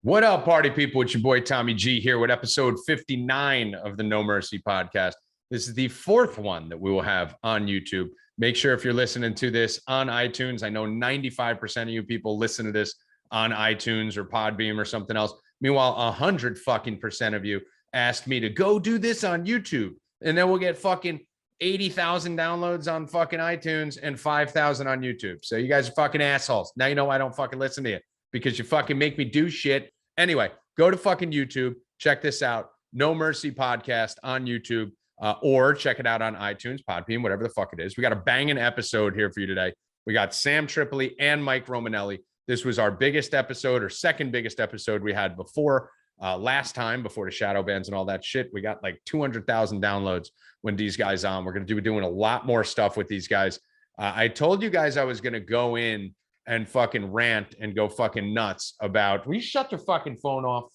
What up, party people? It's your boy Tommy G here with episode 59 of the No Mercy podcast. This is the fourth one that we will have on YouTube. Make sure if you're listening to this on iTunes, I know 95% of you people listen to this on iTunes or Podbeam or something else. Meanwhile, 100% of you asked me to go do this on YouTube, and then we'll get fucking 80,000 downloads on fucking iTunes and 5,000 on YouTube. So you guys are fucking assholes. Now you know I don't fucking listen to you, because you fucking make me do shit. Anyway, go to fucking YouTube. Check this out. No Mercy podcast on YouTube, or check it out on iTunes, Podbeam, whatever the fuck it is. We got a banging episode here for you today. We got Sam Tripoli and Mike Romanelli. This was our biggest episode, or second biggest episode we had before last time, before the shadow bans and all that shit. We got like 200,000 downloads when these guys on. We're going to be doing a lot more stuff with these guys. I told you guys I was going to go in and fucking rant and go fucking nuts about, will you shut your fucking phone off?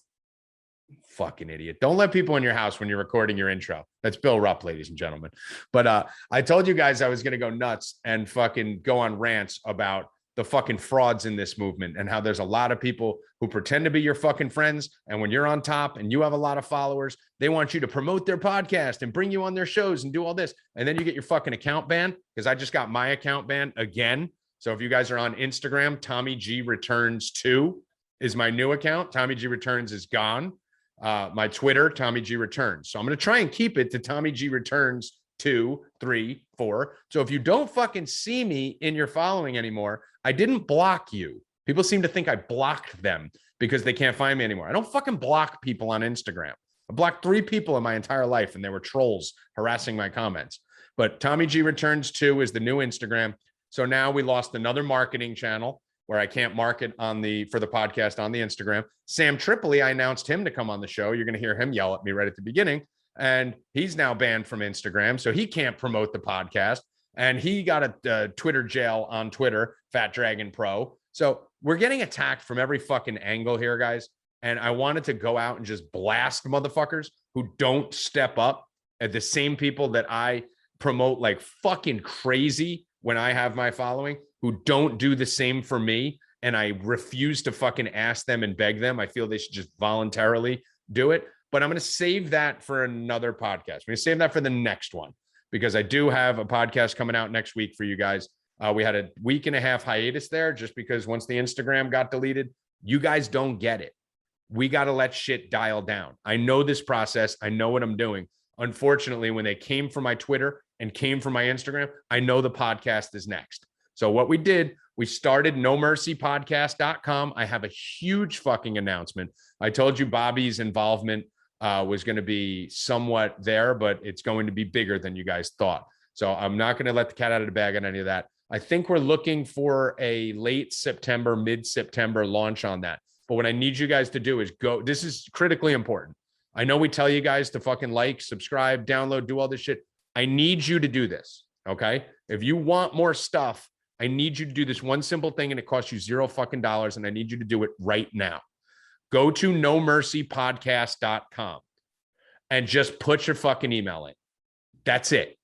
Fucking idiot. Don't let people in your house when you're recording your intro. That's Bill Rupp, ladies and gentlemen. But I told you guys I was going to go nuts and fucking go on rants about the fucking frauds in this movement and how there's a lot of people who pretend to be your fucking friends. And when you're on top and you have a lot of followers, they want you to promote their podcast and bring you on their shows and do all this. And then you get your fucking account banned, because I just got my account banned again. So if you guys are on Instagram, Tommy G Returns 2 is my new account. Tommy G Returns is gone. My Twitter, Tommy G Returns. So I'm going to try and keep it to Tommy G Returns 2, 3, 4. So if you don't fucking see me in your following anymore, I didn't block you. People seem to think I blocked them because they can't find me anymore. I don't fucking block people on Instagram. I blocked 3 people in my entire life, and they were trolls harassing my comments. But Tommy G Returns 2 is the new Instagram. So now we lost another marketing channel where I can't market for the podcast on the Instagram. Sam Tripoli, I announced him to come on the show. You're going to hear him yell at me right at the beginning. And he's now banned from Instagram, so he can't promote the podcast. And he got a Twitter jail on Twitter, Fat Dragon Pro. So we're getting attacked from every fucking angle here, guys. And I wanted to go out and just blast motherfuckers who don't step up at the same people that I promote like fucking crazy when I have my following, who don't do the same for me. And I refuse to fucking ask them and beg them. I feel they should just voluntarily do it. But I'm going to save that for another podcast. I'm going to save that for the next one, because I do have a podcast coming out next week for you guys. We had a week and a half hiatus there just because once the Instagram got deleted, you guys don't get it. We got to let shit dial down. I know this process. I know what I'm doing. Unfortunately, when they came for my Twitter and came for my Instagram, I know the podcast is next. So what we did, we started nomercypodcast.com. I have a huge fucking announcement. I told you Bobby's involvement was going to be somewhat there, but it's going to be bigger than you guys thought. So I'm not going to let the cat out of the bag on any of that. I think we're looking for a late September, mid-September launch on that. But what I need you guys to do is go. This is critically important. I know we tell you guys to fucking like, subscribe, download, do all this shit. I need you to do this, okay? If you want more stuff, I need you to do this one simple thing, and it costs you $0 fucking dollars, and I need you to do it right now. Go to nomercypodcast.com and just put your fucking email in. That's it.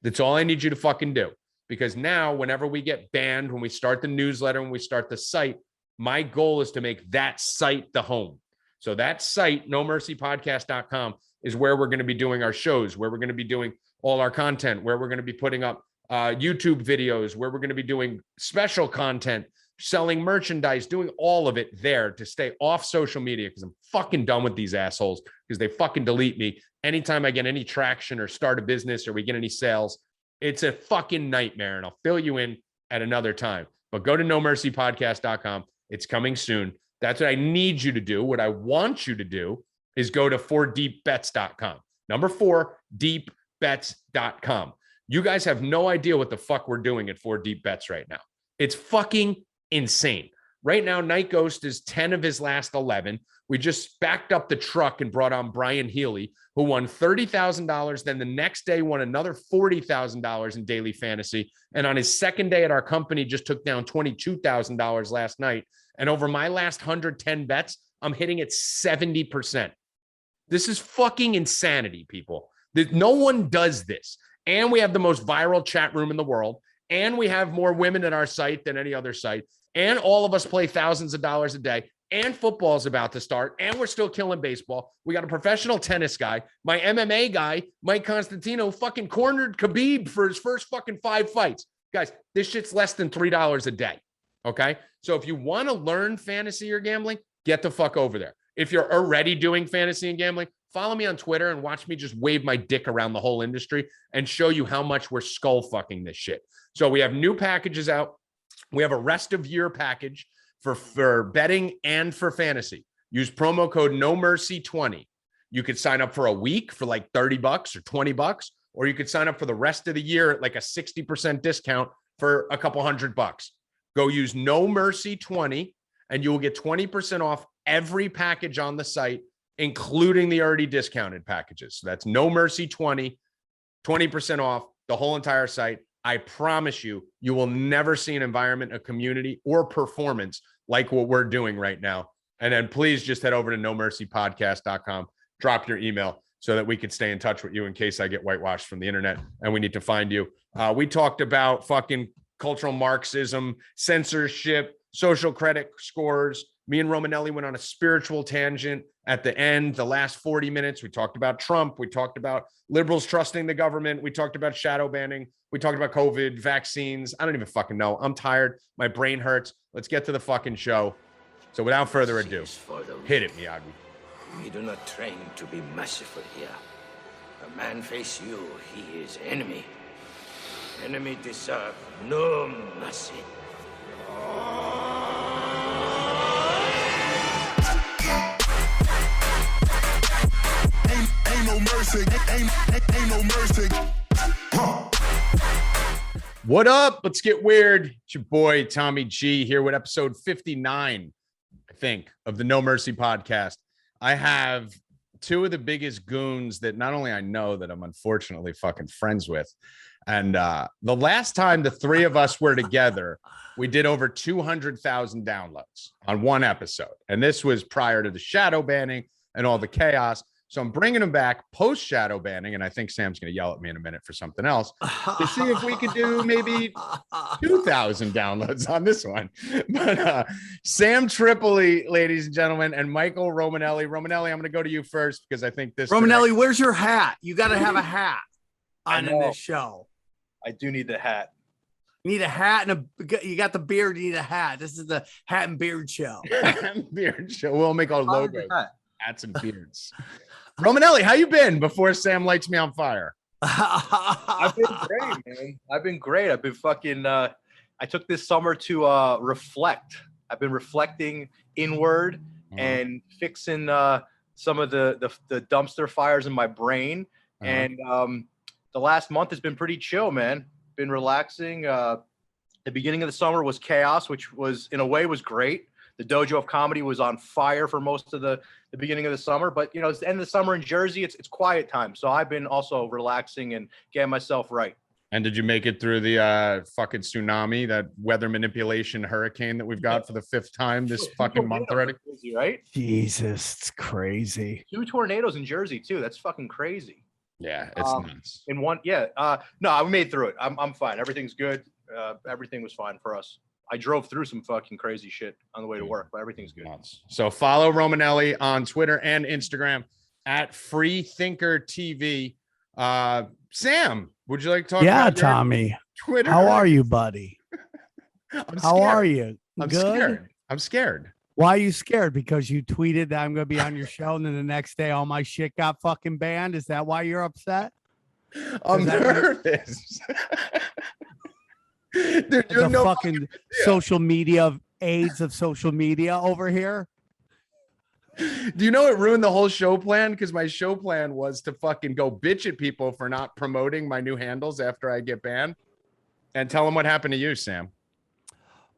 That's all I need you to fucking do. Because now, whenever we get banned, when we start the newsletter, when we start the site, my goal is to make that site the home. So that site, nomercypodcast.com, is where we're going to be doing our shows, where we're going to be doing all our content, where we're going to be putting up YouTube videos, where we're going to be doing special content, selling merchandise, doing all of it there to stay off social media, because I'm fucking done with these assholes, because they fucking delete me anytime I get any traction or start a business or we get any sales. It's a fucking nightmare, and I'll fill you in at another time. But go to nomercypodcast.com. It's coming soon. That's what I need you to do. What I want you to do is go to 4deepbets.com. Number 4, deepbets.com. You guys have no idea what the fuck we're doing at 4deepbets right now. It's fucking insane. Right now, Night Ghost is 10 of his last 11. We just backed up the truck and brought on Brian Healy, who won $30,000. Then the next day won another $40,000 in daily fantasy. And on his second day at our company, just took down $22,000 last night. And over my last 110 bets, I'm hitting at 70%. This is fucking insanity, people. No one does this. And we have the most viral chat room in the world. And we have more women at our site than any other site. And all of us play thousands of dollars a day. and football's about to start, and we're still killing baseball. We got a professional tennis guy. My MMA guy, Mike Constantino, fucking cornered Khabib for his first fucking 5 fights. Guys, this shit's less than $3 a day. Okay? So if you want to learn fantasy or gambling, get the fuck over there. If you're already doing fantasy and gambling, follow me on Twitter and watch me just wave my dick around the whole industry and show you how much we're skull fucking this shit. So we have new packages out. We have a rest of year package for betting and for fantasy. Use promo code NOMERCY20. You could sign up for a week for like $30 or $20, or you could sign up for the rest of the year at like a 60% discount for a couple $100. Go use NOMERCY20 and you will get 20% off every package on the site, including the already discounted packages. So that's NOMERCY20, 20% off the whole entire site. I promise you, you will never see an environment, a community, or performance like what we're doing right now. And then please just head over to nomercypodcast.com, drop your email so that we can stay in touch with you in case I get whitewashed from the internet and we need to find you. We talked about fucking cultural Marxism, censorship, social credit scores. Me and Romanelli went on a spiritual tangent at the end, the last 40 minutes. We talked about Trump. We talked about liberals trusting the government. We talked about shadow banning. We talked about COVID, vaccines. I don't even fucking know. I'm tired. My brain hurts. Let's get to the fucking show. So without further ado, hit it, Miyagi. We do not train to be merciful here. A man face you, he is enemy. Enemy deserve no mercy. Ain't no mercy. Ain't no mercy. What up? Let's get weird. It's your boy, Tommy G, here with episode 59, I think, of the No Mercy podcast. I have two of the biggest goons that not only I know that I'm unfortunately fucking friends with. And the last time the three of us were together, we did over 200,000 downloads on one episode. And this was prior to the shadow banning and all the chaos. So I'm bringing them back post shadow banning. And I think Sam's going to yell at me in a minute for something else to see if we could do maybe 2,000 downloads on this one. But Sam Tripoli, ladies and gentlemen, and Michael Romanelli. Romanelli, I'm going to go to you first because I think this. Romanelli, where's your hat? You got to have a hat on in this show. I do need the hat. You need a hat and you got the beard. You need a hat. This is the hat and beard show. Beard show. We'll make our logo. Hats and beards. Romanelli, how you been before Sam lights me on fire? I've been great, man. I've been great. I've been fucking I took this summer to reflect. I've been reflecting inward and fixing some of the dumpster fires in my brain. And the last month has been pretty chill, man. Been relaxing. The beginning of the summer was chaos, which was in a way was great. The dojo of comedy was on fire for most of the beginning of the summer, but you know, it's the end of the summer in Jersey. It's quiet time. So I've been also relaxing and getting myself right. And did you make it through the fucking tsunami, that weather manipulation hurricane that we've got for the 5th time this fucking month already? Crazy, right? Jesus, it's crazy. 2 tornadoes in Jersey too. That's fucking crazy. Yeah, it's nuts. In one, yeah. No, we made through it. I'm fine. Everything's good. Everything was fine for us. I drove through some fucking crazy shit on the way to work, but everything's good. Nuts. So follow Romanelli on Twitter and Instagram at FreeThinkerTV. Sam, would you like to talk about Tommy. Twitter? How are you, buddy? How are you? I'm Good? scared. I'm scared. Why are you scared? Because you tweeted that I'm going to be on your show, and then the next day all my shit got fucking banned. Is that why you're upset? I'm nervous. Dude, you're the fucking social media aides of social media over here. Do you know it ruined the whole show plan? Because my show plan was to fucking go bitch at people for not promoting my new handles after I get banned, and tell them what happened to you, Sam.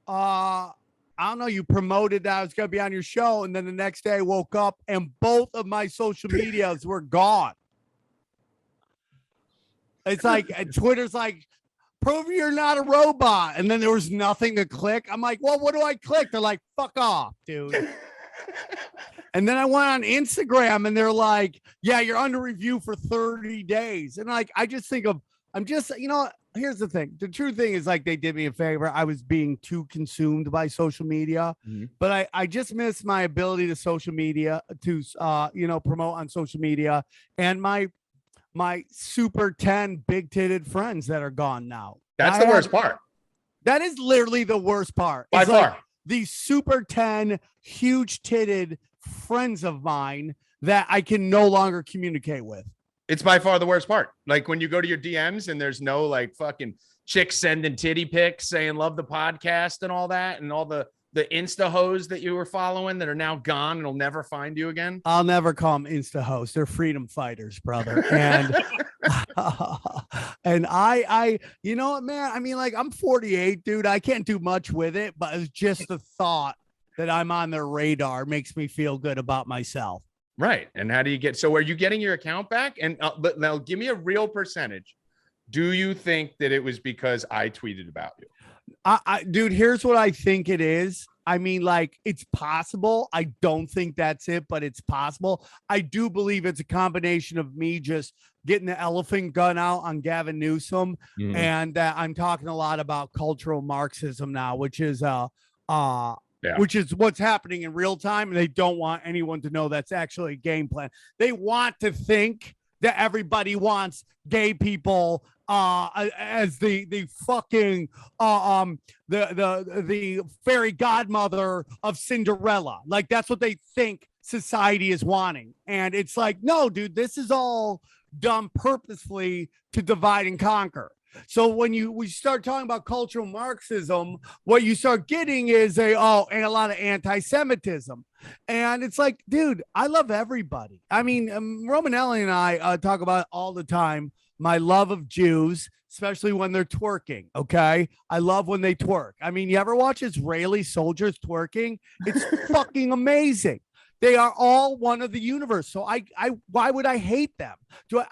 I don't know. You promoted that I was going to be on your show, and then the next day I woke up and both of my social medias were gone. It's like Twitter's like, prove you're not a robot. And then there was nothing to click. I'm like, well, what do I click? They're like, fuck off, dude. And then I went on Instagram and they're like, yeah, you're under review for 30 days. And like, I just think of, I'm just, you know, here's the thing. The true thing is, like, they did me a favor. I was being too consumed by social media, but I just missed my ability to social media to, promote on social media, and my super 10 big titted friends that are gone now. That's the worst part. That is literally the worst part. By far. Like these super 10 huge titted friends of mine that I can no longer communicate with. It's by far the worst part. Like when you go to your DMs and there's no like fucking chicks sending titty pics saying love the podcast and all that, and all the Insta hoes that you were following that are now gone and will never find you again. I'll never call them Insta hoes. They're freedom fighters, brother. And and I you know what, man? I mean, like, I'm 48, dude. I can't do much with it, but it's just the thought that I'm on their radar makes me feel good about myself. Right. And how do you get, so are you getting your account back? And but now give me a real percentage. Do you think that it was because I tweeted about you? Dude, here's what I think it is. I mean, like, it's possible. I don't think that's it, but it's possible. I do believe it's a combination of me just getting the elephant gun out on Gavin Newsom, and I'm talking a lot about cultural Marxism now, which is which is what's happening in real time, and they don't want anyone to know that's actually a game plan. They want to think that everybody wants gay people as the fucking the fairy godmother of Cinderella. Like, that's what they think society is wanting. And it's like, no, dude, this is all done purposefully to divide and conquer. So when we start talking about cultural Marxism, what you start getting is and a lot of anti-Semitism. And it's like, dude, I love everybody. I mean, Romanelli and I talk about all the time my love of Jews, especially when they're twerking. Okay. I love when they twerk. I mean, you ever watch Israeli soldiers twerking? It's fucking amazing. They are all one of the universe. So why would I hate them?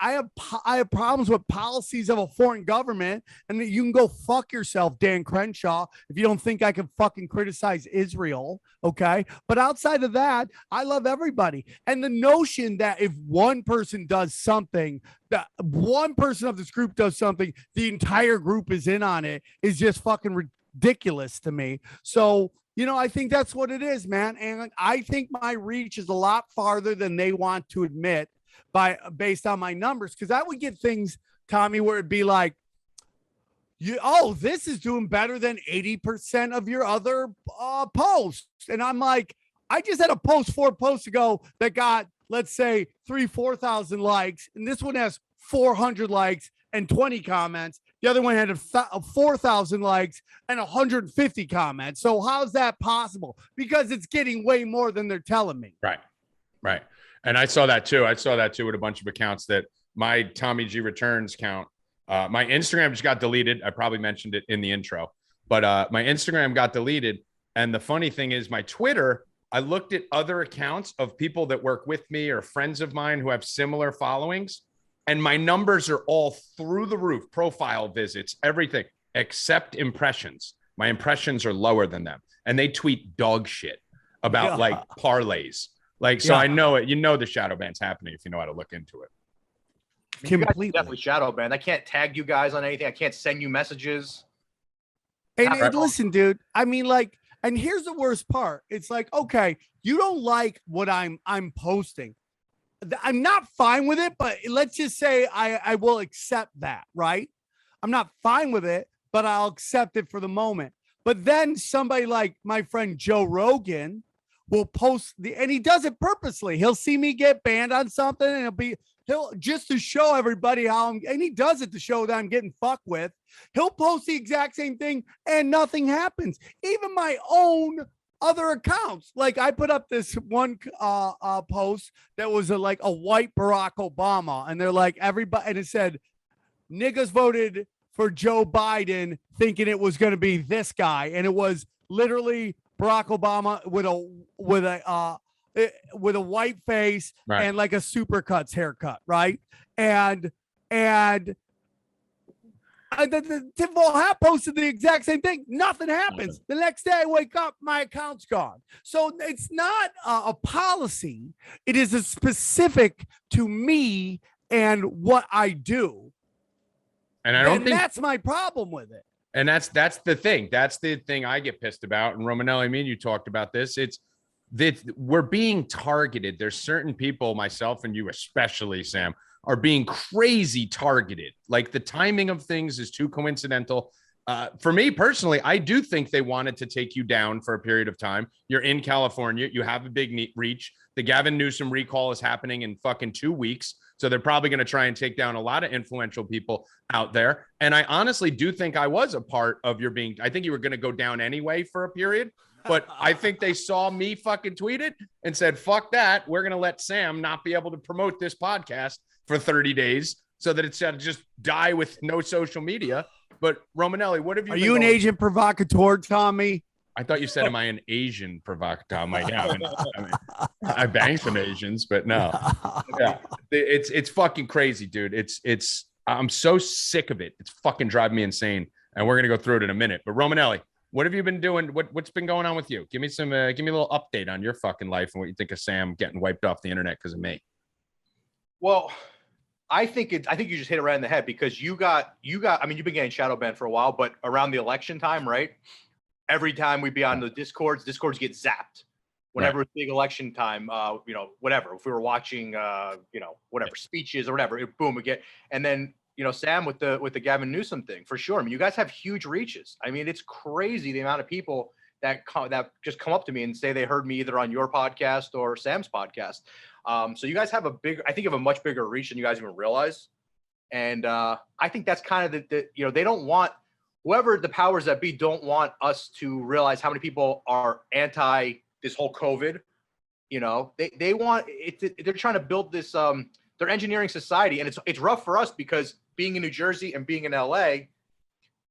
I have problems with policies of a foreign government, and you can go fuck yourself, Dan Crenshaw, if you don't think I can fucking criticize Israel. Okay. But outside of that, I love everybody. And the notion that if one person does something, that one person of this group does something, the entire group is in on it, is just fucking ridiculous to me. So, I think that's what it is, man. And I think my reach is a lot farther than they want to admit based on my numbers. Because I would get things, Tommy, where it'd be like, this is doing better than 80% of your other posts. And I'm like, I just had a post 4 posts ago that got, let's say, 4,000 likes. And this one has 400 likes and 20 comments. The other one had 4,000 likes and 150 comments. So how's that possible? Because it's getting way more than they're telling me. Right. And I saw that too. With a bunch of accounts that my Tommy G returns count. My Instagram just got deleted. I probably mentioned it in the intro, but my Instagram got deleted. And the funny thing is my Twitter, I looked at other accounts of people that work with me or friends of mine who have similar followings. And my numbers are all through the roof, profile visits, everything, except impressions. My impressions are lower than them. And they tweet dog shit about like parlays. Like, so I know it, the shadow ban's happening if you know how to look into it. Completely. Definitely shadow ban. I can't tag you guys on anything. I can't send you messages. And listen, dude, I mean, like, and here's the worst part. It's like, okay, you don't like what I'm posting. I'm not fine with it, but let's just say I will accept that, right? I'm not fine with it, but I'll accept it for the moment. But then somebody like my friend Joe Rogan will post and he does it purposely. He'll see me get banned on something, and he'll just to show everybody and he does it to show that I'm getting fucked with. He'll post the exact same thing and nothing happens. Even my own other accounts, like I put up this one post that was like a white Barack Obama, and they're like, everybody, and it said niggas voted for Joe Biden thinking it was going to be this guy, and it was literally Barack Obama with a white face, right, and like a Supercuts haircut, right? And the tinfoil hat posted the exact same thing. Nothing happens. The next day I wake up, my account's gone. So it's not a policy. It is a specific to me and what I do. And I don't think that's my problem with it. And that's the thing. That's the thing I get pissed about. And Romanelli, I mean, you talked about this. It's that we're being targeted. There's certain people, myself and you especially, Sam, are being crazy targeted. Like the timing of things is too coincidental. For me personally, I do think they wanted to take you down for a period of time. You're in California. You have a big reach. The Gavin Newsom recall is happening in fucking 2 weeks. So they're probably going to try and take down a lot of influential people out there. And I honestly do think I was a part of your being. I think you were going to go down anyway for a period. But I think they saw me fucking tweet it and said, fuck that. We're going to let Sam not be able to promote this podcast for 30 days so that it's just die with no social media. But Romanelli, what have you? Are you an agent provocateur, Tommy? I thought you said, am I an Asian provocateur? I'm like, yeah, I bang some Asians, but no. Yeah, it's fucking crazy, dude. I'm so sick of it. It's fucking driving me insane. And we're going to go through it in a minute. But Romanelli, what have you been doing? What's been going on with you? Give me a little update on your fucking life and what you think of Sam getting wiped off the internet because of me. Well, I think you just hit it right in the head because you got, I mean, you've been getting shadow banned for a while, but around the election time, right? Every time we'd be on the Discords get zapped. Whenever it's big election time, whatever. If we were watching, whatever speeches or whatever, boom, we get. And then, Sam with the Gavin Newsom thing, for sure. I mean, you guys have huge reaches. I mean, it's crazy the amount of people that just come up to me and say they heard me either on your podcast or Sam's podcast. So you guys have a much bigger reach than you guys even realize. And I think that's kind of they don't want, whoever the powers that be don't want us to realize how many people are anti this whole COVID. They want it. They're trying to build this, they're engineering society. And it's rough for us because being in New Jersey and being in LA,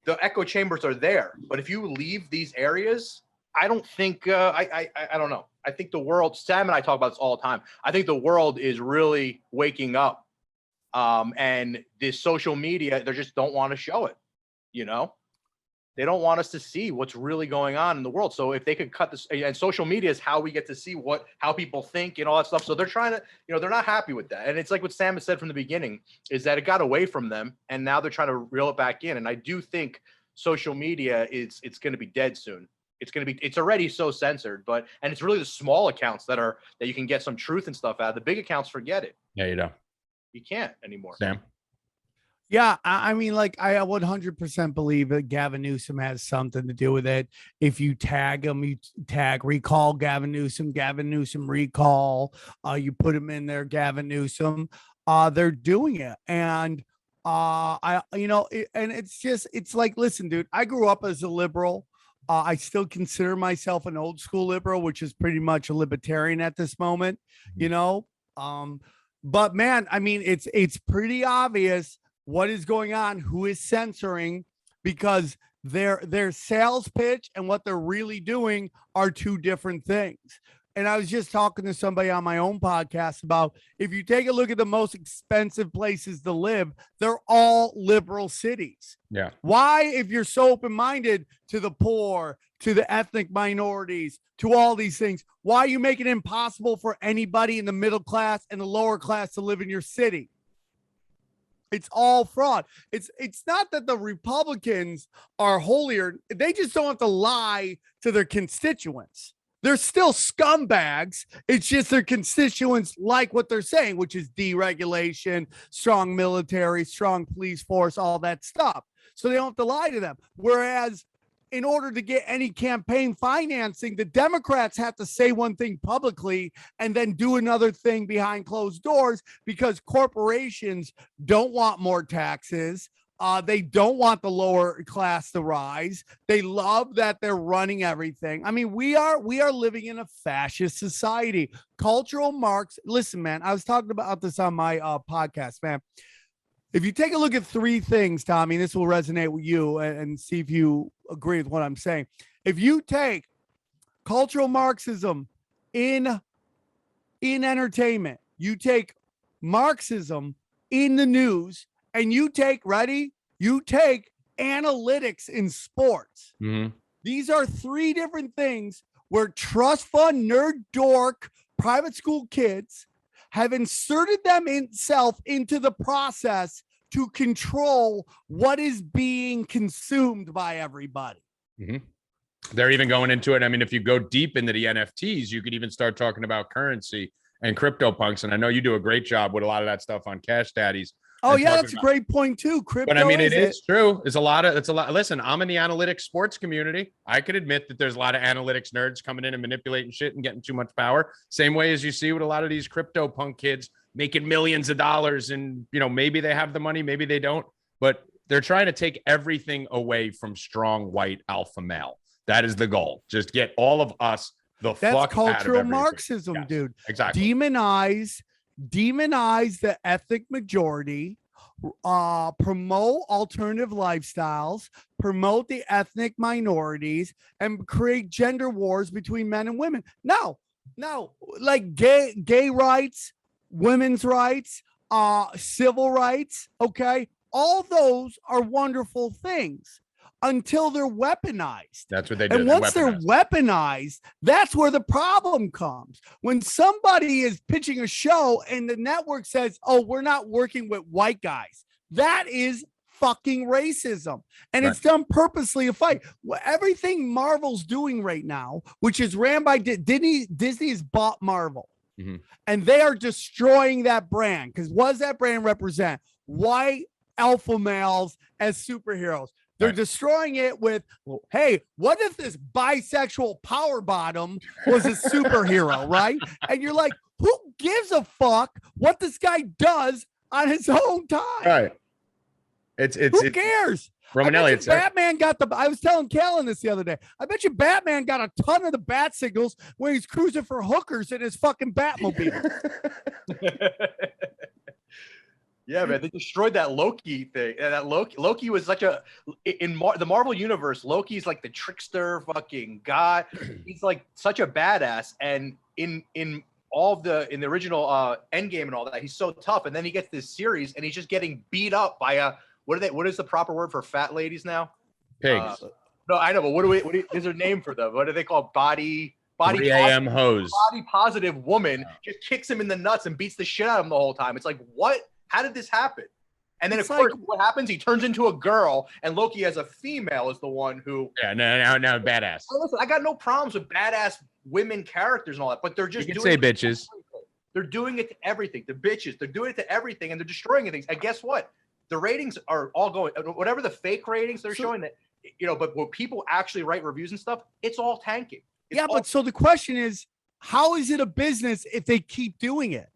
the echo chambers are there. But if you leave these areas, I don't think, I don't know. I think the world, Sam and I talk about this all the time. I think the world is really waking up. And this social media, they just don't want to show it, They don't want us to see what's really going on in the world. So if they could cut this, and social media is how we get to see how people think and all that stuff. So they're trying to, they're not happy with that. And it's like what Sam has said from the beginning is that it got away from them and now they're trying to reel it back in. And I do think social media it's going to be dead soon. It's already so censored, and it's really the small accounts that you can get some truth and stuff out of. The big accounts, forget it. Yeah, you don't. You can't anymore. Sam? Yeah, I mean, like, I 100% believe that Gavin Newsom has something to do with it. If you tag him, you tag recall Gavin Newsom recall, you put him in there, Gavin Newsom, they're doing it. And and it's like, listen, dude, I grew up as a liberal. I still consider myself an old school liberal, which is pretty much a libertarian at this moment, but man, I mean, it's pretty obvious what is going on, who is censoring, because their sales pitch and what they're really doing are two different things. And I was just talking to somebody on my own podcast about, if you take a look at the most expensive places to live, they're all liberal cities. Yeah. Why, if you're so open-minded to the poor, to the ethnic minorities, to all these things, why are you making it impossible for anybody in the middle class and the lower class to live in your city? It's all fraud. It's not that the Republicans are holier. They just don't have to lie to their constituents. They're still scumbags. It's just their constituents like what they're saying, which is deregulation, strong military, strong police force, all that stuff. So they don't have to lie to them. Whereas in order to get any campaign financing, the Democrats have to say one thing publicly and then do another thing behind closed doors because corporations don't want more taxes. They don't want the lower class to rise. They love that they're running everything. I mean, we are living in a fascist society. Cultural Marx. Listen, man, I was talking about this on my podcast, man. If you take a look at three things, Tommy, this will resonate with you and see if you agree with what I'm saying. If you take cultural Marxism in entertainment, you take Marxism in the news, and you take analytics in sports. Mm-hmm. These are three different things where trust fund, nerd, dork, private school kids have inserted them itself into the process to control what is being consumed by everybody. Mm-hmm. They're even going into it. I mean, if you go deep into the NFTs, you could even start talking about currency and CryptoPunks. And I know you do a great job with a lot of that stuff on Cash Daddies. Oh yeah, that's a great point too. Crypto, but I mean, it is true. It's a lot. Listen, I'm in the analytics sports community. I could admit that there's a lot of analytics nerds coming in and manipulating shit and getting too much power. Same way as you see with a lot of these CryptoPunk kids making millions of dollars. And, you know, maybe they have the money, maybe they don't, but they're trying to take everything away from strong white alpha male. That is the goal. Just get all of us the fuck out of everything. That's cultural Marxism, yes, dude. Exactly. Demonize the ethnic majority, promote alternative lifestyles, promote the ethnic minorities, and create gender wars between men and women. No, like gay rights, women's rights, civil rights. Okay, all those are wonderful things until they're weaponized. That's what they do. And once they're weaponized, that's where the problem comes. When somebody is pitching a show and the network says, oh, we're not working with white guys, that is fucking racism. And it's done purposely to fight. Everything Marvel's doing right now, which is ran by Disney's bought Marvel. Mm-hmm. And they are destroying that brand. Because what does that brand represent? White alpha males as superheroes. They're destroying it with, hey, what if this bisexual power bottom was a superhero, right? And you're like, who gives a fuck what this guy does on his own time? Right. Who cares? Romanelli, Batman got I was telling Callan this the other day. I bet you Batman got a ton of the bat signals when he's cruising for hookers in his fucking Batmobile. Yeah, man, they destroyed that Loki thing. And that Loki was such a the Marvel universe. Loki's like the trickster fucking guy. He's like such a badass. And in the original Endgame and all that, he's so tough. And then he gets this series, and he's just getting beat up by what is the proper word for fat ladies now? Pigs. No, I know, but what is there a name for them? What do they call body 3 a.m. hose? Body positive woman just kicks him in the nuts and beats the shit out of him the whole time. It's like, what? How did this happen? And then, of course, what happens? He turns into a girl, and Loki, as a female, is the one who. Yeah, now badass. Listen, I got no problems with badass women characters and all that, but they're just doing bitches. They're doing it to everything. The bitches, they're doing it to everything, and they're destroying things. And guess what? The ratings are all going. Whatever the fake ratings they're showing, that but when people actually write reviews and stuff, it's all tanking. But so the question is, how is it a business if they keep doing it?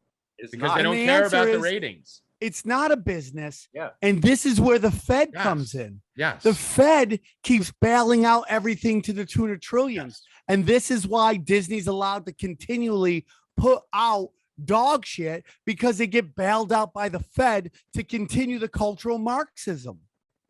Because they don't care about the ratings. It's not a business. Yeah. And this is where the Fed comes in. Yes. The Fed keeps bailing out everything to the tune of trillions. Yes. And this is why Disney's allowed to continually put out dog shit, because they get bailed out by the Fed to continue the cultural Marxism.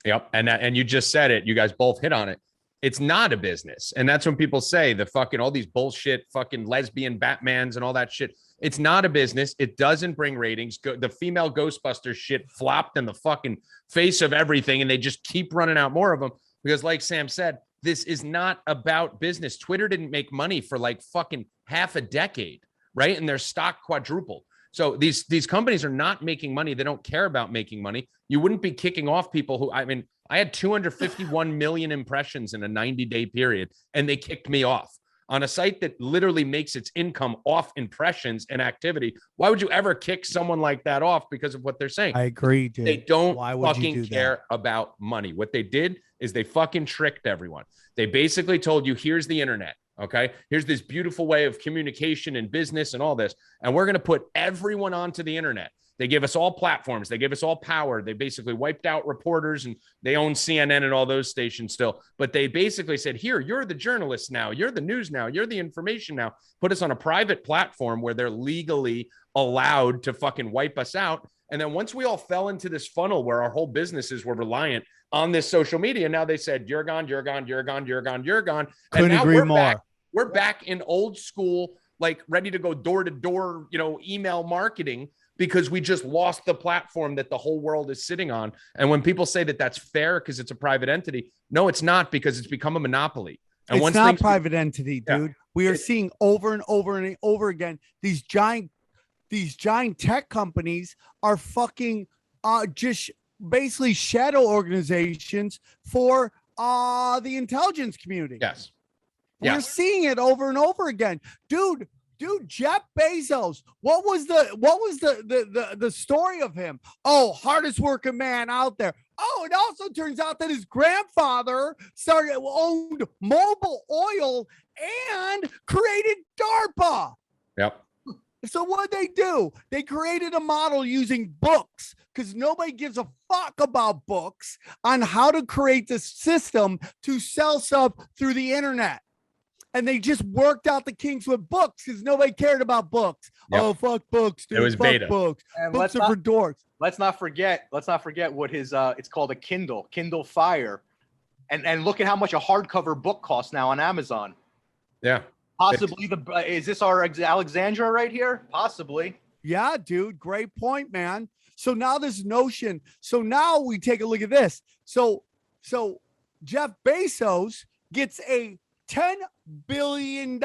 Yep. And you just said it. You guys both hit on it. It's not a business. And that's when people say the fucking all these bullshit fucking lesbian Batmans and all that shit. It's not a business. It doesn't bring ratings. The female Ghostbusters shit flopped in the fucking face of everything, and they just keep running out more of them because, like Sam said, this is not about business. Twitter didn't make money for like fucking half a decade, right? And their stock quadrupled. So these companies are not making money. They don't care about making money. You wouldn't be kicking off people who, I mean, I had 251 million impressions in a 90-day period, and they kicked me off. On a site that literally makes its income off impressions and activity. Why would you ever kick someone like that off because of what they're saying? I agree, dude. They don't fucking care about money. What they did is they fucking tricked everyone. They basically told you, here's the internet, okay? Here's this beautiful way of communication and business and all this, and we're going to put everyone onto the internet. They give us all platforms. They give us all power. They basically wiped out reporters, and they own CNN and all those stations still. But they basically said, here, you're the journalists now. You're the news now. You're the information now. Put us on a private platform where they're legally allowed to fucking wipe us out. And then once we all fell into this funnel where our whole businesses were reliant on this social media, now they said, you're gone, you're gone, you're gone, you're gone, you're gone. Couldn't agree more. We're back in old school, like ready to go door to door, email marketing, because we just lost the platform that the whole world is sitting on. And when people say that that's fair because it's a private entity, no, it's not, because it's become a monopoly. And it's not private entity, dude. Yeah. We are seeing over and over and over again, these giant tech companies are fucking just basically shadow organizations for the intelligence community. Yes. We're seeing it over and over again. Dude, Jeff Bezos, what was the story of him? Oh, hardest working man out there. Oh, it also turns out that his grandfather owned Mobil Oil and created DARPA. Yep. So what they do? They created a model using books because nobody gives a fuck about books on how to create the system to sell stuff through the internet. And they just worked out the kinks with books because nobody cared about books. Yep. Oh, fuck books, dude. It was fuck beta. Books. And Books are for dorks. Let's not forget what his it's called a Kindle Fire. And look at how much a hardcover book costs now on Amazon. Yeah. Possibly is this our Alexandra right here? Possibly. Yeah, dude. Great point, man. So now this notion. So now we take a look at this. So Jeff Bezos gets a $10 billion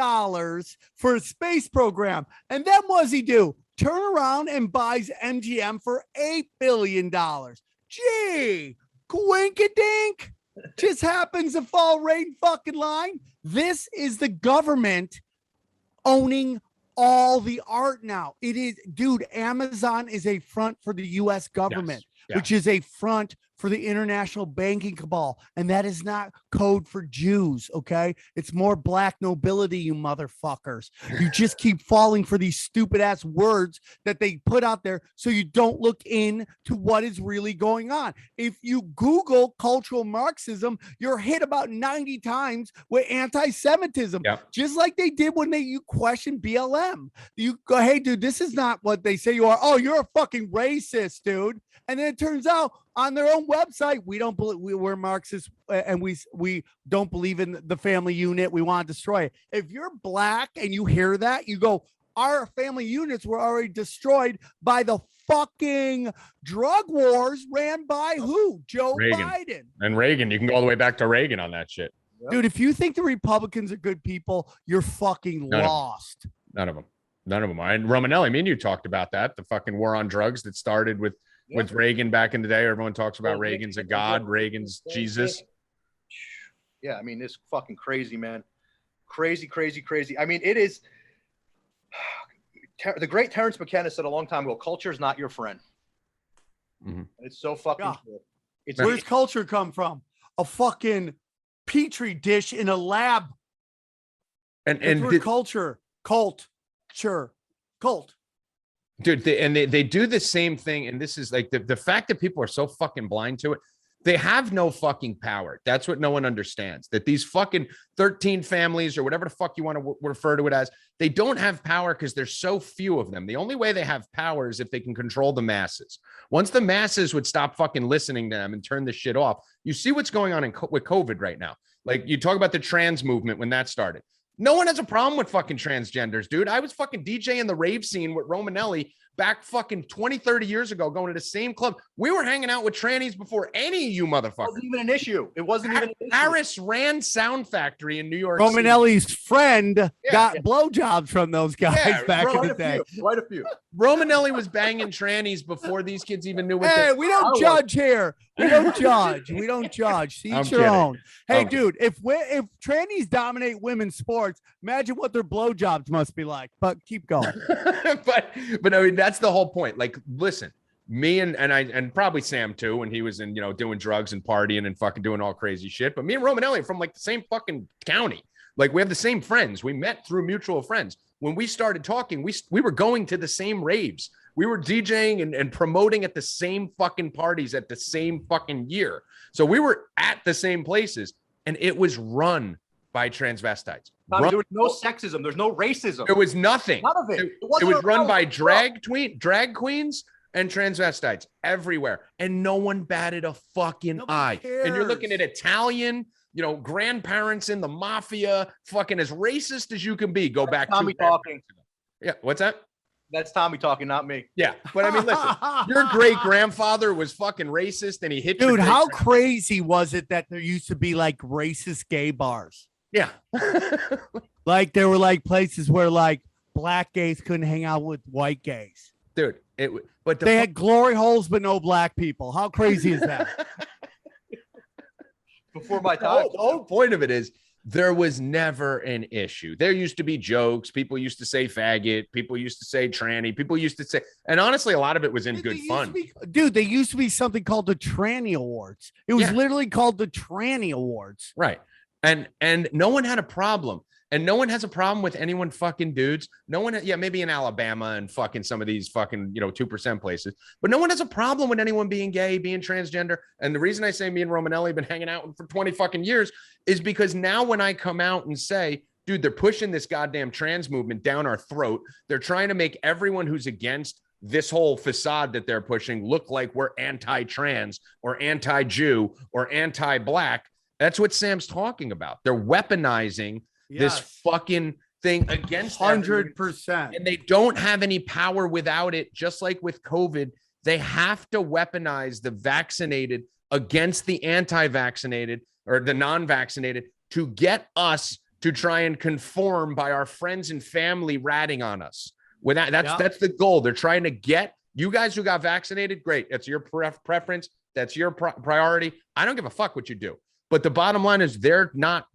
for a space program. And then what does he do? Turn around and buys MGM for $8 billion. Gee, quink-a-dink. Just happens to fall right in fucking line. This is the government owning all the art now. It is, dude, Amazon is a front for the U.S. government, which is a front for the international banking cabal. And that is not code for Jews, okay? It's more black nobility, you motherfuckers. You just keep falling for these stupid ass words that they put out there so you don't look into what is really going on. If you Google cultural Marxism, you're hit about 90 times with anti-Semitism, just like they did when you question BLM. You go, hey, dude, this is not what they say you are. Oh, you're a fucking racist, dude. And then it turns out on their own website, we don't believe we're Marxists and we don't believe in the family unit. We want to destroy it. If you're black and you hear that, you go, our family units were already destroyed by the fucking drug wars ran by who? Joe Biden. And Reagan. You can go all the way back to Reagan on that shit. Dude, if you think the Republicans are good people, you're fucking lost. None of them. And Romanelli, me and you talked about that. The fucking war on drugs that started with Reagan back in the day. Everyone talks about Reagan's a god, Reagan's Jesus. Yeah, I mean, it's fucking crazy, man. Crazy. I mean, it is. The great Terrence McKenna said a long time ago, culture is not your friend. Mm-hmm. It's so fucking true. Where's culture come from? A fucking petri dish in a lab. And culture. Dude, they do the same thing. And this is like the fact that people are so fucking blind to it. They have no fucking power. That's what no one understands. That these fucking 13 families or whatever the fuck you want to refer to it as, they don't have power because there's so few of them. The only way they have power is if they can control the masses. Once the masses would stop fucking listening to them and turn this shit off, you see what's going on with COVID right now. Like you talk about the trans movement when that started. No one has a problem with fucking transgenders, dude. I was fucking DJing the rave scene with Romanelli back fucking 20, 30 years ago, going to the same club. We were hanging out with trannies before any of you motherfuckers. It wasn't even an issue. Harris ran Sound Factory in New York Romanelli's City. Friend got blowjobs from those guys back in the day. Quite a few. Romanelli was banging trannies before these kids even knew what we don't judge here. We don't judge. We don't judge. See each your own. Hey, dude, if trannies dominate women's sports, imagine what their blowjobs must be like. But keep going. but I mean, that's the whole point. Like, listen, me and probably Sam too, when he was in, doing drugs and partying and fucking doing all crazy shit. But me and Romanelli are from like the same fucking county. Like we have the same friends. We met through mutual friends. When we started talking, we were going to the same raves. We were DJing and promoting at the same fucking parties at the same fucking year. So we were at the same places, and it was run by transvestites. There was no sexism. There's no racism. There was nothing. None of it. It was run by drag queens and transvestites everywhere, and no one batted a fucking eye. Cares. And you're looking at Italian, grandparents in the mafia, fucking as racist as you can be. Go back to Tommy talking. Yeah, what's that? That's Tommy talking, not me. Yeah, but I mean, listen, your great grandfather was fucking racist, and he hit. Dude, how crazy was it that there used to be like racist gay bars? Yeah, like there were like places where like black gays couldn't hang out with white gays. dude. But they had glory holes, but no black people. How crazy is that? Before my time. The whole point of it is there was never an issue. There used to be jokes. People used to say faggot. People used to say tranny. People used to say, and honestly, a lot of it was in good fun. There used to be something called the Tranny Awards. It was literally called the Tranny Awards. Right. And no one had a problem. And no one has a problem with anyone fucking dudes. No one, maybe in Alabama and fucking some of these fucking, 2% places, but no one has a problem with anyone being gay, being transgender. And the reason I say me and Romanelli have been hanging out for 20 fucking years is because now when I come out and say, dude, they're pushing this goddamn trans movement down our throat. They're trying to make everyone who's against this whole facade that they're pushing look like we're anti-trans or anti-Jew or anti-black. That's what Sam's talking about. They're weaponizing this fucking thing against 100%. And they don't have any power without it. Just like with COVID, they have to weaponize the vaccinated against the anti-vaccinated or the non-vaccinated to get us to try and conform by our friends and family ratting on us. That's the goal. They're trying to get you guys who got vaccinated. Great. That's your preference. That's your priority. I don't give a fuck what you do. But the bottom line is they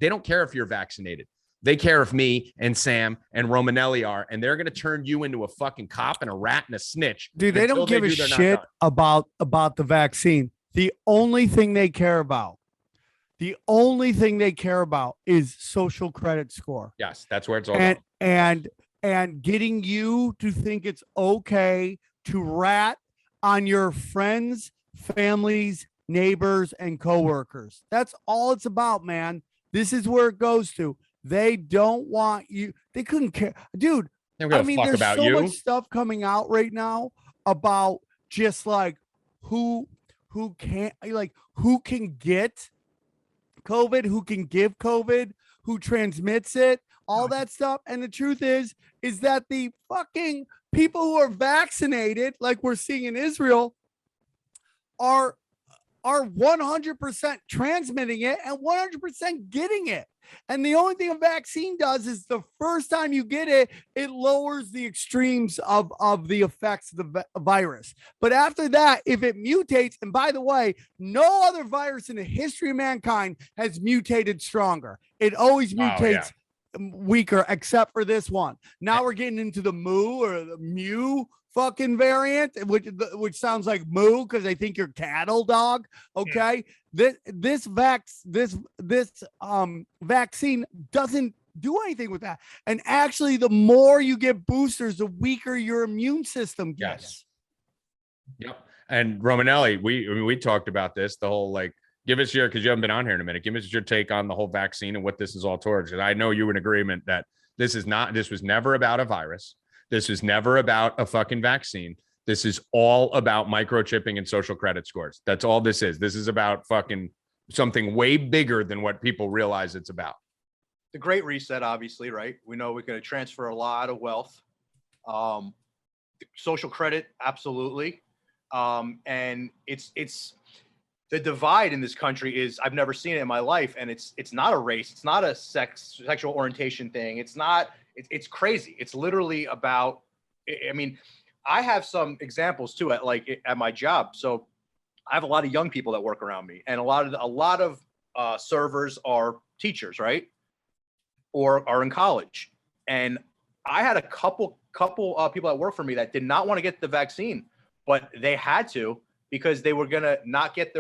don't care if you're vaccinated. They care if me and Sam and Romanelli are, and they're going to turn you into a fucking cop and a rat and a snitch. Dude, they don't give a shit about the vaccine. The only thing they care about is social credit score. Yes, that's where it's all about. And getting you to think it's okay to rat on your friends, families, neighbors, and coworkers. That's all it's about, man. This is where it goes to. They don't want you. They couldn't care. Dude, I mean, there's so much stuff coming out right now about just like who can get COVID, who can give COVID, who transmits it, all that stuff. And the truth is that the fucking people who are vaccinated, like we're seeing in Israel, are 100% transmitting it and 100% getting it. And the only thing a vaccine does is the first time you get it, it lowers the extremes of the effects of the virus. But after that, if it mutates, and by the way, no other virus in the history of mankind has mutated stronger. It always mutates weaker, except for this one. Now we're getting into the mu or the mu fucking variant, which sounds like moo because they think you're cattle, dog. Okay, this vaccine doesn't do anything with that. And actually, the more you get boosters, the weaker your immune system gets. Yes. Yep. And Romanelli, we talked about this. The whole give us your, because you haven't been on here in a minute. Give us your take on the whole vaccine and what this is all towards. And I know you were in agreement that this was never about a virus. This is never about a fucking vaccine. This is all about microchipping and social credit scores. That's all this is. This is about fucking something way bigger than what people realize it's about. The Great Reset, obviously, right? We know we're going to transfer a lot of wealth. Social credit, absolutely. And it's the divide in this country is, I've never seen it in my life. And it's not a race. It's not a sexual orientation thing. It's crazy. It's literally about, I mean, I have some examples too at my job. So I have a lot of young people that work around me, and a lot of servers are teachers, right? Or are in college. And I had a couple people that work for me that did not want to get the vaccine, but they had to because they were going to not get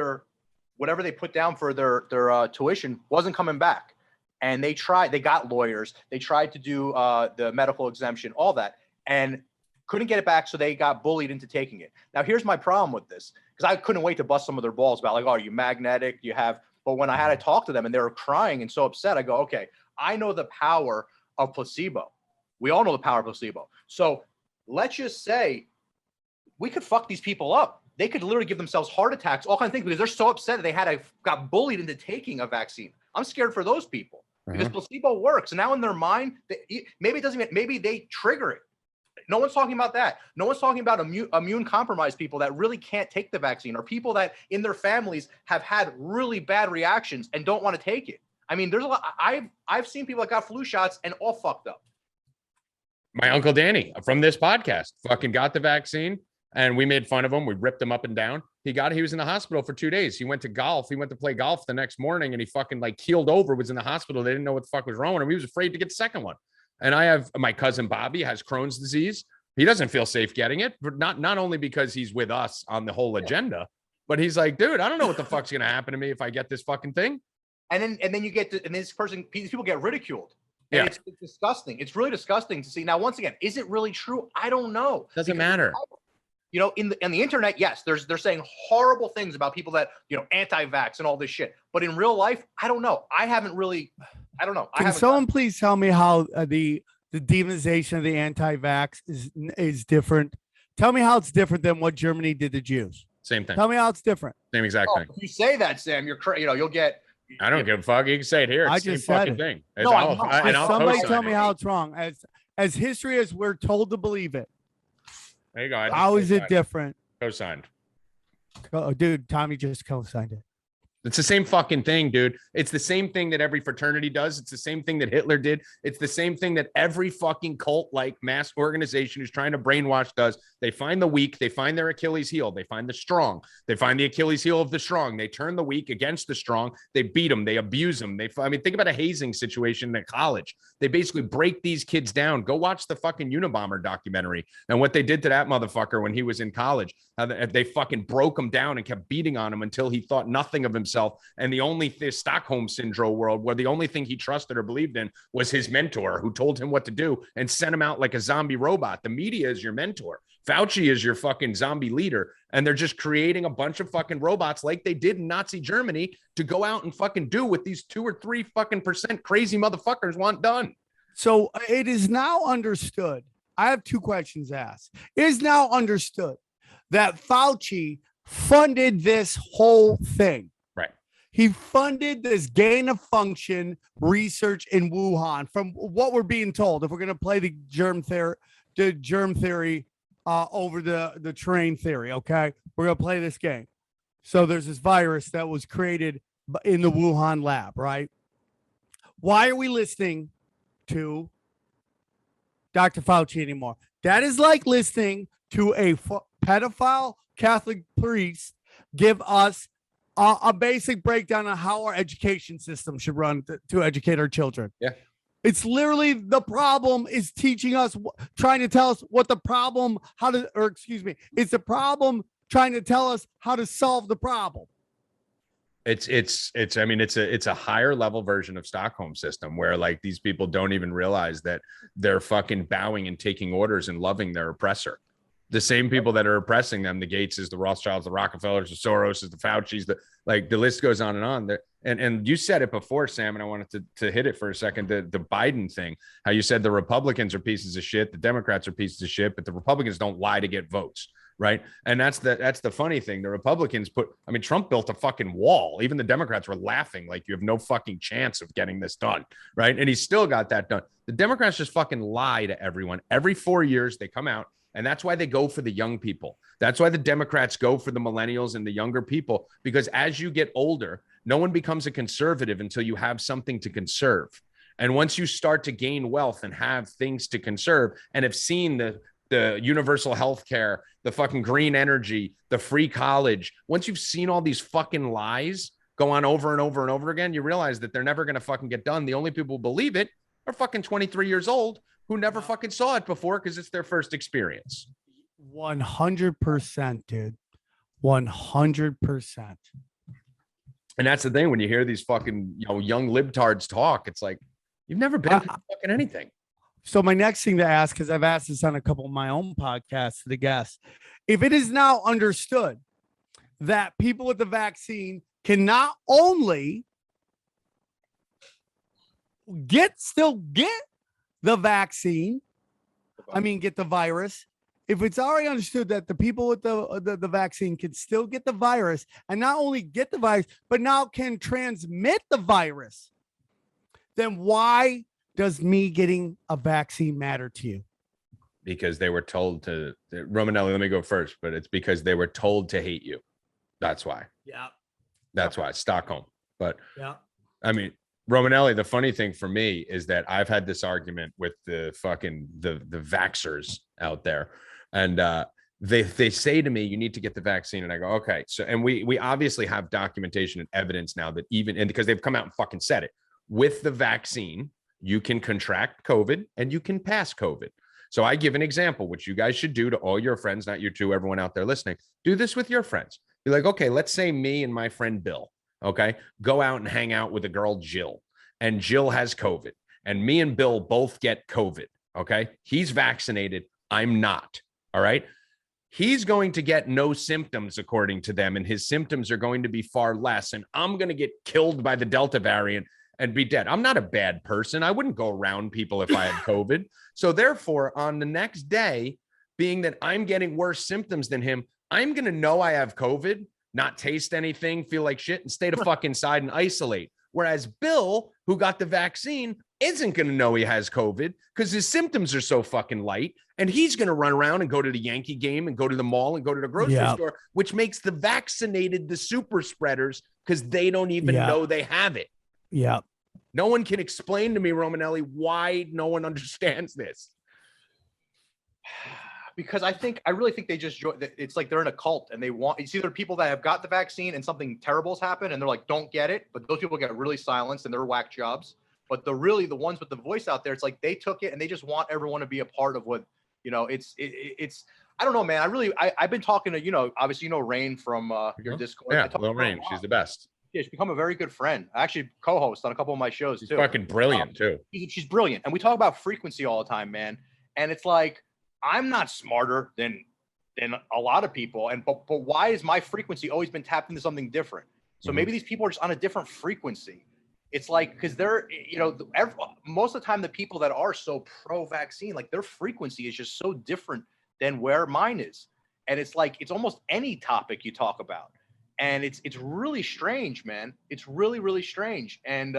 whatever they put down for their tuition wasn't coming back. And they got lawyers. They tried to do the medical exemption, all that, and couldn't get it back. So they got bullied into taking it. Now, here's my problem with this, because I couldn't wait to bust some of their balls about oh, are you magnetic? But when I had to talk to them and they were crying and so upset, I go, okay, I know the power of placebo. We all know the power of placebo. So let's just say we could fuck these people up. They could literally give themselves heart attacks, all kinds of things, because they're so upset that they got bullied into taking a vaccine. I'm scared for those people because placebo works. And now in their mind, maybe they trigger it. No one's talking about that. No one's talking about immune compromised people that really can't take the vaccine, or people that in their families have had really bad reactions and don't want to take it. I mean, there's a lot. I've seen people that got flu shots and all fucked up. My Uncle Danny from this podcast fucking got the vaccine, and we made fun of him. We ripped him up and down. He was in the hospital for 2 days. He went to golf. He went to play golf the next morning, and he fucking like keeled over, was in the hospital. They didn't know what the fuck was wrong with him. He was afraid to get the second one. And I have my cousin Bobby has Crohn's disease. He doesn't feel safe getting it, but not only because he's with us on the whole agenda, but he's like, dude, I don't know what the fuck's going to happen to me if I get this fucking thing. And then you get to, and these people get ridiculed. And Yeah. it's disgusting. It's really disgusting to see. Now, once again, is it really true? I don't know. Doesn't matter. You know, on the internet, yes, they're saying horrible things about people that, you know, anti-vax and all this shit. But in real life, I don't know. I don't know. Can someone please tell me how the demonization of the anti-vax is different? Tell me how it's different than what Germany did to Jews. Same thing. Tell me how it's different. Same exact thing. If you say that, Sam, you're crazy. You know, you'll get. I don't give a fuck. You can say it here. It's I the just same said fucking it. thing. No, I know. I'll Somebody co-sign tell me it. how it's wrong. As history as we're told to believe it. There you go. How is it different? Co-signed. Oh, dude, Tommy just co-signed it. It's the same fucking thing, dude. It's the same thing that every fraternity does. It's the same thing that Hitler did. It's the same thing that every fucking cult-like mass organization who's trying to brainwash does. They find the weak. They find their Achilles heel. They find the strong. They find the Achilles heel of the strong. They turn the weak against the strong. They beat them. They abuse them. Think about a hazing situation at college. They basically break these kids down. Go watch the fucking Unabomber documentary and what they did to that motherfucker when he was in college. How they fucking broke him down and kept beating on him until he thought nothing of himself. And the only Stockholm syndrome world where the only thing he trusted or believed in was his mentor who told him what to do and sent him out like a zombie robot. The media is your mentor. Fauci is your fucking zombie leader. And they're just creating a bunch of fucking robots like they did in Nazi Germany to go out and fucking do what these 2 or 3 fucking % crazy motherfuckers want done. So it is now understood. I have 2 questions asked. It is now understood that Fauci funded this whole thing. Right. He funded this gain of function research in Wuhan from what we're being told. If we're going to play the germ theory over the terrain theory, okay? We're going to play this game. So there's this virus that was created in the Wuhan lab, right? Why are we listening to Dr. Fauci anymore? That is like listening to a pedophile Catholic priest give us a basic breakdown on how our education system should run to educate our children. Yeah. It's literally the problem is teaching us, trying to tell us what the problem, it's the problem trying to tell us how to solve the problem. It's a higher level version of Stockholm system where like these people don't even realize that they're fucking bowing and taking orders and loving their oppressor. The same people that are oppressing them, the Gateses, the Rothschilds, the Rockefellers, the Soroses, the Faucis, the list goes on and on. And you said it before, Sam, and I wanted to hit it for a second. The Biden thing, how you said the Republicans are pieces of shit, the Democrats are pieces of shit, but the Republicans don't lie to get votes. Right. And that's the funny thing. The Republicans Trump built a fucking wall. Even the Democrats were laughing like you have no fucking chance of getting this done. Right. And he still got that done. The Democrats just fucking lie to everyone. Every 4 years they come out. And that's why they go for the young people. That's why the Democrats go for the millennials and the younger people, because as you get older, no one becomes a conservative until you have something to conserve. And once you start to gain wealth and have things to conserve and have seen the universal health care, the fucking green energy, the free college, once you've seen all these fucking lies go on over and over and over again, you realize that they're never going to fucking get done. The only people who believe it are fucking 23 years old who never fucking saw it before because it's their first experience. 100%, dude. 100%. And that's the thing. When you hear these fucking, young libtards talk, it's like, you've never been through fucking anything. So my next thing to ask, because I've asked this on a couple of my own podcasts to the guests, if it is now understood that people with the vaccine can not only get the vaccine, get the virus. If it's already understood that the people with the vaccine can still get the virus and not only get the virus, but now can transmit the virus, then why does me getting a vaccine matter to you? Because they were told to, Romanelli, let me go first, but it's because they were told to hate you. That's why. Yeah. That's why. Stockholm. But yeah. Romanelli, the funny thing for me is that I've had this argument with the fucking the vaxxers out there, and they say to me, you need to get the vaccine, and I go, okay. So, and we obviously have documentation and evidence now that even, and because they've come out and fucking said it, with the vaccine, you can contract COVID and you can pass COVID. So I give an example, which you guys should do to all your friends, not you two, everyone out there listening. Do this with your friends. Be like, okay, let's say me and my friend Bill, okay, go out and hang out with a girl, Jill, and Jill has COVID, and me and Bill both get COVID, okay? He's vaccinated, I'm not, all right? He's going to get no symptoms according to them, and his symptoms are going to be far less, and I'm going to get killed by the Delta variant and be dead. I'm not a bad person. I wouldn't go around people if I had COVID. So therefore, on the next day, being that I'm getting worse symptoms than him, I'm going to know I have COVID, not taste anything, feel like shit, and stay the fuck inside and isolate. Whereas Bill, who got the vaccine, isn't going to know he has COVID because his symptoms are so fucking light. And he's going to run around and go to the Yankee game and go to the mall and go to the grocery store, which makes the vaccinated the super spreaders because they don't even know they have it. Yeah. No one can explain to me, Romanelli, why no one understands this. Because I really think they just join. It's like they're in a cult and they want, it's either people that have got the vaccine and something terrible's happened and they're like, don't get it. But those people get really silenced and they're whack jobs. But the ones with the voice out there, it's like they took it and they just want everyone to be a part of what, it's, I don't know, man. I've been talking to, obviously, Rain from your Discord. Yeah, Lil Rain. She's the best. Yeah, she's become a very good friend. I actually co-host on a couple of my shows too. She's fucking brilliant too. She's brilliant. And we talk about frequency all the time, man. And it's like, I'm not smarter than a lot of people. But why has my frequency always been tapped into something different? So maybe these people are just on a different frequency. It's like, because they're, most of the time, the people that are so pro-vaccine, like their frequency is just so different than where mine is. And it's like, it's almost any topic you talk about. And it's really strange, man. It's really, really strange. And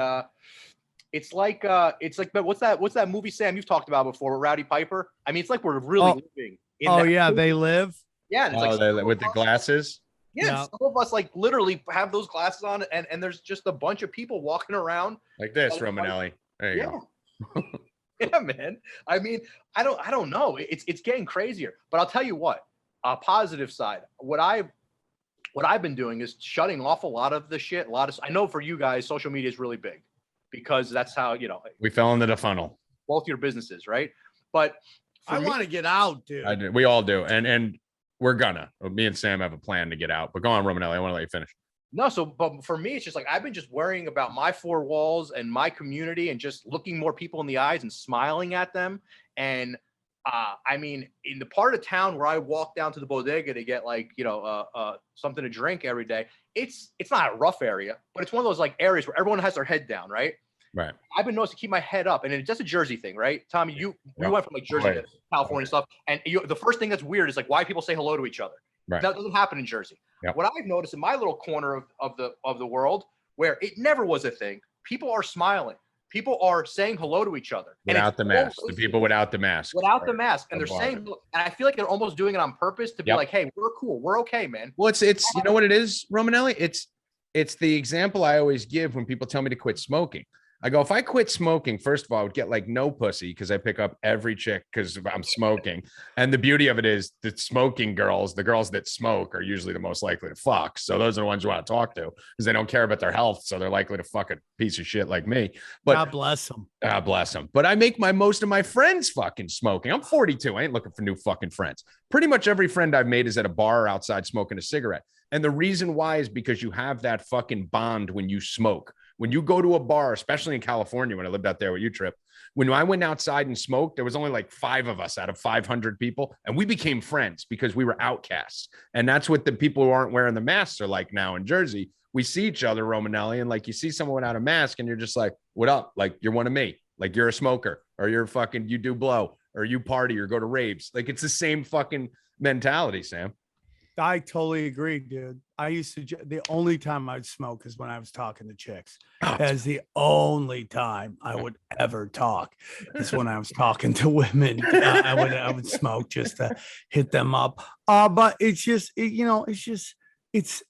it's like, but what's that movie, Sam, you've talked about before, Rowdy Piper? I mean, it's like we're really living in that movie. They live. Yeah. And it's like with the glasses. Yeah, some of us like literally have those glasses on, and there's just a bunch of people walking around like this, Romanelli. There you go. Yeah, man. I mean, I don't know. It's getting crazier. But I'll tell you what. Positive side. What I've been doing is shutting off a lot of the shit. I know for you guys, social media is really big because that's how we fell into the funnel. Both your businesses, right? But I want to get out, dude. We all do, and we're gonna. Me and Sam have a plan to get out. But go on, Romanelli. I want to let you finish. No, but for me, it's just like I've been just worrying about my four walls and my community and just looking more people in the eyes and smiling at them. And I mean, in the part of town where I walk down to the bodega to get like, something to drink every day, it's not a rough area, but it's one of those like areas where everyone has their head down, right? Right. I've been noticing to keep my head up, and it's just a Jersey thing, right? Tommy, we went from like Jersey to California and stuff, and the first thing that's weird is like why people say hello to each other. Right. That doesn't happen in Jersey. Yep. What I've noticed in my little corner of the world where it never was a thing, people are smiling. People are saying hello to each other. Without the mask. The people without the mask. Without the mask. And they're saying, and I feel like they're almost doing it on purpose to be like, hey, we're cool. We're okay, man. Well, it's you know what it is, Romanelli? It's the example I always give when people tell me to quit smoking. I go, if I quit smoking, first of all, I would get like no pussy because I pick up every chick because I'm smoking. And the beauty of it is the smoking girls, the girls that smoke are usually the most likely to fuck. So those are the ones you want to talk to because they don't care about their health. So they're likely to fuck a piece of shit like me. But God bless them. God bless them. But I make most of my friends fucking smoking. I'm 42. I ain't looking for new fucking friends. Pretty much every friend I've made is at a bar or outside smoking a cigarette. And the reason why is because you have that fucking bond when you smoke. When you go to a bar, especially in California, when I lived out there with you, Trip, when I went outside and smoked, there was only like 5 of us out of 500 people. And we became friends because we were outcasts. And that's what the people who aren't wearing the masks are like now in Jersey. We see each other, Romanelli, and like you see someone without a mask and you're just like, what up? Like you're one of me. Like you're a smoker or you're fucking, you do blow or you party or go to raves. Like it's the same fucking mentality, Sam. I totally agree, dude. I used to, the only time I'd smoke is when I was talking to chicks. That's the only time I would ever talk. Is when I was talking to women. I would smoke just to hit them up. But it's just, it's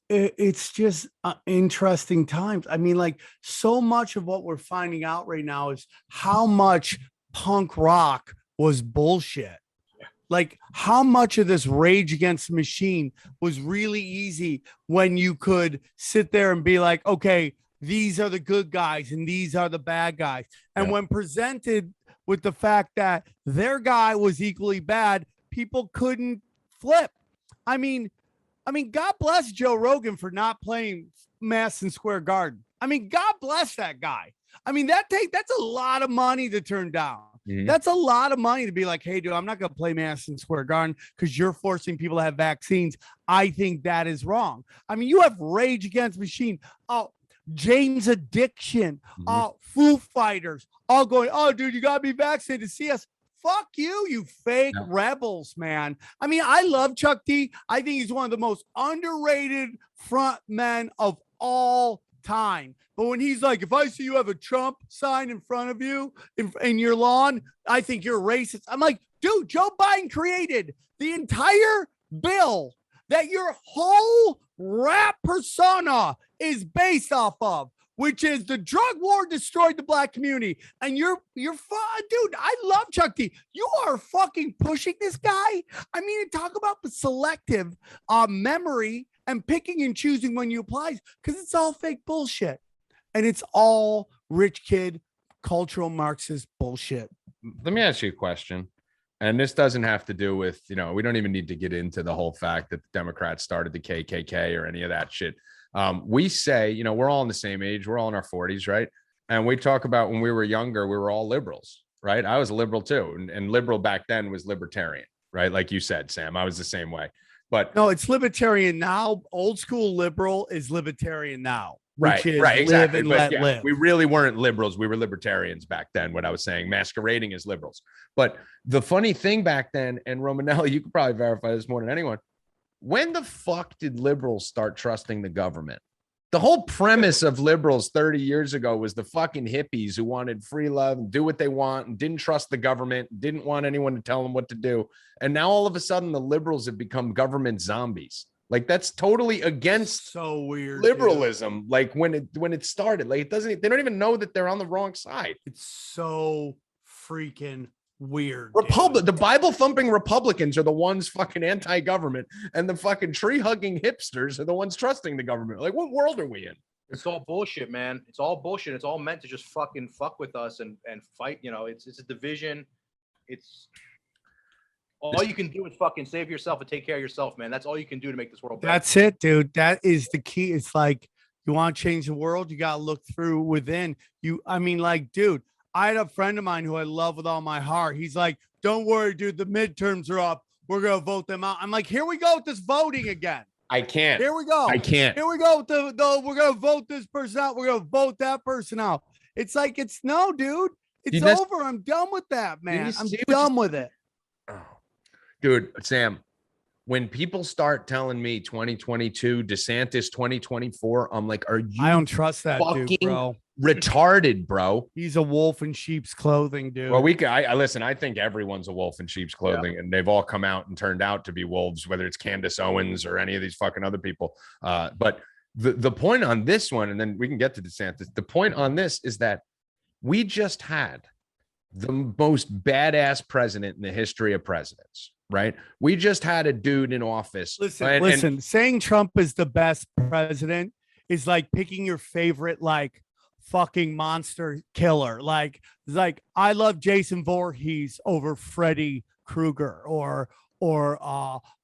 it's just interesting times. I mean, like, so much of what we're finding out right now is how much punk rock was bullshit. Like, how much of this Rage Against the Machine was really easy when you could sit there and be like, okay, these are the good guys and these are the bad guys. And when presented with the fact that their guy was equally bad, people couldn't flip. I mean, God bless Joe Rogan for not playing Madison Square Garden. I mean, God bless that guy. I mean, that's a lot of money to turn down. That's a lot of money to be like, hey, dude, I'm not going to play Madison Square Garden because you're forcing people to have vaccines. I think that is wrong. I mean, you have Rage Against Machine, Jane's Addiction, Foo Fighters, all going, oh, dude, you got to be vaccinated to see us. Fuck you, you fake rebels, man. I mean, I love Chuck D. I think he's one of the most underrated front men of all time. But when he's like, if I see you have a Trump sign in front of you in your lawn, I think you're racist. I'm like, dude, Joe Biden created the entire bill that your whole rap persona is based off of, which is the drug war destroyed the black community. And you're fun, dude. I love Chuck D. You are fucking pushing this guy. I mean, talk about the selective memory and picking and choosing when you apply, because it's all fake bullshit. And it's all rich kid cultural Marxist bullshit. Let me ask you a question. And this doesn't have to do with, we don't even need to get into the whole fact that the Democrats started the KKK or any of that shit. We say, we're all in the same age. We're all in our 40s, right? And we talk about when we were younger, we were all liberals, right? I was a liberal too. And liberal back then was libertarian, right? Like you said, Sam, I was the same way. But no, it's libertarian now. Old school liberal is libertarian now. Right, exactly. But live. We really weren't liberals. We were libertarians back then, what I was saying, masquerading as liberals. But the funny thing back then, and Romanelli, you could probably verify this more than anyone, when the fuck did liberals start trusting the government? The whole premise of liberals 30 years ago was the fucking hippies who wanted free love and do what they want and didn't trust the government, didn't want anyone to tell them what to do. And now all of a sudden the liberals have become government zombies. Like, that's totally against so weird liberalism. Dude. Like when it started, like they don't even know that they're on the wrong side. It's so freaking weird. The Bible thumping Republicans are the ones fucking anti-government, and the fucking tree hugging hipsters are the ones trusting the government. Like, what world are we in? It's all bullshit, man. It's all bullshit. It's all meant to just fucking fuck with us and fight. It's a division. All you can do is fucking save yourself and take care of yourself, man. That's all you can do to make this world better. That's it, dude. That is the key. It's like, you want to change the world, you got to look through within. Dude, I had a friend of mine who I love with all my heart. He's like, don't worry, dude. The midterms are up. We're going to vote them out. I'm like, here we go with this voting again. I can't. Here we go. I can't. Here we go with we're going to vote this person out. We're going to vote that person out. It's like, no, dude. It's over. I'm done with that, man. I'm done with it. Dude, Sam, when people start telling me 2022, DeSantis 2024, I'm like, are you? I don't trust that dude, bro. Retarded, bro. He's a wolf in sheep's clothing, dude. Well, I listen. I think everyone's a wolf in sheep's clothing, and they've all come out and turned out to be wolves, whether it's Candace Owens or any of these fucking other people. But the point on this one, and then we can get to DeSantis. The point on this is that we just had the most badass president in the history of presidents. Right. We just had a dude in office. Listen, saying Trump is the best president is like picking your favorite, like, fucking monster killer. Like, I love Jason Voorhees over Freddy Krueger or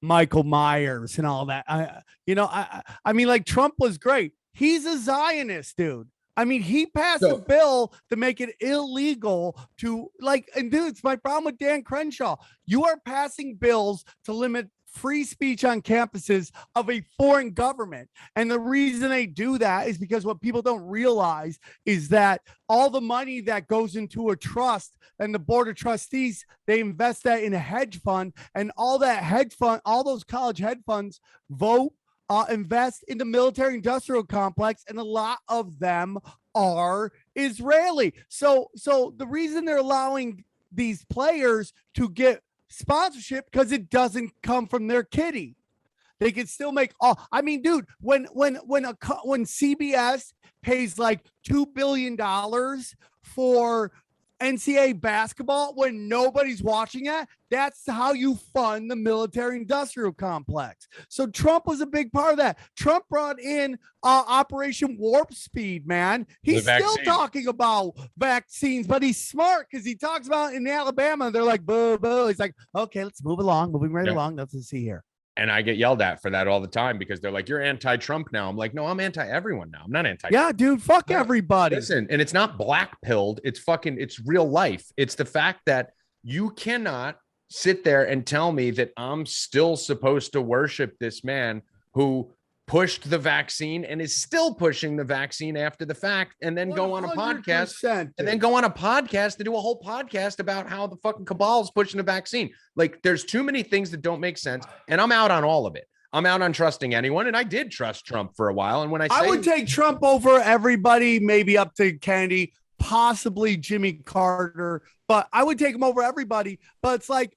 Michael Myers and all that. I mean, like, Trump was great. He's a Zionist, dude. I mean, he passed a bill to make it illegal to, like, and dude, it's my problem with Dan Crenshaw. You are passing bills to limit free speech on campuses of a foreign government. And the reason they do that is because what people don't realize is that all the money that goes into a trust and the board of trustees, they invest that in a hedge fund, and all that hedge fund, all those college hedge funds invest in the military industrial complex, and a lot of them are Israeli. So the reason they're allowing these players to get sponsorship, because it doesn't come from their kitty. They could still make all. I mean, dude, when CBS pays like $2 billion for NCAA basketball when nobody's watching it, that's how you fund the military industrial complex. So Trump was a big part of that. Trump brought in Operation Warp Speed, man. He's still talking about vaccines, but he's smart because he talks about in Alabama. They're like, boo, boo. He's like, okay, let's move along, moving right along. Nothing to see here. And I get yelled at for that all the time because they're like, you're anti-Trump now. I'm like, no, I'm anti-everyone now. I'm not anti-Trump. Yeah, dude, fuck everybody. Listen, and it's not black-pilled. It's real life. It's the fact that you cannot sit there and tell me that I'm still supposed to worship this man who pushed the vaccine and is still pushing the vaccine after the fact, and then go on a podcast to do a whole podcast about how the fucking cabal is pushing the vaccine. Like, there's too many things that don't make sense, and I'm out on all of it. I'm out on trusting anyone, and I did trust Trump for a while. And when I would take Trump over everybody, maybe up to Kennedy, possibly Jimmy Carter, but I would take him over everybody. But it's like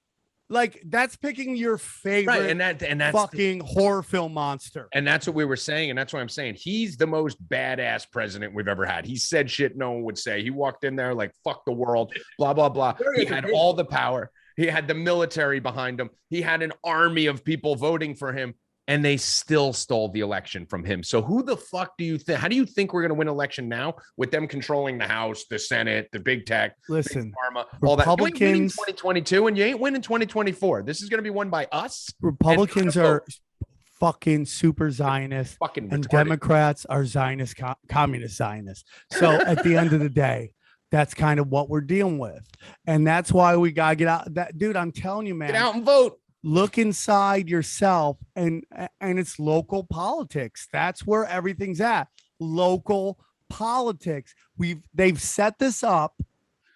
that's picking your favorite, right, and that's fucking horror film monster. And that's what we were saying, and that's what I'm saying. He's the most badass president we've ever had. He said shit no one would say. He walked in there like, fuck the world, blah, blah, blah. He had all the power. He had the military behind him. He had an army of people voting for him, and they still stole the election from him. So who the fuck do you think? How do you think we're going to win election now with them controlling the House, the Senate, the big tech, listen, big pharma, all that? You ain't winning 2022, and you ain't winning 2024. This is going to be won by us. Republicans are fucking super Zionist, fucking and retarded. Democrats are Zionist, communist Zionists. So at the end of the day, that's kind of what we're dealing with, and that's why we gotta get out. That dude, I'm telling you, man, get out and vote. Look inside yourself, and it's local politics. That's where everything's at. Local politics. They've set this up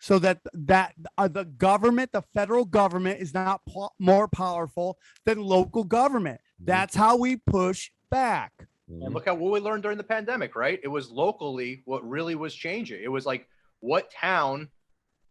so that the government, the federal government, is not more powerful than local government. That's how we push back. And look at what we learned during the pandemic, right? It was locally what really was changing. It was like, what town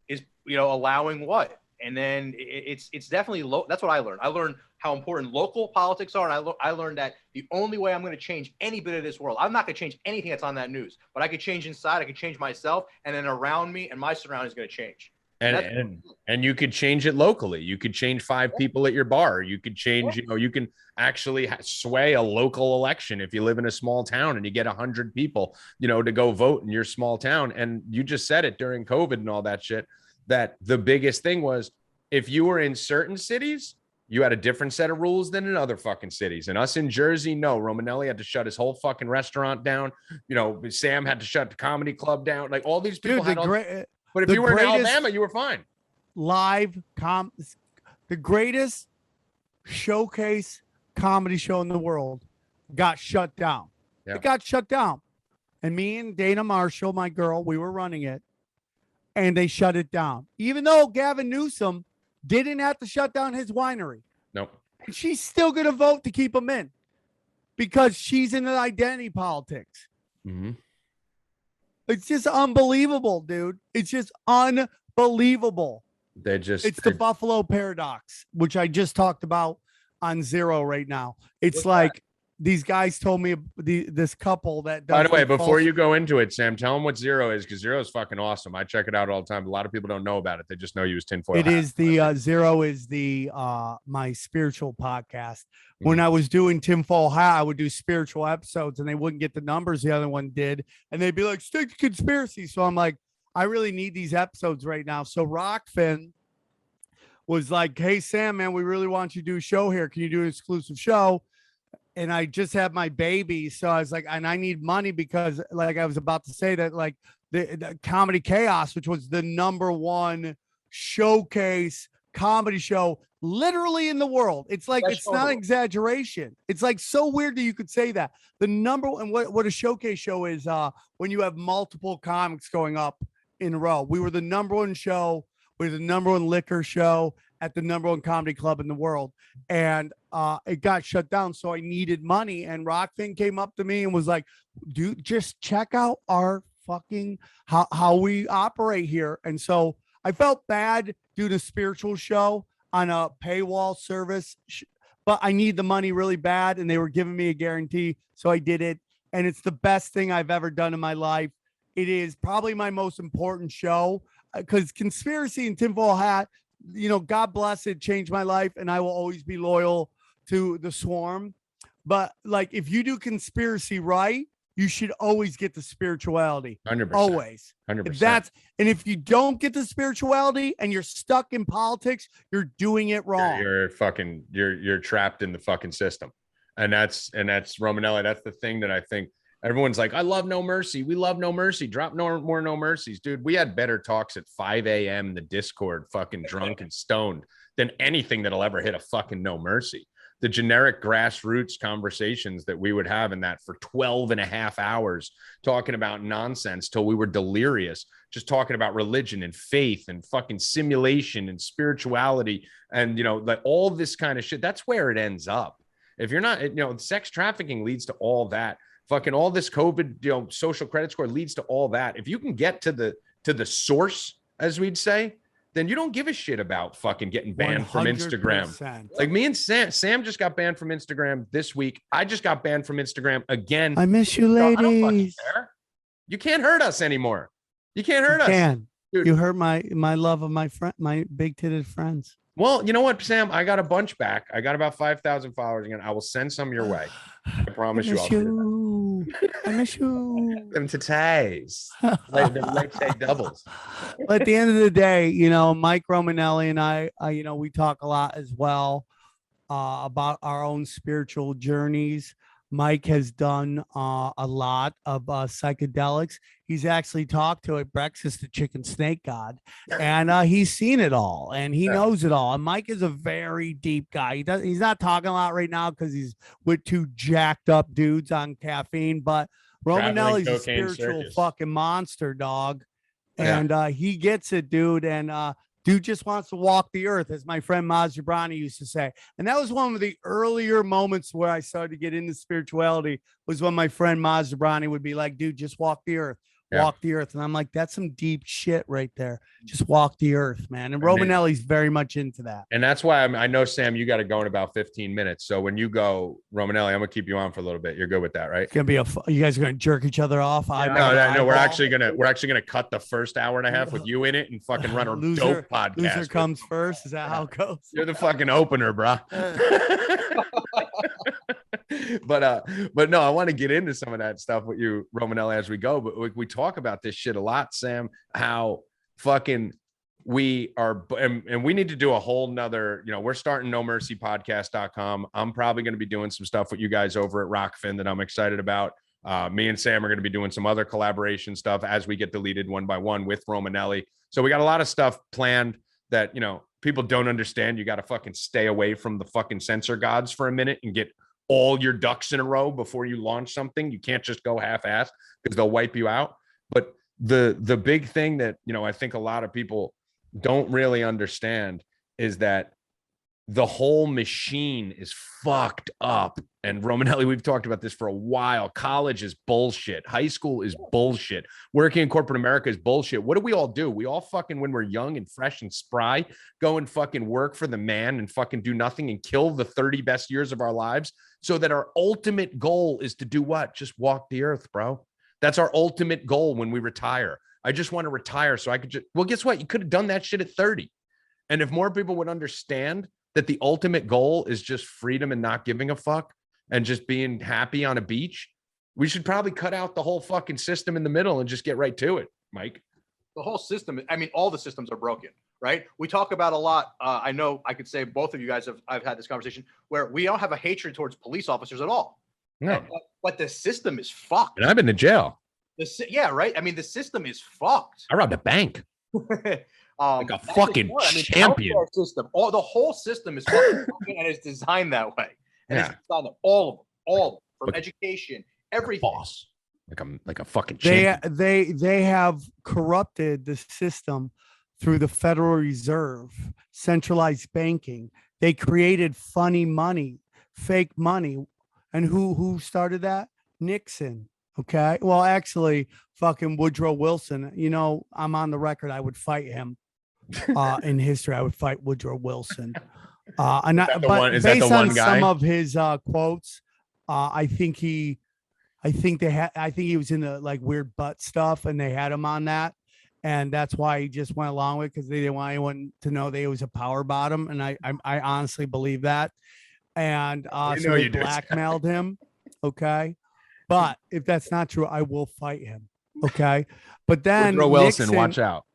is allowing what? And then it's definitely low. That's what I learned. I learned how important local politics are. And I learned that the only way I'm going to change any bit of this world, I'm not going to change anything that's on that news, but I could change inside. I could change myself, and then around me and my surroundings going to change. And you could change it locally. You could change 5 people at your bar. You could change, you can actually sway a local election if you live in a small town and you get 100 people, to go vote in your small town. And you just said it during COVID and all that shit, that the biggest thing was, if you were in certain cities, you had a different set of rules than in other fucking cities. And us in Jersey, no, Romanelli had to shut his whole fucking restaurant down. Sam had to shut the comedy club down. Like, all these people but if you were in Alabama, you were fine. The greatest showcase comedy show in the world got shut down. Yeah. It got shut down. And me and Dana Marshall, my girl, we were running it. And they shut it down, even though Gavin Newsom didn't have to shut down his winery. Nope. And she's still going to vote to keep him in because she's in identity politics. Mm-hmm. It's just unbelievable, dude. It's just unbelievable. It's the Buffalo paradox, which I just talked about on Zero right now. It's like these guys told me this couple that does. By the way, before you go into it, Sam, tell them what Zero is, because Zero is fucking awesome. I check it out all the time. A lot of people don't know about it. They just know you use tinfoil. It is the Zero is the my spiritual podcast. When I was doing tinfoil hat, I would do spiritual episodes and they wouldn't get the numbers the other one did. And they'd be like, stick to conspiracy. So I'm like, I really need these episodes right now. So Rockfin was like, hey, Sam, man, we really want you to do a show here. Can you do an exclusive show? And I just had my baby. So I was like, and I need money because, like I was about to say, that like the Comedy Chaos, which was the #1 showcase comedy show literally in the world. It's like, it's not an exaggeration. It's like so weird that you could say that. The #1, what a showcase show is when you have multiple comics going up in a row. We were the #1 show. We were the #1 liquor show at the #1 comedy club in the world. And it got shut down. So I needed money. And Rockfin came up to me and was like, dude, just check out our fucking, how we operate here. And so I felt bad doing a spiritual show on a paywall service. but I need the money really bad. And they were giving me a guarantee. So I did it. And it's the best thing I've ever done in my life. It is probably my most important show because Conspiracy and Tinfoil Hat, God bless it, changed my life. And I will always be loyal to the Swarm. But like, if you do Conspiracy right, you should always get the spirituality. 100%. Always. 100%. And if you don't get the spirituality and you're stuck in politics, you're doing it wrong. You're trapped in the fucking system. And that's Romanelli. That's the thing that I think everyone's like, I love No Mercy. We love No Mercy. Drop more No Mercies. Dude, we had better talks at 5 a.m. in the Discord, fucking drunk and stoned, than anything that'll ever hit a fucking No Mercy. The generic grassroots conversations that we would have in that for 12 and a half hours, talking about nonsense till we were delirious, just talking about religion and faith and fucking simulation and spirituality and, like all this kind of shit. That's where it ends up. If you're not, sex trafficking leads to all that. Fucking all this COVID, social credit score leads to all that. If you can get to the source, as we'd say, then you don't give a shit about fucking getting banned 100%. From Instagram. Like me and Sam just got banned from Instagram this week. I just got banned from Instagram again. I miss you, ladies. I don't fucking care. You can't hurt us anymore. You can't hurt us. Dude. You hurt my love of my big titted friends. Well, you know what, Sam? I got a bunch back. I got about 5,000 followers again. I will send some your way. I promise you. I miss you. Them titties. Like say doubles. But at the end of the day, Mike Romanelli and I, we talk a lot as well about our own spiritual journeys. Mike has done a lot of psychedelics. He's actually talked to at breakfast the chicken snake god, and he's seen it all and he knows it all. And Mike is a very deep guy. He's not talking a lot right now because he's with two jacked up dudes on caffeine. But Romanelli's a spiritual fucking monster, dog, and he gets it, dude. And dude just wants to walk the earth, as my friend Maz Jabrani used to say. And that was one of the earlier moments where I started to get into spirituality, was when my friend Maz Jabrani would be like, dude, just walk the earth. Walk the earth. And I'm like, that's some deep shit right there. Just walk the earth, man. And Romanelli's very much into that. And that's why I know, Sam, you got to go in about 15 minutes. So when you go, Romanelli, I'm gonna keep you on for a little bit. You're good with that, right? It's gonna be you guys are gonna jerk each other off. No. We're actually gonna cut the first hour and a half with you in it and fucking run a dope podcast. Loser comes first. Is that how it goes? You're the fucking opener, bro. But no, I want to get into some of that stuff with you, Romanelli, as we go. But we talk about this shit a lot, Sam, how fucking we are, and we need to do a whole nother, we're starting nomercypodcast.com. I'm probably going to be doing some stuff with you guys over at Rockfin that I'm excited about. Me and Sam are going to be doing some other collaboration stuff as we get deleted one by one with Romanelli. So we got a lot of stuff planned that, people don't understand. You got to fucking stay away from the fucking censor gods for a minute and get all your ducks in a row before you launch something. You can't just go half-assed because they'll wipe you out. But the big thing that, I think a lot of people don't really understand is that the whole machine is fucked up. And Romanelli, we've talked about this for a while. College is bullshit. High school is bullshit. Working in corporate America is bullshit. What do we all do? We all fucking, when we're young and fresh and spry, go and fucking work for the man and fucking do nothing and kill the 30 best years of our lives so that our ultimate goal is to do what? Just walk the earth, bro. That's our ultimate goal when we retire. I just want to retire so I could just, well, guess what? You could have done that shit at 30. And if more people would understand that the ultimate goal is just freedom and not giving a fuck and just being happy on a beach, we should probably cut out the whole fucking system in the middle and just get right to it, Mike. The whole system, I mean, all the systems are broken, right? We talk about a lot. I know I could say both of you guys I've had this conversation where we don't have a hatred towards police officers at all. No. But the system is fucked. And I've been to jail. Yeah, right. I mean, the system is fucked. I robbed a bank. Like a fucking champion. System. The whole system is fucking broken and it's designed that way. And it's designed that all of them, from education, everything. Boss. Like a fucking champion. They have corrupted the system through the Federal Reserve, centralized banking. They created funny money, fake money. And who started that? Nixon. Okay. Well, actually, fucking Woodrow Wilson. I'm on the record. I would fight him in history. I would fight Woodrow Wilson. And Is that the but one- is that the based one on guy? some of his quotes, I think he was in the like weird butt stuff, and they had him on that, and that's why he just went along with it, because they didn't want anyone to know that he was a power bottom, and I honestly believe that, and know so they you do. blackmailed him. Okay, but if that's not true, I will fight him. Okay, but then Woodrow Wilson, Nixon, watch out.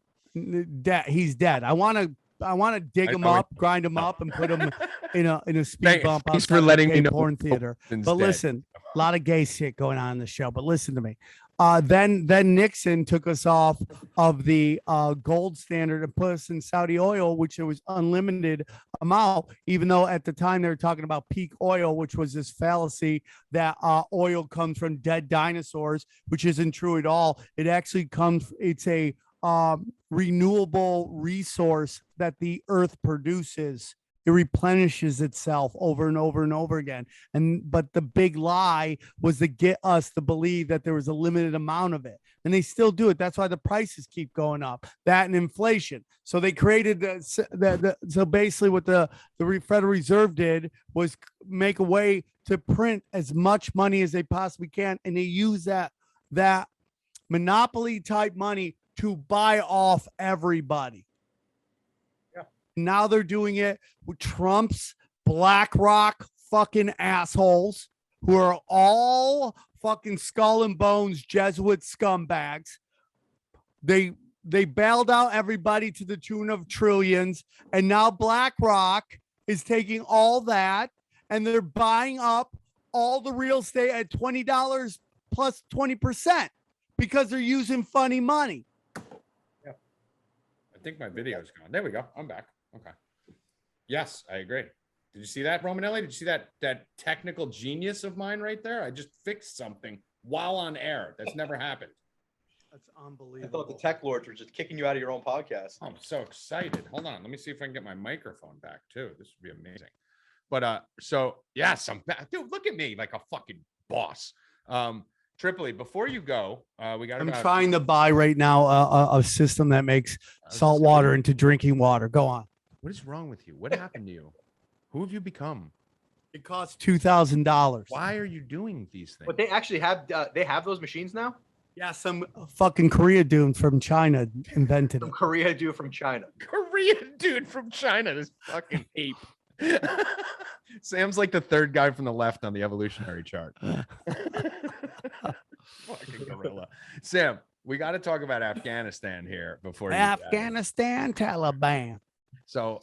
he's dead. I want to dig him up, grind him up, and put him in a speed bump. Thanks for outside the letting me gay know porn theater. Wilson's But dead. listen, a lot of gay shit going on in the show. But listen to me. Then Nixon took us off of the gold standard and put us in Saudi oil, which there was unlimited amount, even though at the time they were talking about peak oil, which was this fallacy that oil comes from dead dinosaurs, which isn't true at all. It actually it's a renewable resource that the earth produces. It replenishes itself over and over and over again. But the big lie was to get us to believe that there was a limited amount of it. And they still do it. That's why the prices keep going up. That and inflation. So they created so basically what the Federal Reserve did was make a way to print as much money as they possibly can. And they use that monopoly type money to buy off everybody. Now they're doing it with Trump's BlackRock fucking assholes, who are all fucking skull and bones Jesuit scumbags. They bailed out everybody to the tune of trillions, and now BlackRock is taking all that and they're buying up all the real estate at $20 plus 20% because they're using funny money. I think my video's gone. There we go. I'm back. Okay. Yes, I agree. Did you see that, Romanelli? Did you see that technical genius of mine right there? I just fixed something while on air. That's never happened. That's unbelievable. I thought the tech lords were just kicking you out of your own podcast. Oh, I'm so excited. Hold on. Let me see if I can get my microphone back too. This would be amazing. But so yes, I'm back. Dude, look at me like a fucking boss. Tripoli, before you go, we got. I'm trying to buy right now a system that makes salt water into drinking water. Go on. What is wrong with you? What happened to you? Who have you become? It costs $2,000. Why are you doing these things? But they actually have those machines now. Yeah, some fucking Korea dude from China invented Some it. Korea dude from China. Korean dude from China, this fucking ape. Sam's like the third guy from the left on the evolutionary chart. Fucking gorilla. Sam, we got to talk about Afghanistan here before Afghanistan, Taliban. So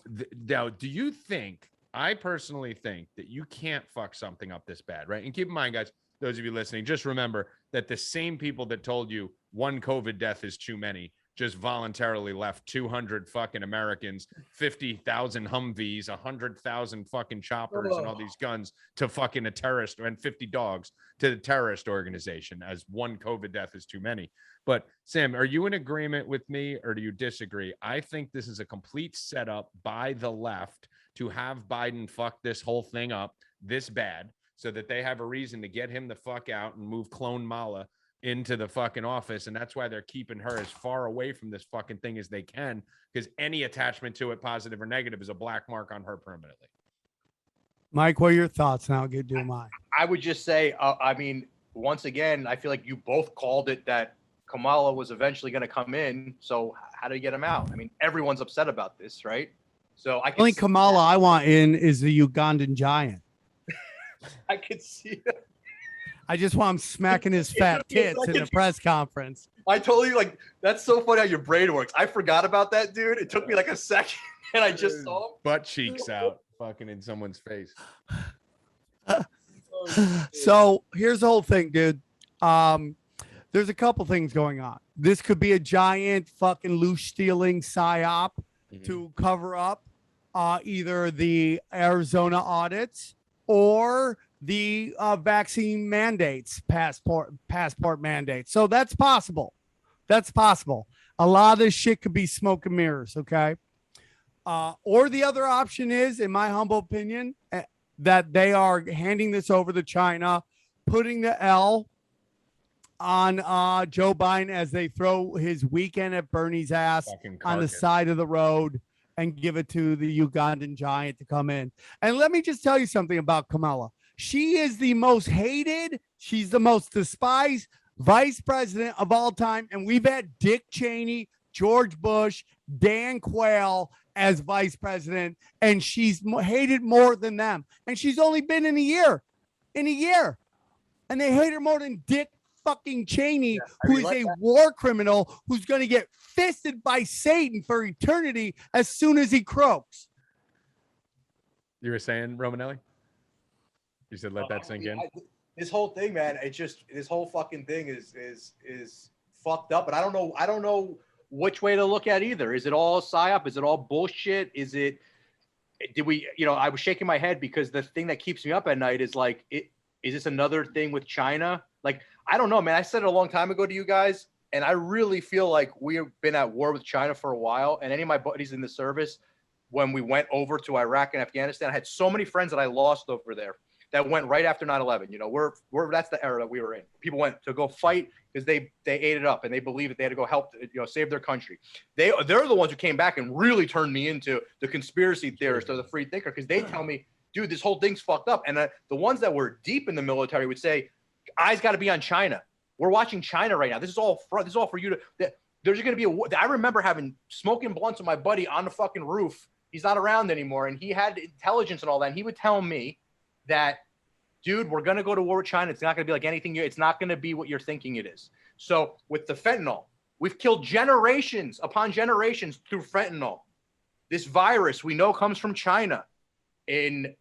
now, do you think, I personally think that you can't fuck something up this bad, right? And keep in mind, guys, those of you listening, just remember that the same people that told you one COVID death is too many just voluntarily left 200 fucking Americans, 50,000 Humvees, 100,000 fucking choppers, and all these guns to fucking a terrorist, and 50 dogs to the terrorist organization, as one COVID death is too many. But Sam, are you in agreement with me or do you disagree? I think this is a complete setup by the left to have Biden fuck this whole thing up this bad so that they have a reason to get him the fuck out and move clone Mala into the fucking office. And that's why they're keeping her as far away from this fucking thing as they can, because any attachment to it, positive or negative, is a black mark on her permanently. Mike, what are your thoughts? And I'll get to mine. I would just say, I mean, once again, I feel like you both called it that Kamala was eventually going to come in. So how do you get him out? I mean, everyone's upset about this, right? So I The only Kamala I want in is the Ugandan giant. I could see it. I just want him smacking his fat tits in a press conference. I totally like, that's so funny how your brain works. I forgot about that, dude. It took me like a second and I just saw him. Butt cheeks out fucking in someone's face. So here's the whole thing, dude. There's a couple things going on. This could be a giant fucking loose stealing psyop to cover up either the Arizona audits or the vaccine mandates, passport mandates. So that's possible. That's possible. A lot of this shit could be smoke and mirrors. Okay. Or the other option is, in my humble opinion, that they are handing this over to China, putting the L on Joe Biden as they throw his weekend at Bernie's ass on the side of the road and give it to the Ugandan giant to come in. And let me just tell you something about Kamala. She is the most hated, she's the most despised vice president of all time. And we've had Dick Cheney, George Bush, Dan Quayle as vice president, and she's hated more than them. And she's only been in a year. And they hate her more than Dick fucking Cheney, who is a war criminal who's going to get fisted by Satan for eternity as soon as he croaks. You were saying, Romanelli? You said let that sink in. This whole thing, man, it's just this whole fucking thing is fucked up. And I don't know which way to look at either. Is it all psyop? Is it all bullshit? Is it? Did we? You know, I was shaking my head because the thing that keeps me up at night is like, is this another thing with China? Like, I don't know, man. I said it a long time ago to you guys, and I really feel like we've been at war with China for a while. And any of my buddies in the service, when we went over to Iraq and Afghanistan, I had so many friends that I lost over there that went right after 9/11. You know, we're that's the era that we were in. People went to go fight because they ate it up and they believed that they had to go help, save their country. They're the ones who came back and really turned me into the conspiracy theorist or the free thinker, because they tell me, dude, this whole thing's fucked up. And the ones that were deep in the military would say, eyes got to be on China. We're watching China right now. This is all for you to. There's going to be a. I remember having smoking blunts with my buddy on the fucking roof. He's not around anymore, and he had intelligence and all that. And he would tell me that, dude, we're going to go to war with China. It's not going to be like anything. It's not going to be what you're thinking it is. So with the fentanyl, we've killed generations upon generations through fentanyl. This virus we know comes from China. In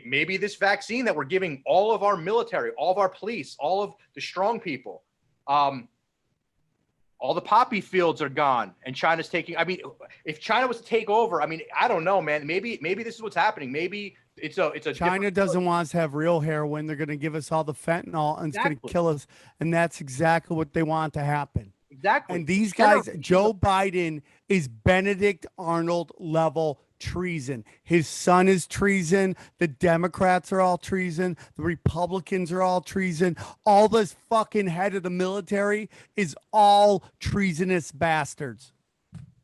maybe this vaccine that we're giving all of our military, all of our police, all of the strong people, all the poppy fields are gone, and China's taking. I mean, if China was to take over, I mean, I don't know, man. Maybe this is what's happening. Maybe it's a. China doesn't want us to have real heroin. They're going to give us all the fentanyl, and it's going to kill us. And that's exactly what they want to happen. Exactly. And these guys, Joe Biden is Benedict Arnold level treason. His son is treason. The Democrats are all treason. The Republicans are all treason. All this fucking head of the military is all treasonous bastards.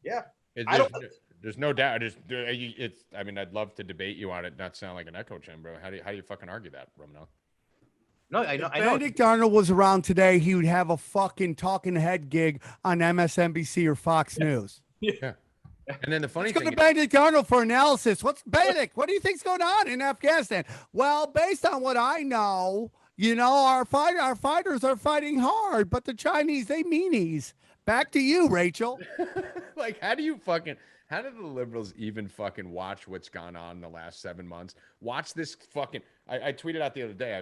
Yeah. There's no doubt. It's. I mean, I'd love to debate you on it. Not sound like an echo chamber. How do you fucking argue that, Romanelli? No, I know. Benedict Arnold was around today, he would have a fucking talking head gig on MSNBC or Fox News. Yeah. And then the funny thing to Benedict Arnold for analysis. What's Benedict? What do you think's going on in Afghanistan? Well, based on what I know, our fighters are fighting hard, but the Chinese, they meanies. Back to you, Rachel. Like, how do the liberals even fucking watch what's gone on in the last 7 months? Watch this fucking. I tweeted out the other day.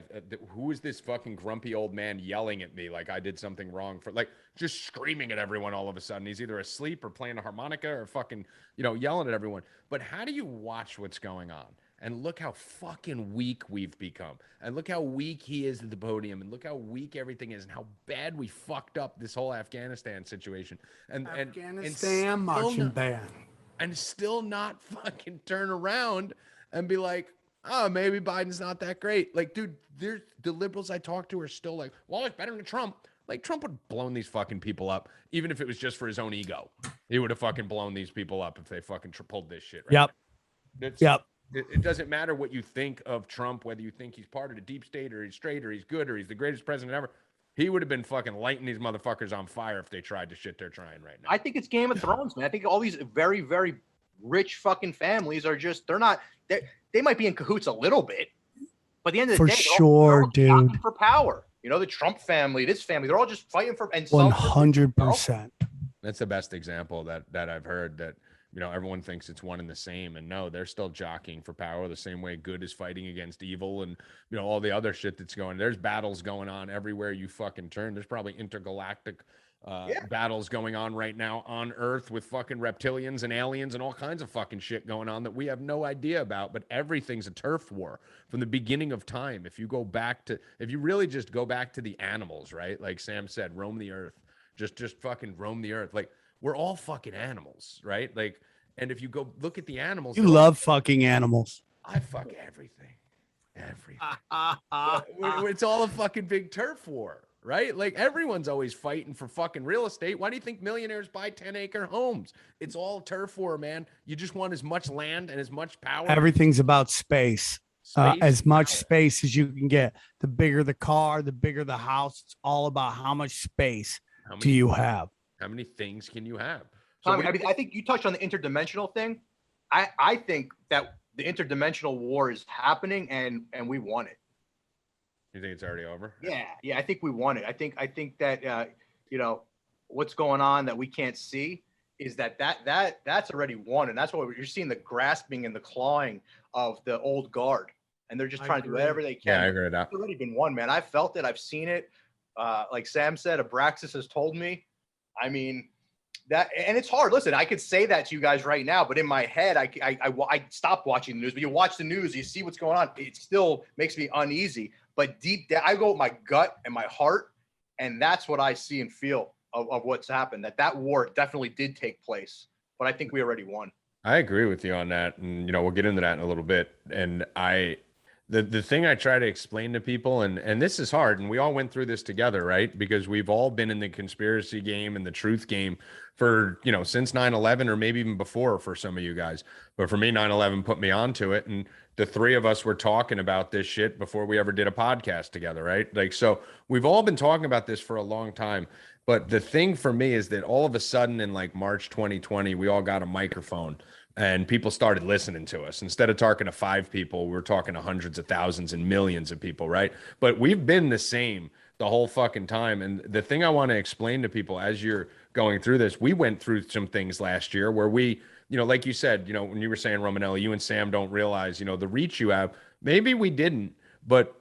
Who is this fucking grumpy old man yelling at me like I did something wrong, for like just screaming at everyone all of a sudden? He's either asleep or playing a harmonica or fucking yelling at everyone. But how do you watch what's going on and look how fucking weak we've become, and look how weak he is at the podium, and look how weak everything is, and how bad we fucked up this whole Afghanistan situation and Afghanistan marching band. And still not fucking turn around and be like, oh, maybe Biden's not that great. Like, dude, the liberals I talk to are still like, well, it's better than Trump. Like, Trump would have blown these fucking people up, even if it was just for his own ego. He would have fucking blown these people up if they fucking pulled this shit. Right? Yep. It doesn't matter what you think of Trump, whether you think he's part of the deep state or he's straight or he's good or he's the greatest president ever. He would have been fucking lighting these motherfuckers on fire if they tried the shit they're trying right now. I think it's Game of Thrones, man. I think all these very, very rich fucking families are just, they might be in cahoots a little bit, but at the end of the day, they're all dude, for power. The Trump family, this family, they're all just fighting for, and 100%. That's the best example that I've heard, that everyone thinks it's one and the same, and no, they're still jockeying for power the same way good is fighting against evil, and all the other shit that's going. There's battles going on everywhere you fucking turn. There's probably intergalactic battles going on right now on Earth with fucking reptilians and aliens and all kinds of fucking shit going on that we have no idea about. But everything's a turf war from the beginning of time. If you really just go back to the animals, right? Like Sam said, roam the earth. Just fucking roam the earth. Like, we're all fucking animals, right? Like, and if you go look at the animals, you love fucking animals. I fuck everything. It's all a fucking big turf war. right? Like everyone's always fighting for fucking real estate. Why do you think millionaires buy 10-acre homes? It's all turf war, man. You just want as much land and as much power. Everything's about space. Space, As much power. space as you can get. The bigger the car, the bigger the house. It's all about how much space do you have. How many things can you have? So Tommy, I think you touched on the interdimensional thing. I think that the interdimensional war is happening and we won it. you think it's already over? Yeah, I think we won it. I think that what's going on that we can't see is that's already won, and that's what you're seeing, the grasping and the clawing of the old guard, and they're just trying to do whatever they can. Yeah, I agree with that. It's already been won, man. I felt it. I've seen it. Like Sam said, Abraxas has told me. I mean, that, and it's hard. Listen, I could say that to you guys right now, but in my head, I stopped watching the news. But you watch the news, you see what's going on. It still makes me uneasy. But deep down, I go with my gut and my heart, and that's what I see and feel of what's happened. That war definitely did take place, but I think we already won. I agree with you on that, and we'll get into that in a little bit. And the thing I try to explain to people, and this is hard, and we all went through this together, right? Because we've all been in the conspiracy game and the truth game for, since 9/11, or maybe even before for some of you guys. But for me, 9/11 put me onto it. And the three of us were talking about this shit before we ever did a podcast together, right? Like, so we've all been talking about this for a long time. But the thing for me is that all of a sudden in like March 2020, we all got a microphone. And people started listening to us. Instead of talking to 5 people, we were talking to hundreds of thousands and millions of people, right? But we've been the same the whole fucking time. And the thing I want to explain to people as you're going through this, we went through some things last year where we, like you said, when you were saying, Romanelli, you and Sam don't realize, the reach you have. Maybe we didn't, but,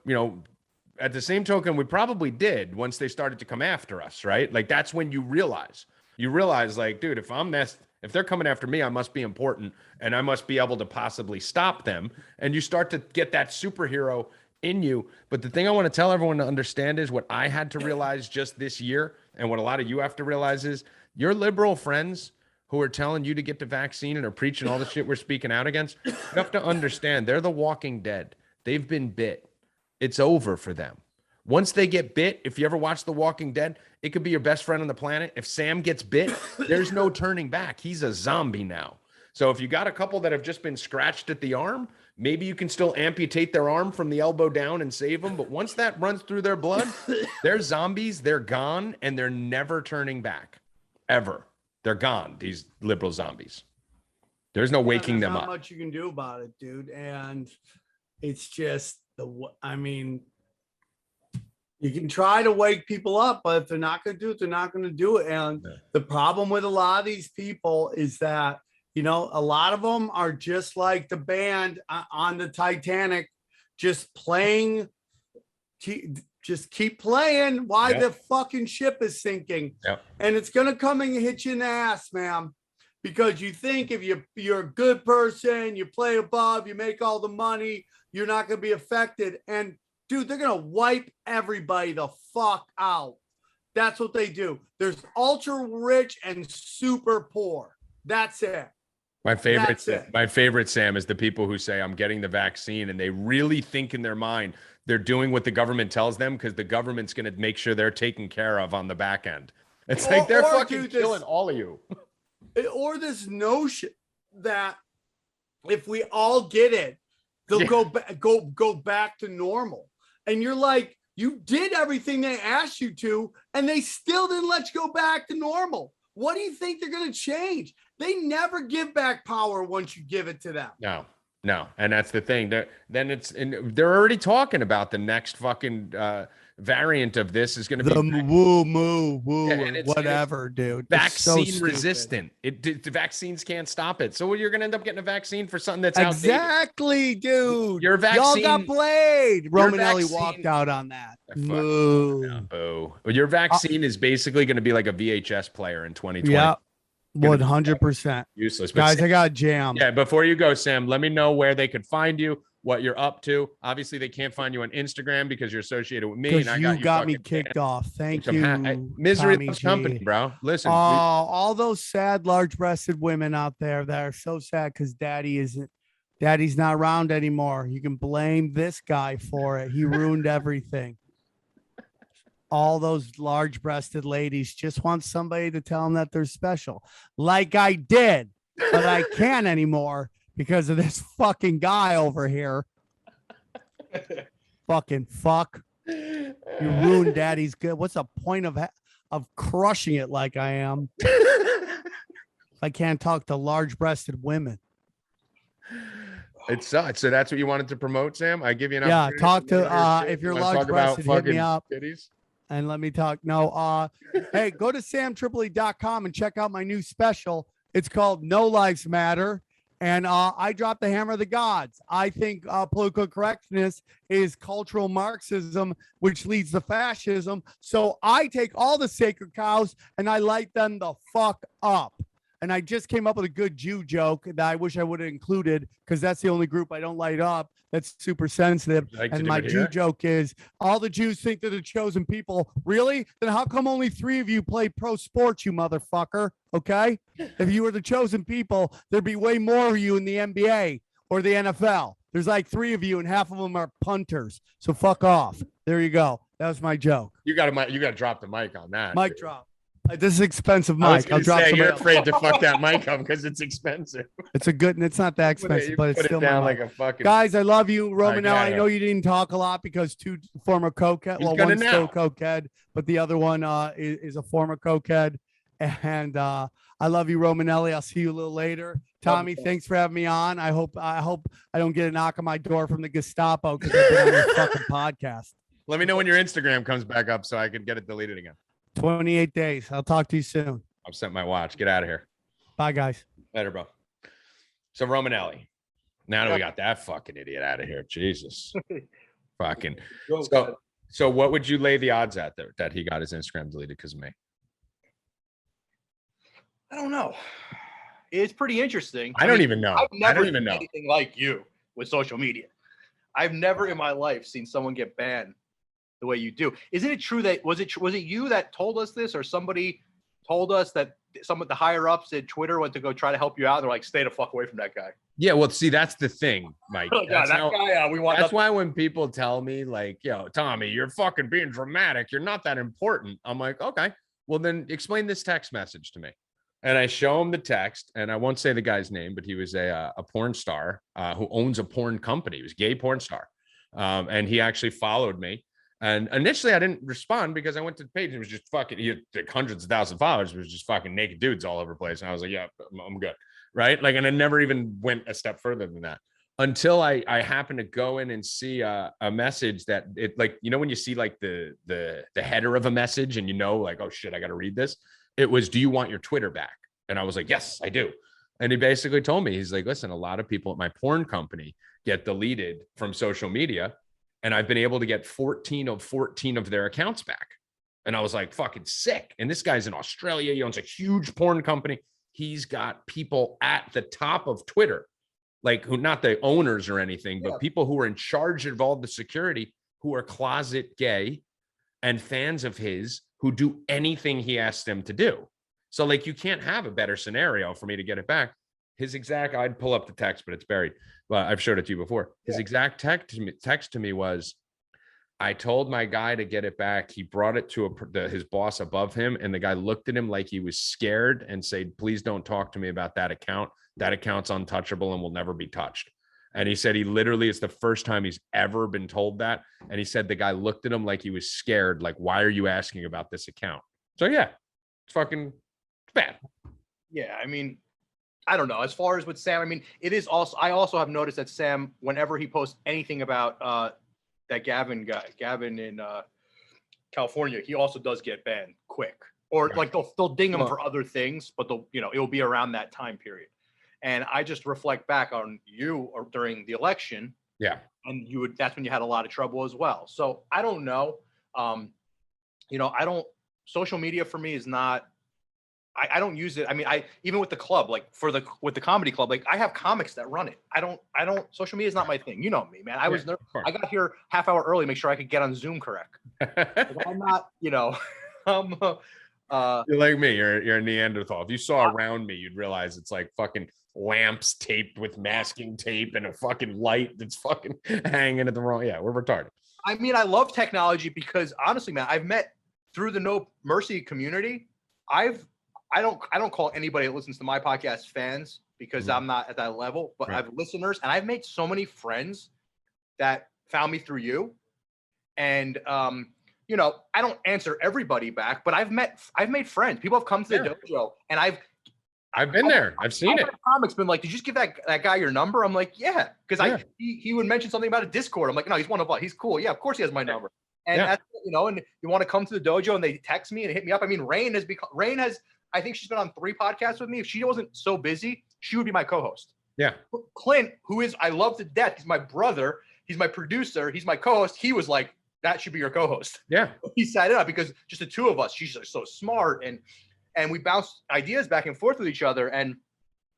at the same token, we probably did once they started to come after us, right? Like, that's when you realize like, dude, if they're coming after me, I must be important and I must be able to possibly stop them. And you start to get that superhero in you. But the thing I want to tell everyone to understand is what I had to realize just this year, and what a lot of you have to realize is your liberal friends who are telling you to get the vaccine and are preaching all the shit we're speaking out against, you have to understand they're the walking dead. They've been bit. It's over for them. Once they get bit, if you ever watch The Walking Dead, it could be your best friend on the planet. If Sam gets bit, there's no turning back. He's a zombie now. So if you got a couple that have just been scratched at the arm, maybe you can still amputate their arm from the elbow down and save them. But once that runs through their blood, they're zombies, they're gone, and they're never turning back. Ever. They're gone, these liberal zombies. There's no waking them up. Not much you can do about it, dude. And it's just you can try to wake people up, but if they're not going to do it, they're not going to do it. And the problem with a lot of these people is that, a lot of them are just like the band on the Titanic, just playing, just keep playing while the fucking ship is sinking. Yep. And it's going to come and hit you in the ass, man. Because you think if you're a good person, you play above, you make all the money, you're not going to be affected. And dude, they're going to wipe everybody the fuck out. That's what they do. There's ultra rich and super poor. That's it. My favorite, Sam, is the people who say, I'm getting the vaccine, and they really think in their mind they're doing what the government tells them because the government's going to make sure they're taken care of on the back end. It's like they're fucking killing all of you. Or this notion that if we all get it, they'll go back to normal. And you're like, you did everything they asked you to, and they still didn't let you go back to normal. What do you think they're going to change? They never give back power once you give it to them. No. And that's the thing. They're already talking about the next fucking variant of this is going to be whatever, dude. Vaccine resistant. The vaccines can't stop it. So you're going to end up getting a vaccine for something that's outdated. Exactly, dude. Your vaccine, y'all got played. Romanelli walked out on that. Boo. Your vaccine is basically going to be like a VHS player in 2020. Yeah. 100% useless. But guys, I got jammed. Yeah, before you go, Sam, let me know where they could find you, what you're up to. Obviously, they can't find you on Instagram because you're associated with me. And you got me kicked off. Thank you. Misery loves company, bro. Listen. All those sad, large-breasted women out there that are so sad because daddy's not around anymore. You can blame this guy for it. He ruined everything. all those large-breasted ladies just want somebody to tell them that they're special, like I did, but I can't anymore because of this fucking guy over here. Fucking fuck. You ruined daddy's good. What's the point of crushing it like I am? I can't talk to large-breasted women. It sucks. So that's what you wanted to promote, Sam? I give you an Yeah, opportunity talk to to if you're large-breasted, hit me up titties? and let me talk. No, hey, go to samtripoli.com and check out my new special. It's called No Lives Matter. And I dropped the hammer of the gods. I think political correctness is cultural Marxism, which leads to fascism. So I take all the sacred cows and I light them the fuck up. And I just came up with a good Jew joke that I wish I would have included because that's the only group I don't light up. That's super sensitive. And my Jew joke is all the Jews think they're the chosen people. Really? Then how come only 3 of you play pro sports, you motherfucker? Okay. If you were the chosen people, there'd be way more of you in the NBA or the NFL. There's like 3 of you and half of them are punters. So fuck off. There you go. That was my joke. You got to drop the mic on that. Mic drop. This is expensive mic. I'll drop. You're afraid to fuck that mic up because it's expensive. It's a good, and it's not that expensive, but it's still down like a fucking. Guys, I love you, Romanelli. I know you didn't talk a lot because 2 former cokehead. Well, one's still cokehead, but the other one is a former cokehead. And I love you, Romanelli. I'll see you a little later. Tommy, thanks for having me on. I hope I don't get a knock on my door from the Gestapo because I've been on your fucking podcast. Let me know when your Instagram comes back up so I can get it deleted again. 28 days. I'll talk to you soon. I've sent my watch. Get out of here. Bye, guys. Later, bro. So Romanelli. Now that we got that fucking idiot out of here, Jesus. Fucking. So what would you lay the odds at that he got his Instagram deleted because of me? I don't know. It's pretty interesting. I don't even know. I've never I don't even know anything like you with social media. I've never in my life seen someone get banned the way you do. Isn't it true that was it you that told us this, or somebody told us that some of the higher ups at Twitter went to go try to help you out? They're like, stay the fuck away from that guy. Yeah, well, see, that's the thing, Mike. That's why when people tell me like, yo, Tommy, you're fucking being dramatic. You're not that important. I'm like, okay, well then explain this text message to me. And I show him the text, and I won't say the guy's name, but he was a porn star who owns a porn company. He was a gay porn star. And he actually followed me. And initially I didn't respond because I went to the page and it was just fucking, he had like hundreds of thousands of followers. It was just fucking naked dudes all over the place. And I was like, yeah, I'm good. Right. Like, and I never even went a step further than that until I happened to go in and see a message that it, like, you know, when you see like the header of a message and you know, like, oh shit, I got to read this. It was, do you want your Twitter back? And I was like, yes, I do. And he basically told me, he's like, listen, a lot of people at my porn company get deleted from social media. And I've been able to get 14 of their accounts back. And I was like, fucking sick. And this guy's in Australia. He owns a huge porn company. He's got people at the top of Twitter, like who, not the owners or anything, but people who are in charge of all the security, who are closet gay and fans of his, who do anything he asks them to do. So like, you can't have a better scenario for me to get it back. His exact, I'd pull up the text, but it's buried. Well, I've showed it to you before. His exact text to me was, I told my guy to get it back. He brought it to his boss above him, and the guy looked at him like he was scared and said, please don't talk to me about that account. That account's untouchable and will never be touched. And he said he literally, it's the first time he's ever been told that. And he said the guy looked at him like he was scared, like, why are you asking about this account? So yeah, it's fucking bad. Yeah, I mean, I don't know. As far as with Sam, I mean, it is also, I also have noticed that Sam, whenever he posts anything about that Gavin guy, Gavin in California, he also does get banned quick. Or like they'll ding him for other things, but they'll, you know, it will be around that time period. And I just reflect back on you or during the election. Yeah. And you would, that's when you had a lot of trouble as well. So I don't know. You know, social media for me is not, I don't use it. I mean, even with the club, like with the comedy club, like I have comics that run it. I don't, social media is not my thing. You know me, man. I got here half hour early to make sure I could get on Zoom correct. I'm not, you know, you're like me. You're a Neanderthal. If you saw around me, you'd realize it's like fucking lamps taped with masking tape and a fucking light that's fucking hanging at the wrong. Yeah, we're retarded. I mean, I love technology because honestly, man, I've met through the No Mercy community, I don't call anybody that listens to my podcast fans because I'm not at that level, but I have listeners, and I've made so many friends that found me through you. And you know, I don't answer everybody back, but I've made friends. People have come to the dojo, and I've been there. I've seen it. Comics been like, did you just give that guy your number? I'm like, yeah, because he would mention something about a Discord. I'm like, no, he's one of us. He's cool. Yeah, of course he has my number. And that's, you know, and you want to come to the dojo, and they text me and hit me up. I mean, Rain has I think she's been on 3 podcasts with me. If she wasn't so busy, she would be my co-host. Yeah. Clint, who is I love to death. He's my brother. He's my producer. He's my co-host. He was like, that should be your co-host. Yeah. He set it up because just the two of us, she's so smart, and we bounce ideas back and forth with each other. And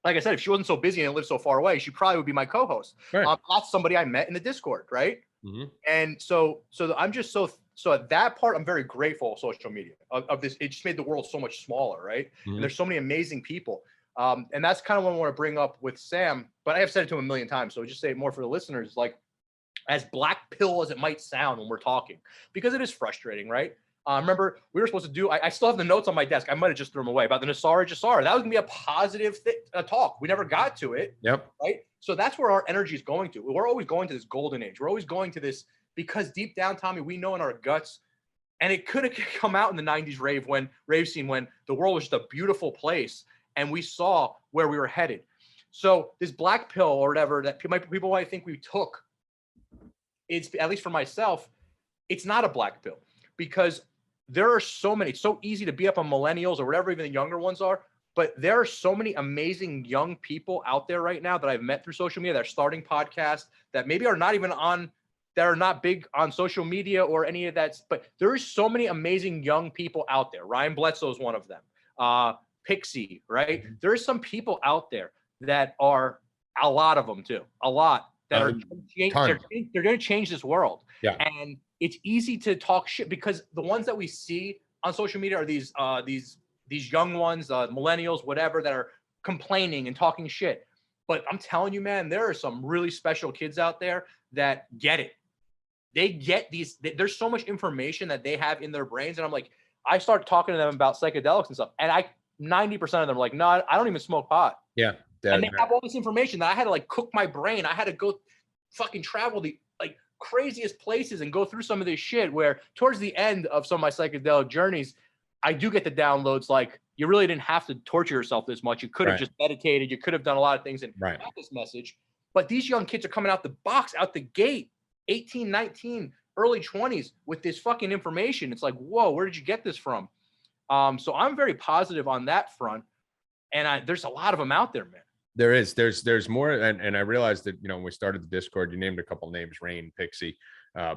like I said, if she wasn't so busy and lived so far away, she probably would be my co-host. Right. That's somebody I met in the Discord, right? Mm-hmm. And so I'm just so at that part, I'm very grateful of social media of this. It just made the world so much smaller, right? Mm-hmm. And there's so many amazing people. And that's kind of what I want to bring up with Sam, but I have said it to him a million times. So just say it more for the listeners, like as black pill as it might sound when we're talking, because it is frustrating, right? Remember, we were supposed to do, I still have the notes on my desk. I might have just threw them away about the Nasara Jasara. That was gonna be a positive talk. We never got to it. Yep. Right. So that's where our energy is going to. We're always going to this golden age. We're always going to this because deep down, Tommy, we know in our guts, and it could have come out in the 90s rave scene when the world was just a beautiful place and we saw where we were headed. So this black pill or whatever that people might think we took, it's, at least for myself, it's not a black pill, because there are so many, it's so easy to be up on millennials or whatever, even the younger ones are, but there are so many amazing young people out there right now that I've met through social media that are starting podcasts that maybe are not even on, that are not big on social media or any of that, but there is so many amazing young people out there. Ryan Bledsoe is one of them. Pixie, right? Mm-hmm. There are some people out there that are, a lot of them too, a lot that are, they're going to change this world. Yeah. And it's easy to talk shit because the ones that we see on social media are these young ones, millennials, whatever, that are complaining and talking shit. But I'm telling you, man, there are some really special kids out there that get it. They get these, there's so much information that they have in their brains. And I'm like, I start talking to them about psychedelics and stuff. And 90% of them are like, no, I don't even smoke pot. Yeah. And they have all this information that I had to like cook my brain. I had to go fucking travel the like craziest places and go through some of this shit, where towards the end of some of my psychedelic journeys, I do get the downloads like, you really didn't have to torture yourself this much. You could have just meditated. You could have done a lot of things and got this message. But these young kids are coming out the box, out the gate, 18, 19, early 20s with this fucking information. It's like, whoa, where did you get this from? So I'm very positive on that front. And there's a lot of them out there, man. There is. There's more. And I realized that, you know, when we started the Discord, you named a couple names, Rain, Pixie,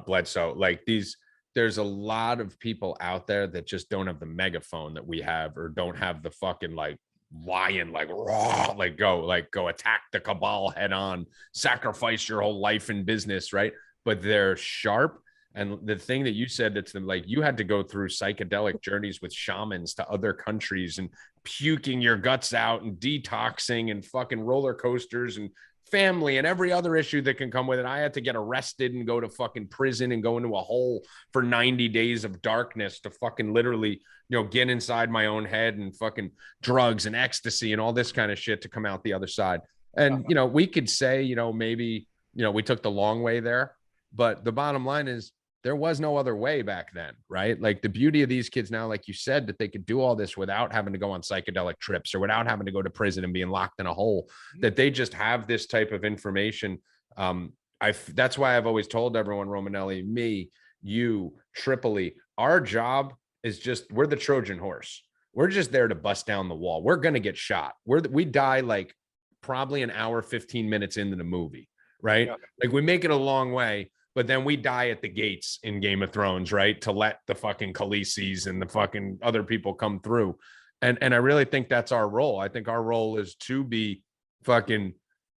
Bledsoe, like these. There's a lot of people out there that just don't have the megaphone that we have, or don't have the fucking like lion, like raw, like go attack the cabal head on, sacrifice your whole life and business, right? But they're sharp. And the thing that you said, that's like, you had to go through psychedelic journeys with shamans to other countries and puking your guts out and detoxing and fucking roller coasters and family and every other issue that can come with it. I had to get arrested and go to fucking prison and go into a hole for 90 days of darkness to fucking literally, you know, get inside my own head and fucking drugs and ecstasy and all this kind of shit to come out the other side. And, you know, we could say, you know, maybe, you know, we took the long way there, but the bottom line is, there was no other way back then, right? Like the beauty of these kids now, like you said, that they could do all this without having to go on psychedelic trips or without having to go to prison and being locked in a hole, that they just have this type of information. That's why I've always told everyone, Romanelli, me, you, TRIPOLI, our job is just, we're the Trojan horse. We're just there to bust down the wall. We're going to get shot. We die like probably an hour, 15 minutes into the movie, right? Yeah. Like we make it a long way, but then we die at the gates in Game of Thrones, right? To let the fucking Khaleesi's and the fucking other people come through. And I really think that's our role. I think our role is to be fucking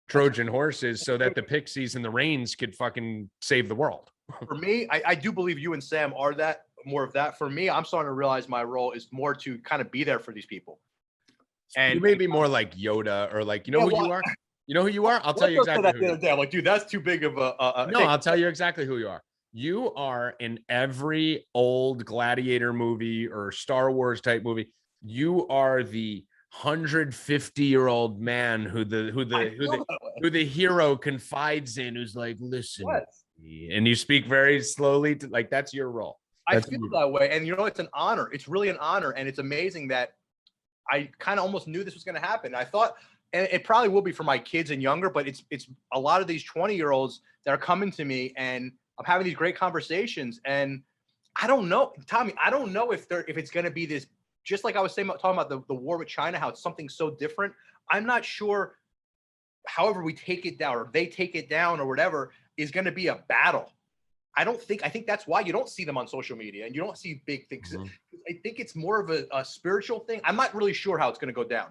Trojan horses so that the Pixies and the Rains could fucking save the world. For me, I do believe you and Sam are that, more of that. For me, I'm starting to realize my role is more to kind of be there for these people. And you may be more like Yoda, or like, you know who you are? You know who you are? I'll tell you exactly who you are. I'm like, dude, that's too big of a no, I'll tell you exactly who you are. You are in every old Gladiator movie or Star Wars type movie. You are the 150-year-old man who the hero confides in, who's like, listen, and you speak very slowly to, like, that's your role. I feel that way. And you know, it's an honor. It's really an honor. And it's amazing that I kind of almost knew this was going to happen. I thought, and it probably will be for my kids and younger, but it's a lot of these 20-year-olds that are coming to me, and I'm having these great conversations. And I don't know, Tommy, I don't know if it's going to be this, just like I was saying, talking about the war with China, how it's something so different. I'm not sure, however we take it down or they take it down or whatever, is going to be a battle. I think that's why you don't see them on social media and you don't see big things. Mm-hmm. I think it's more of a spiritual thing. I'm not really sure how it's going to go down,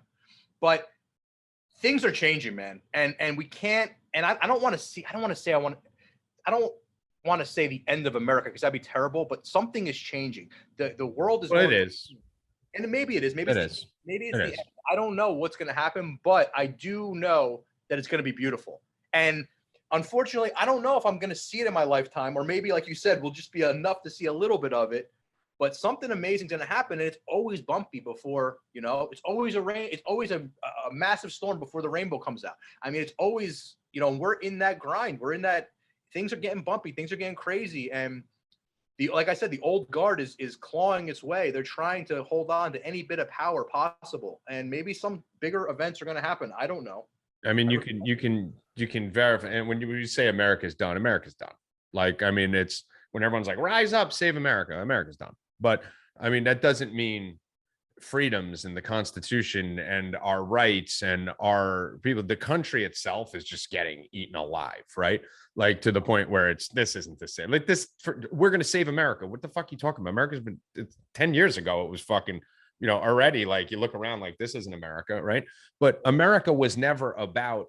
but things are changing, man. And we can't, and I don't want to say the end of America, because that'd be terrible, but something is changing. The world is. Well, it is. And maybe it is. Maybe it is. Maybe it's the end. I don't know what's going to happen, but I do know that it's going to be beautiful. And unfortunately, I don't know if I'm going to see it in my lifetime, or maybe, like you said, will just be enough to see a little bit of it. But something amazing is going to happen, and it's always bumpy before, you know, it's always a rain. It's always a massive storm before the rainbow comes out. I mean, it's always, you know, we're in that grind. We're in that. Things are getting bumpy. Things are getting crazy, and like I said, the old guard is clawing its way. They're trying to hold on to any bit of power possible, and maybe some bigger events are going to happen. I don't know. I mean, you can verify, and when you say America's done, America's done. Like, I mean, it's when everyone's like, rise up, save America, America's done. But I mean, that doesn't mean freedoms and the Constitution and our rights and our people, the country itself is just getting eaten alive, right? Like, to the point where this isn't the same. Like, we're going to save America. What the fuck are you talking about? America's been 10 years ago. It was fucking, you know, already, like, you look around like, this isn't America, right? But America was never about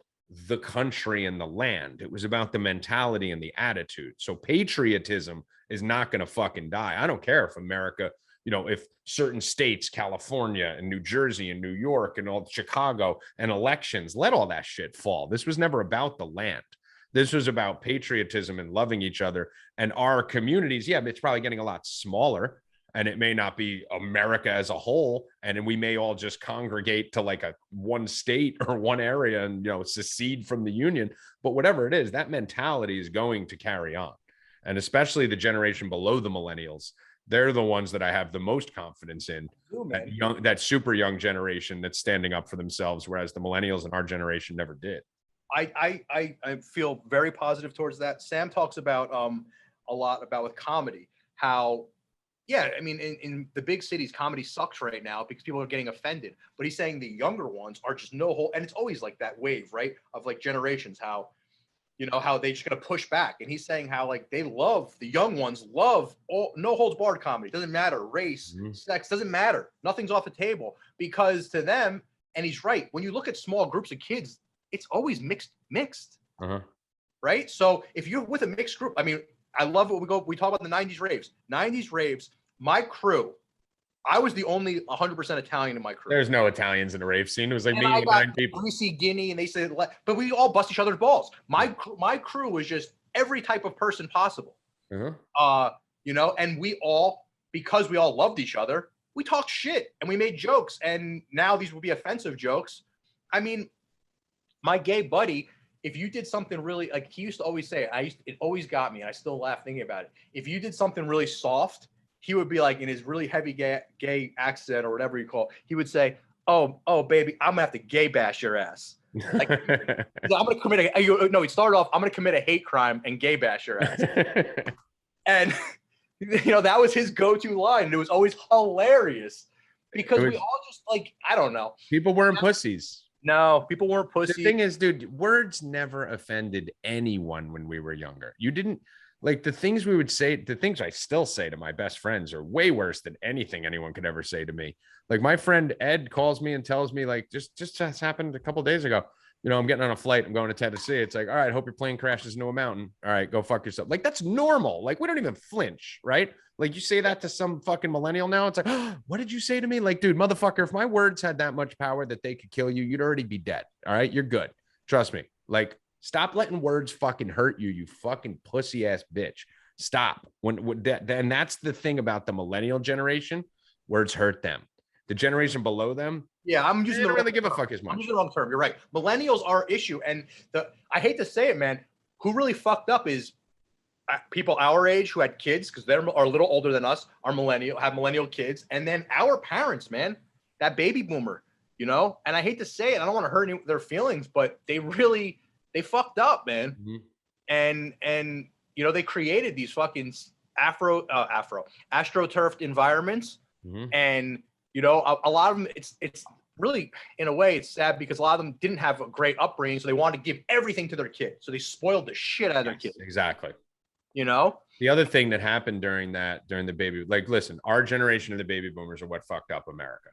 the country and the land. It was about the mentality and the attitude. So patriotism is not going to fucking die. I don't care if America, you know, if certain states, California and New Jersey and New York and all Chicago and elections, let all that shit fall. This was never about the land. This was about patriotism and loving each other and our communities. Yeah, it's probably getting a lot smaller, and it may not be America as a whole. And we may all just congregate to like one state or one area and, you know, secede from the union. But whatever it is, that mentality is going to carry on. And especially the generation below the millennials, they're the ones that I have the most confidence in. Ooh, that super young generation that's standing up for themselves, whereas the millennials in our generation never did. I feel very positive towards that. Sam talks about a lot about with comedy, how, yeah, I mean, in the big cities, comedy sucks right now because people are getting offended. But he's saying the younger ones are just and it's always like that wave, right, of like generations, how, you know, how they just gonna push back. And he's saying how, like, the young ones love all no holds barred comedy. Doesn't matter race, sex, doesn't matter. Nothing's off the table, because to them, and he's right, when you look at small groups of kids, it's always mixed, right? So if you're with a mixed group, I mean, I love what we talk about the 90s raves. My crew, I was the only 100% Italian in my crew. There's no Italians in the rave scene. It was like me and 9 people. We see Guinea, and they said, but we all bust each other's balls. My crew was just every type of person possible. You know, and because we all loved each other, we talked shit and we made jokes. And now these would be offensive jokes. I mean, my gay buddy, if you did something really, like he used to always say, it always got me, and I still laugh thinking about it. If you did something really soft, he would be like, in his really heavy gay accent or whatever you call, he would say, oh, baby, I'm gonna have to gay bash your ass. Like, I'm gonna commit he started off, I'm gonna commit a hate crime and gay bash your ass. And, you know, that was his go-to line. And it was always hilarious because we all just, like, I don't know. People weren't pussies. No, people weren't pussies. The thing is, dude, words never offended anyone when we were younger. You didn't, like, the things we would say, the things I still say to my best friends are way worse than anything anyone could ever say to me. Like, my friend Ed calls me and tells me, like, just happened a couple of days ago. You know, I'm getting on a flight. I'm going to Tennessee. It's like, all right, hope your plane crashes into a mountain. All right, go fuck yourself. Like, that's normal. Like, we don't even flinch, right? Like, you say that to some fucking millennial now. It's like, oh, what did you say to me? Like, dude, motherfucker, if my words had that much power that they could kill you, you'd already be dead. All right, you're good. Trust me. Like, stop letting words fucking hurt you, you fucking pussy ass bitch. Stop. And that's the thing about the millennial generation, words hurt them. The generation below them, yeah, I'm using they the don't wrong really give a term. fuck as much. I'm using the wrong term. You're right. Millennials are an issue, and I hate to say it, man. Who really fucked up is people our age who had kids, because they're a little older than us, have millennial kids, and then our parents, man, that baby boomer, you know. And I hate to say it, I don't want to hurt their feelings, but they fucked up, man. Mm-hmm. And you know, they created these fucking astroturfed environments, Mm-hmm. and you know, a lot of them, it's really, in a way, it's sad because a lot of them didn't have a great upbringing, so they wanted to give everything to their kids, so they spoiled the shit out of their kids. Exactly. You know, the other thing that happened during the baby, like, listen, our generation of the baby boomers are what fucked up America.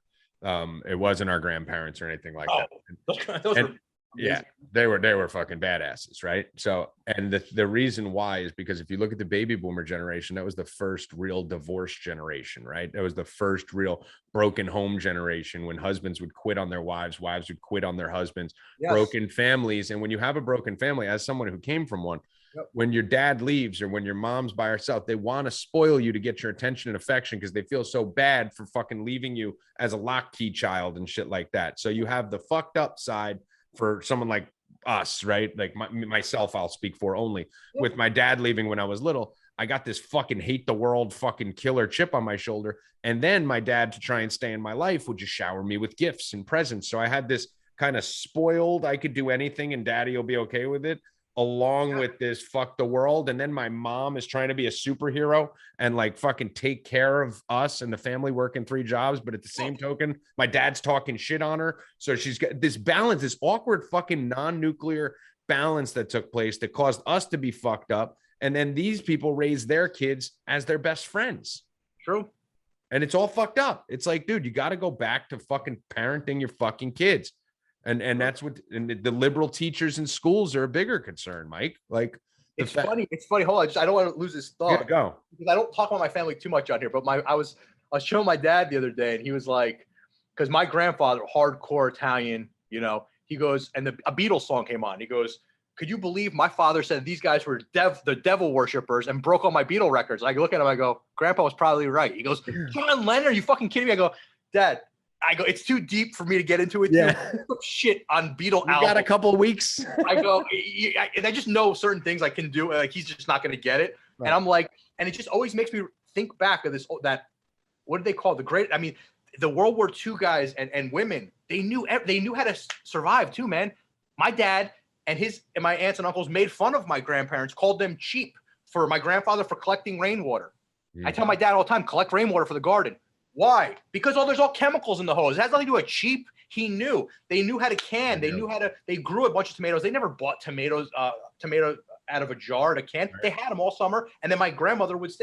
It wasn't our grandparents or anything like that. those were yeah, they were fucking badasses, right? So, and the reason why is because if you look at the baby boomer generation, that was the first real divorce generation, right? That was the first real broken home generation, when husbands would quit on their wives would quit on their husbands. Yes. Broken families. And when you have a broken family, as someone who came from one, yep, when your dad leaves or when your mom's by herself, they want to spoil you to get your attention and affection because they feel so bad for fucking leaving you as a lock key child and shit like that. So you have the fucked up side for someone like us, right? Like myself, I'll speak for only. Yeah. With my dad leaving when I was little, I got this fucking hate the world fucking killer chip on my shoulder. And then my dad, to try and stay in my life, would just shower me with gifts and presents. So I had this kind of spoiled, I could do anything and daddy will be okay with it, along with this fuck the world. And then my mom is trying to be a superhero and like fucking take care of us and the family, working 3 jobs. But at the same token, my dad's talking shit on her. So she's got this balance, this awkward fucking non-nuclear balance that took place that caused us to be fucked up. And then these people raise their kids as their best friends. True. And it's all fucked up. It's like, dude, you got to go back to fucking parenting your fucking kids. And that's what, and the liberal teachers in schools are a bigger concern, Mike. Like, it's funny. Hold on. I don't want to lose this thought. Yeah, go. Because I don't talk about my family too much on here, but I was showing my dad the other day, and he was like, because my grandfather, hardcore Italian, you know, he goes, and a Beatles song came on. He goes, could you believe my father said these guys were the devil worshippers and broke all my Beatle records? I look at him, I go, Grandpa was probably right. He goes, John Lennon, are you fucking kidding me? I go, Dad, it's too deep for me to get into it. Yeah. Shit on Beatle albums. Got a couple of weeks. I go, and I just know certain things I can do. Like, he's just not going to get it. Right. And I'm like, and it just always makes me think back of that, what did they call it? The World War II guys and women, they knew how to survive too, man. My dad and my aunts and uncles made fun of my grandparents, called them cheap for my grandfather for collecting rainwater. Mm-hmm. I tell my dad all the time, collect rainwater for the garden. Why? Because there's all chemicals in the hose. It has nothing to do with cheap. He knew. They knew how to can. They knew how to. They grew a bunch of tomatoes. They never bought tomatoes out of a jar to can. Right. They had them all summer, and then my grandmother would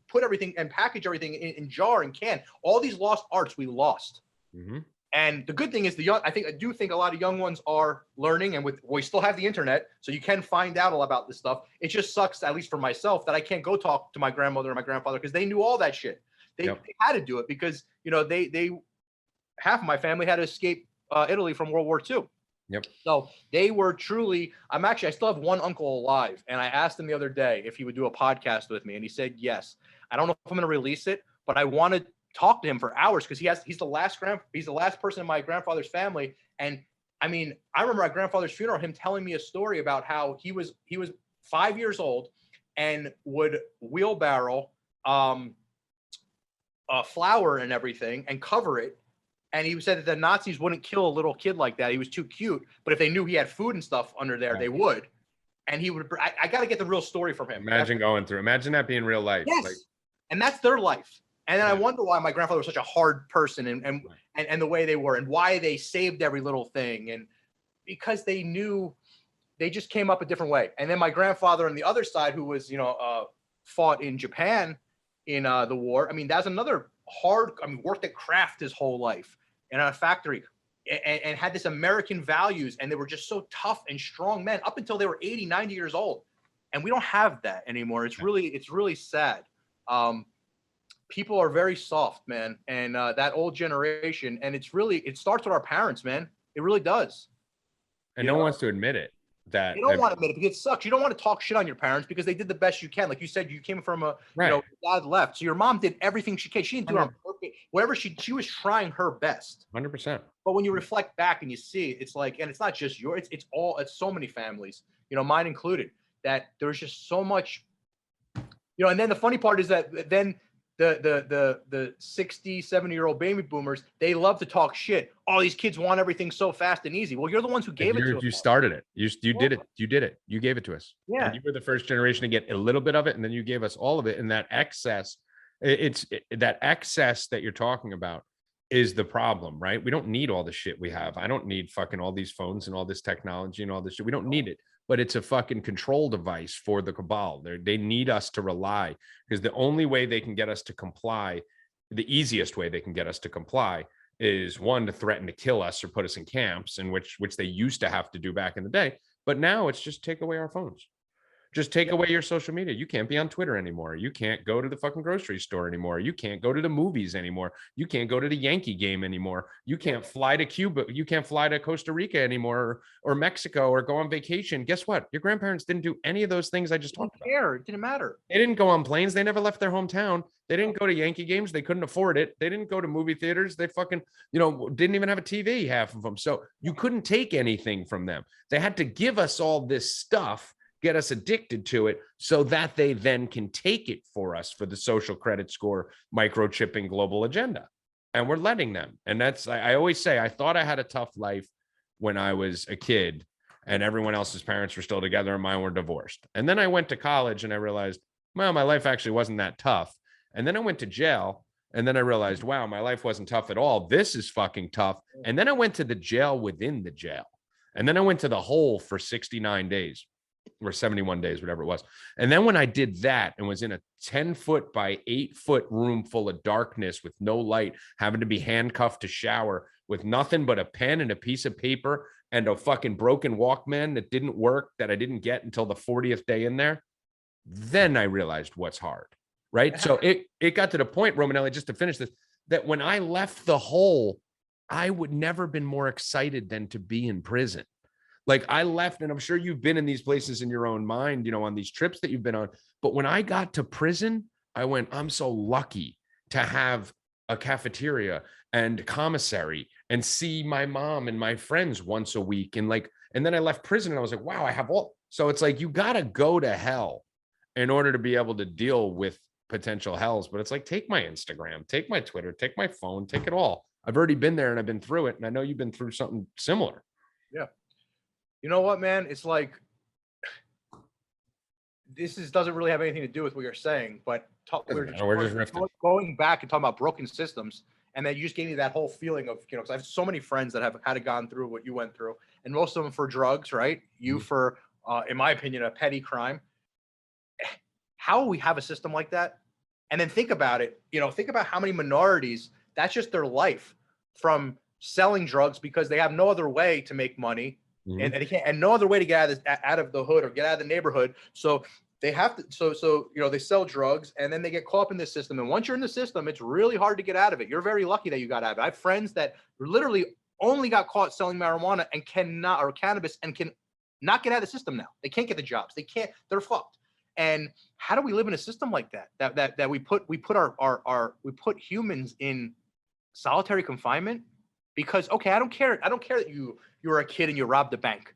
put everything and package everything in jar and can. All these lost arts we lost. Mm-hmm. And the good thing is I do think a lot of young ones are learning, and we still have the internet, so you can find out all about this stuff. It just sucks, at least for myself, that I can't go talk to my grandmother or my grandfather because they knew all that shit. They had to do it because, you know, they half of my family had to escape Italy from World War II. Yep. So they were truly. I still have one uncle alive, and I asked him the other day if he would do a podcast with me, and he said yes. I don't know if I'm going to release it, but I want to talk to him for hours because he's the last person in my grandfather's family. And I remember my grandfather's funeral, him telling me a story about how he was 5 years old and would wheelbarrow flour and everything and cover it. And he said that the Nazis wouldn't kill a little kid like that. He was too cute. But if they knew he had food and stuff under there, they would. And he would. I got to get the real story from him. Imagine that being real life. Yes. And that's their life. And then I wonder why my grandfather was such a hard person and the way they were and why they saved every little thing. And because they knew they just came up a different way. And then my grandfather on the other side, who was, fought in Japan in the war. That's another hard, worked at craft his whole life in a factory and had this American values. And they were just so tough and strong men up until they were 80, 90 years old. And we don't have that anymore. It's really sad. People are very soft, man. And that old generation, and it starts with our parents, man. It really does. And no one wants to admit it. that You don't want to admit it because it sucks. You don't want to talk shit on your parents because they did the best you can. Like you said, you came from a, right. you know, dad left. So your mom did everything she can. She didn't do it on purpose. Whatever she was trying her best. 100%. But when you reflect back and you see, it's like, and it's not just yours, it's so many families, you know, mine included, that there's just so much, you know, and then the funny part is that then the 60, 70-year-old baby boomers, they love to talk shit. All these kids want everything so fast and easy. Well, you're the ones who gave it to us. You started it. You did it. You did it. You gave it to us. Yeah. And you were the first generation to get a little bit of it, and then you gave us all of it. And that excess, that excess that you're talking about is the problem, right? We don't need all the shit we have. I don't need fucking all these phones and all this technology and all this shit. We don't need it. But it's a fucking control device for the cabal. They need us to rely, because the only way they can get us to comply, the easiest way they can get us to comply, is one, to threaten to kill us or put us in camps, in which they used to have to do back in the day. But now it's just take away our phones. Just take away your social media. You can't be on Twitter anymore. You can't go to the fucking grocery store anymore. You can't go to the movies anymore. You can't go to the Yankee game anymore. You can't fly to Cuba. You can't fly to Costa Rica anymore, or Mexico, or go on vacation. Guess what? Your grandparents didn't do any of those things I just talked about. It didn't matter. They didn't go on planes. They never left their hometown. They didn't go to Yankee games. They couldn't afford it. They didn't go to movie theaters. They fucking, didn't even have a TV, half of them. So you couldn't take anything from them. They had to give us all this stuff, get us addicted to it, so that they then can take it for us for the social credit score, microchipping global agenda. And we're letting them. And that's, I always say, I thought I had a tough life when I was a kid and everyone else's parents were still together and mine were divorced. And then I went to college and I realized, well, my life actually wasn't that tough. And then I went to jail, and then I realized, wow, my life wasn't tough at all. This is fucking tough. And then I went to the jail within the jail. And then I went to the hole for 69 days. Or 71 days, whatever it was. And then when I did that and was in a 10-foot by 8-foot room full of darkness with no light, having to be handcuffed to shower with nothing but a pen and a piece of paper and a fucking broken Walkman that didn't work, that I didn't get until the 40th day in there, then I realized what's hard, right? So it got to the point, Romanelli, just to finish this, that when I left the hole, I would never been more excited than to be in prison. Like, I left, and I'm sure you've been in these places in your own mind, on these trips that you've been on. But when I got to prison, I went, I'm so lucky to have a cafeteria and commissary and see my mom and my friends once a week. And then I left prison and I was like, wow, I have all. So it's like, you got to go to hell in order to be able to deal with potential hells. But it's like, take my Instagram, take my Twitter, take my phone, take it all. I've already been there and I've been through it. And I know you've been through something similar. Yeah. You know what, man? It's like, doesn't really have anything to do with what you're saying, but going back and talking about broken systems, and then you just gave me that whole feeling of, because I have so many friends that have had to gone through what you went through, and most of them for drugs, right? You for, in my opinion, a petty crime. How will we have a system like that? And then think about it, think about how many minorities, that's just their life, from selling drugs because they have no other way to make money. And they can't, and no other way to get out of the hood or get out of the neighborhood. So they have to, so they sell drugs, and then they get caught up in this system. And once you're in the system, it's really hard to get out of it. You're very lucky that you got out of it. I have friends that literally only got caught selling marijuana and cannot, or cannabis, and can not get out of the system now. They can't get the jobs. They can't, they're fucked. And how do we live in a system like that? That we put humans in solitary confinement? Because, okay, I don't care that you were a kid and you robbed a bank,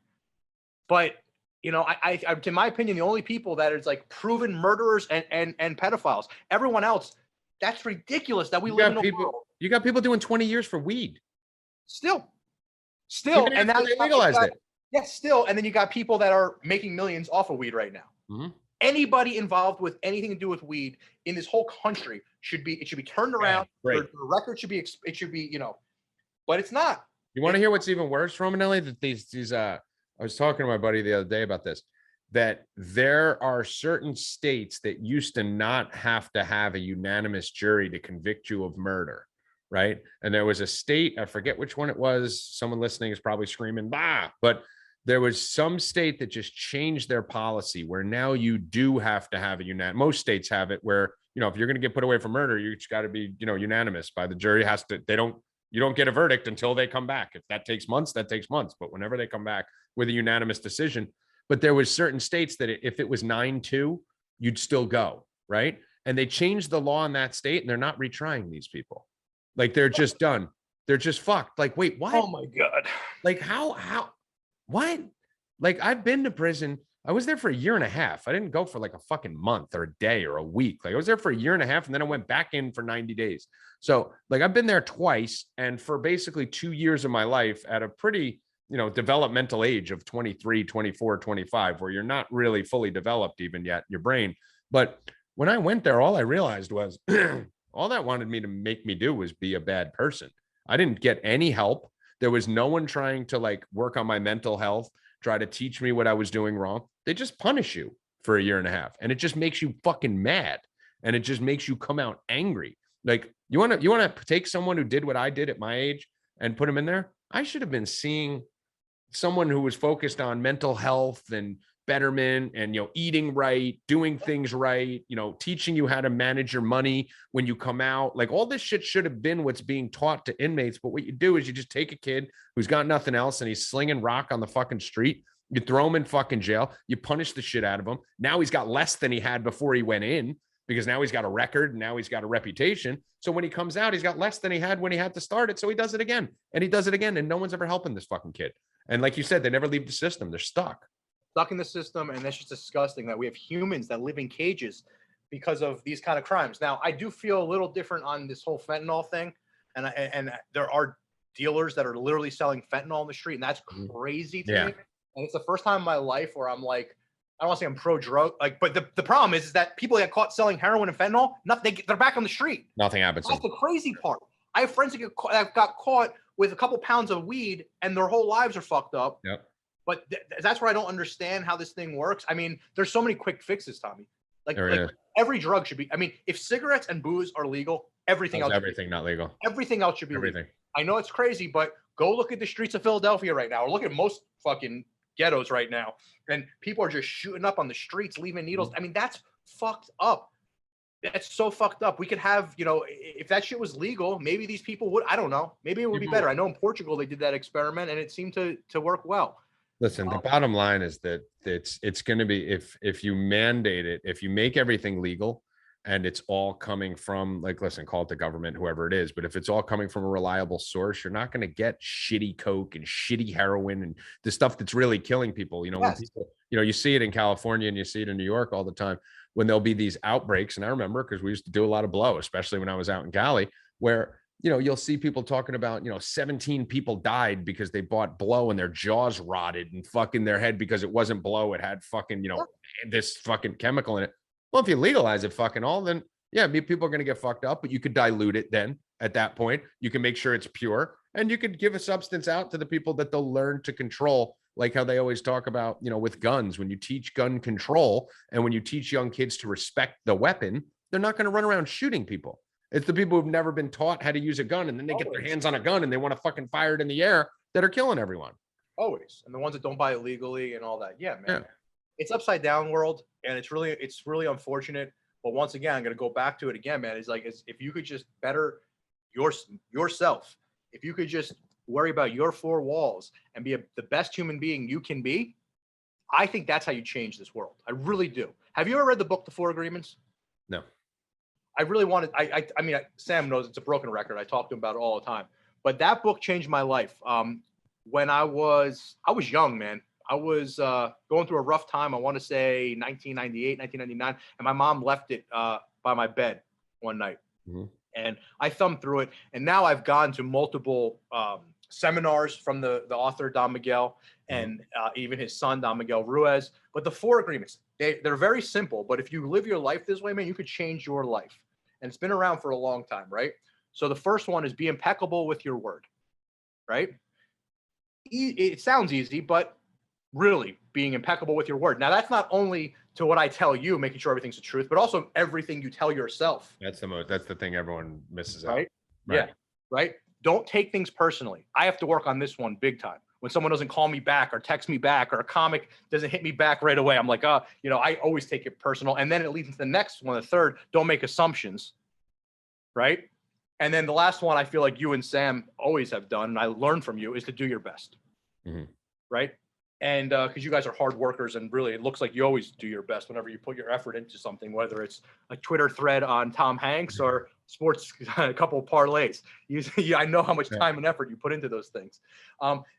but I in my opinion, the only people that is like proven murderers and pedophiles, everyone else, that's ridiculous that we live in a world. You got people doing 20 years for weed. Still, and now they legalized it. Yes, still, and then you got people that are making millions off of weed right now. Anybody involved with anything to do with weed in this whole country should be turned around. The record should be but it's not. You want to hear what's even worse, Romanelli? That these I was talking to my buddy the other day about this, that there are certain states that used to not have to have a unanimous jury to convict you of murder, right? And there was a state, I forget which one it was. Someone listening is probably screaming, bah, but there was some state that just changed their policy where now you do have to have a unanimous. Most states have it where, if you're going to get put away for murder, you just got to be, unanimous by the jury. You don't get a verdict until they come back. If that takes months, that takes months. But whenever they come back with a unanimous decision, but there was certain states that if it was 9-2, you'd still go, right? And they changed the law in that state, and they're not retrying these people. Like, they're just done. They're just fucked. Like, wait, what? Oh my God. Like, what? Like, I've been to prison. I was there for a year and a half. I didn't go for like a fucking month or a day or a week. Like, I was there for a year and a half, and then I went back in for 90 days. So like, I've been there twice, and for basically 2 years of my life at a pretty, developmental age of 23, 24, 25, where you're not really fully developed even yet, your brain. But when I went there, all I realized was all that wanted me to make me do was be a bad person. I didn't get any help. There was no one trying to like work on my mental health, try to teach me what I was doing wrong. They just punish you for a year and a half, and it just makes you fucking mad, and it just makes you come out angry. Like, you want to take someone who did what I did at my age and put him in there? I should have been seeing someone who was focused on mental health and betterment and, eating right, doing things right, teaching you how to manage your money when you come out. Like, all this shit should have been what's being taught to inmates. But what you do is you just take a kid who's got nothing else and he's slinging rock on the fucking street. You throw him in fucking jail. You punish the shit out of him. Now he's got less than he had before he went in, because now he's got a record and now he's got a reputation. So when he comes out, he's got less than he had when he had to start it. So he does it again, and he does it again. And no one's ever helping this fucking kid. And like you said, they never leave the system. They're stuck In the system. And that's just disgusting that we have humans that live in cages because of these kind of crimes. Now, I do feel a little different on this whole fentanyl thing. And there are dealers that are literally selling fentanyl on the street. And that's crazy to me. And it's the first time in my life where I'm like, I don't want to say I'm pro drug, like, but the problem is that people that get caught selling heroin and fentanyl, they're back on the street. Nothing happens. That's the crazy part. I have friends that got caught with a couple pounds of weed and their whole lives are fucked up. Yep. But that's where I don't understand how this thing works. I mean, there's so many quick fixes, Tommy. Like every drug should be. I mean, if cigarettes and booze are legal, everything else. Everything not legal. Everything else should be legal. I know it's crazy, but go look at the streets of Philadelphia right now, or look at most fucking ghettos right now, and people are just shooting up on the streets, leaving needles. I mean, that's fucked up. That's so fucked up. We could have, if that shit was legal, maybe these people would. I don't know. Maybe it would be better. I know in Portugal they did that experiment and it seemed to work well. Listen, the bottom line is that it's going to be, if you mandate it, if you make everything legal, and it's all coming from, like, listen, call it the government, whoever it is, but if it's all coming from a reliable source, you're not going to get shitty coke and shitty heroin and the stuff that's really killing people. When people, you see it in California and you see it in New York all the time when there'll be these outbreaks. And I remember, because we used to do a lot of blow, especially when I was out in Cali, where you'll see people talking about, 17 people died because they bought blow and their jaws rotted and fucking their head because it wasn't blow. It had fucking, this fucking chemical in it. Well, if you legalize it fucking all, then yeah, people are going to get fucked up, but you could dilute it then at that point. You can make sure it's pure, and you could give a substance out to the people that they'll learn to control, like how they always talk about, with guns. When you teach gun control and when you teach young kids to respect the weapon, they're not going to run around shooting people. It's the people who've never been taught how to use a gun, and then they get their hands on a gun and they want to fucking fire it in the air, that are killing everyone. Always. And the ones that don't buy it legally and all that. Yeah, man. Yeah. It's upside down world, and it's really unfortunate. But once again, I'm going to go back to it again, man. It's like, if you could just better yourself, if you could just worry about your four walls and be the best human being you can be, I think that's how you change this world. I really do. Have you ever read the book, The Four Agreements? No. I really wanted, I mean, Sam knows it's a broken record. I talk to him about it all the time, but that book changed my life. When I was young, man. I was going through a rough time. I want to say 1998, 1999. And my mom left it by my bed one night. Mm-hmm. And I thumbed through it. And now I've gone to multiple seminars from the author, Don Miguel, and even his son, Don Miguel Ruiz. But the Four Agreements, they're very simple. But if you live your life this way, man, you could change your life. And it's been around for a long time, right? So the first one is be impeccable with your word, right? It sounds easy, but really being impeccable with your word. Now, that's not only to what I tell you, making sure everything's the truth, but also everything you tell yourself. That's the thing everyone misses out. Right? Yeah. Right. Don't take things personally. I have to work on this one big time. When someone doesn't call me back or text me back, or a comic doesn't hit me back right away, I'm like, I always take it personal. And then it leads into the next one, the third, don't make assumptions. Right. And then the last one, I feel like you and Sam always have done, and I learned from you, is to do your best. Mm-hmm. Right. And because you guys are hard workers, and really, it looks like you always do your best whenever you put your effort into something, whether it's a Twitter thread on Tom Hanks or sports, a couple of parlays. I know how much time and effort you put into those things.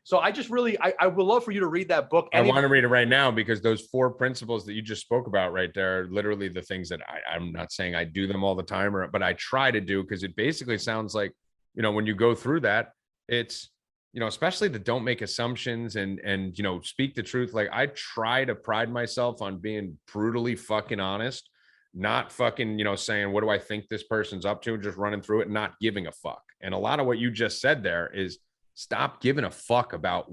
So I just really, I would love for you to read that book. I want to read it right now, because those 4 principles that you just spoke about right there are literally the things that I'm not saying I do them all the time, but I try to do, because it basically sounds like, when you go through that, it's, especially the don't make assumptions and, speak the truth. Like, I try to pride myself on being brutally fucking honest, not fucking, saying, what do I think this person's up to? Just running through it and not giving a fuck. And a lot of what you just said there is stop giving a fuck about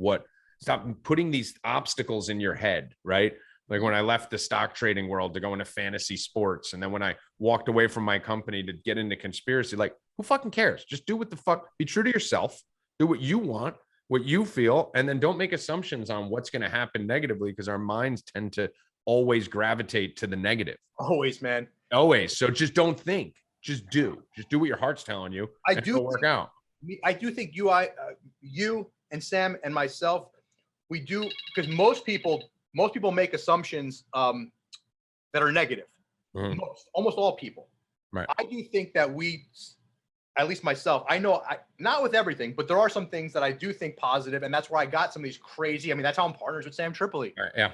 stop putting these obstacles in your head, right? Like when I left the stock trading world to go into fantasy sports. And then when I walked away from my company to get into conspiracy, like, who fucking cares? Just do what the fuck, be true to yourself. Do what you want, what you feel, and then don't make assumptions on what's going to happen negatively, because our minds tend to always gravitate to the negative. Always, man. Always. So just don't think. Just do. Just do what your heart's telling you. It'll work out. I do think you and Sam and myself, we do, because most people make assumptions that are negative. Mm-hmm. Almost all people. Right. I do think that at least myself, I know, not with everything, but there are some things that I do think positive, and that's where I got some of these crazy. I mean, that's how I'm partners with Sam Tripoli. Right, yeah.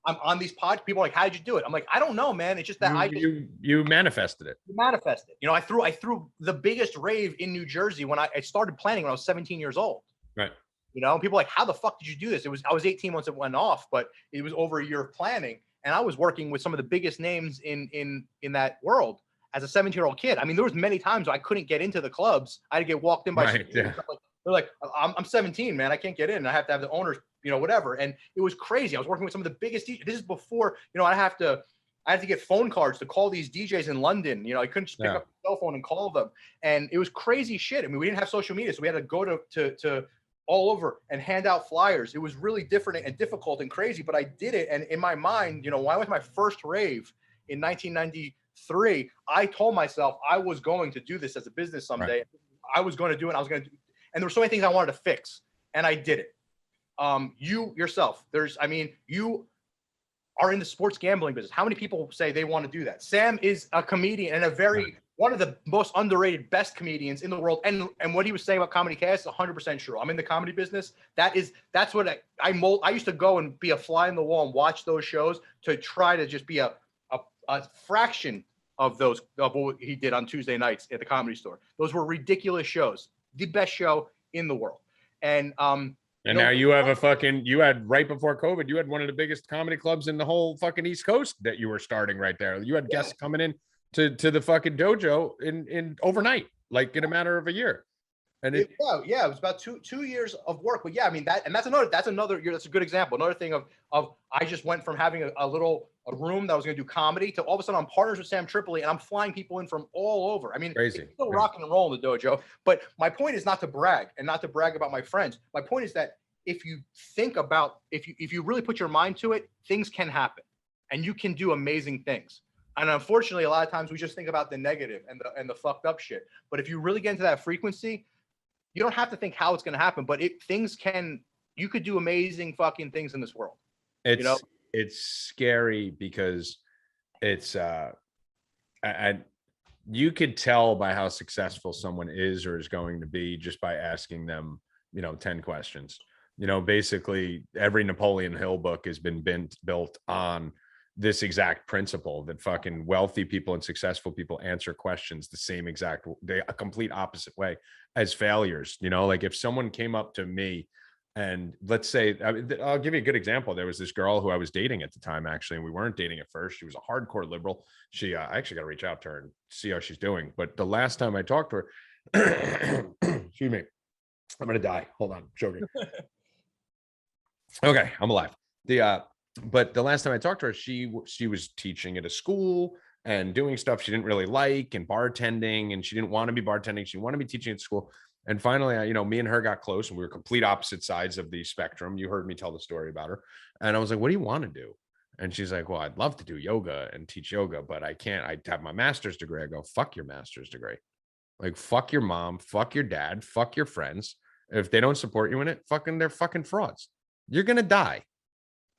I'm on these podcasts. People are like, "How'd you do it?" I'm like, "I don't know, man. It's just that you manifested it. You manifested. I threw the biggest rave in New Jersey when I started planning when I was 17 years old. Right. And people are like, "How the fuck did you do this?" I was 18 once it went off, but it was over a year of planning, and I was working with some of the biggest names in that world. As a 17-year-old kid, I mean, there was many times I couldn't get into the clubs. I had to get walked in by. Right, yeah. They're like, I'm 17, man. I can't get in. I have to have the owners, whatever. And it was crazy. I was working with some of the biggest DJs. This is before, I had to get phone cards to call these DJs in London. I couldn't just pick up the cell phone and call them. And it was crazy shit. I mean, we didn't have social media, so we had to go to all over and hand out flyers. It was really different and difficult and crazy, but I did it. And in my mind, when I went to my first rave in 1993, I told myself I was going to do this as a business someday. Right. I was going to do it. And there were so many things I wanted to fix, and I did it. You yourself, you are in the sports gambling business. How many people say they want to do that? Sam is a comedian and one of the most underrated, best comedians in the world. And what he was saying about Comedy Cast is 100% true. I'm in the comedy business. That's what I used to go and be a fly in the wall and watch those shows to try to just be a fraction of what he did on Tuesday nights at the Comedy Store. Those were ridiculous shows, the best show in the world. And now you have you had right before COVID, you had one of the biggest comedy clubs in the whole fucking East Coast that you were starting right there. You had guests coming in to the fucking dojo in overnight, like in a matter of a year. And it was about two years of work. But I mean, that's a good example. Another thing of I just went from having a room that was going to do comedy to all of a sudden I'm partners with Sam Tripoli and I'm flying people in from all over. I mean, crazy. It's still rocking and roll in the dojo. But my point is not to brag about my friends. My point is that if you think about, if you really put your mind to it, things can happen and you can do amazing things. And unfortunately, a lot of times we just think about the negative and the fucked up shit. But if you really get into that frequency, you don't have to think how it's going to happen, but you could do amazing fucking things in this world. It's scary because it's you could tell by how successful someone is or is going to be just by asking them 10 questions. Basically every Napoleon Hill book has been built on this exact principle, that fucking wealthy people and successful people answer questions the same exact, a complete opposite way as failures. Like if someone came up to me and let's say, I'll give you a good example. There was this girl who I was dating at the time, actually, and we weren't dating at first. She was a hardcore liberal. I actually got to reach out to her and see how she's doing. But the last time I talked to her, excuse me, I'm going to die. Hold on, I'm joking. Okay, I'm alive. But the last time I talked to her, she was teaching at a school and doing stuff she didn't really like and bartending, and she didn't want to be bartending. She wanted to be teaching at school. And finally, me and her got close and we were complete opposite sides of the spectrum. You heard me tell the story about her. And I was like, what do you want to do? And she's like, well, I'd love to do yoga and teach yoga, but I can't. I have my master's degree. I go, fuck your master's degree. Like, fuck your mom, fuck your dad, fuck your friends. If they don't support you in it, they're fucking frauds. You're going to die.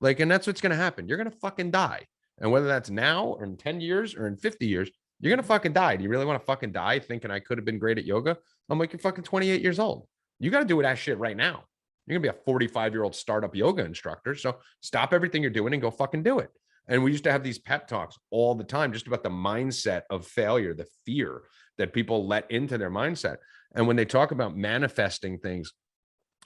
Like, and that's what's going to happen. You're going to fucking die. And whether that's now or in 10 years or in 50 years, you're going to fucking die. Do you really want to fucking die thinking I could have been great at yoga? I'm like, you're fucking 28 years old. You got to do that shit right now. You're going to be a 45-year-old startup yoga instructor. So stop everything you're doing and go fucking do it. And we used to have these pep talks all the time, just about the mindset of failure, the fear that people let into their mindset. And when they talk about manifesting things,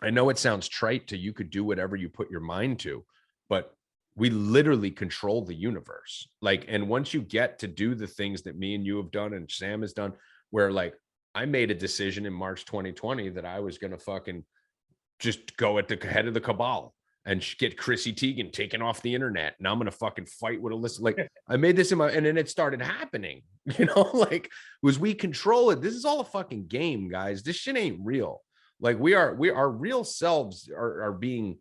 I know it sounds trite to you could do whatever you put your mind to, but we literally control the universe. Like, and once you get to do the things that me and you have done and Sam has done, where like I made a decision in March 2020 that I was going to fucking just go at the head of the cabal and get Chrissy Teigen taken off the internet. And I'm going to fucking fight with a list. Like I made this in my, and then it started happening, you know, like was we control it. This is all a fucking game, guys. This shit ain't real. Like our real selves are being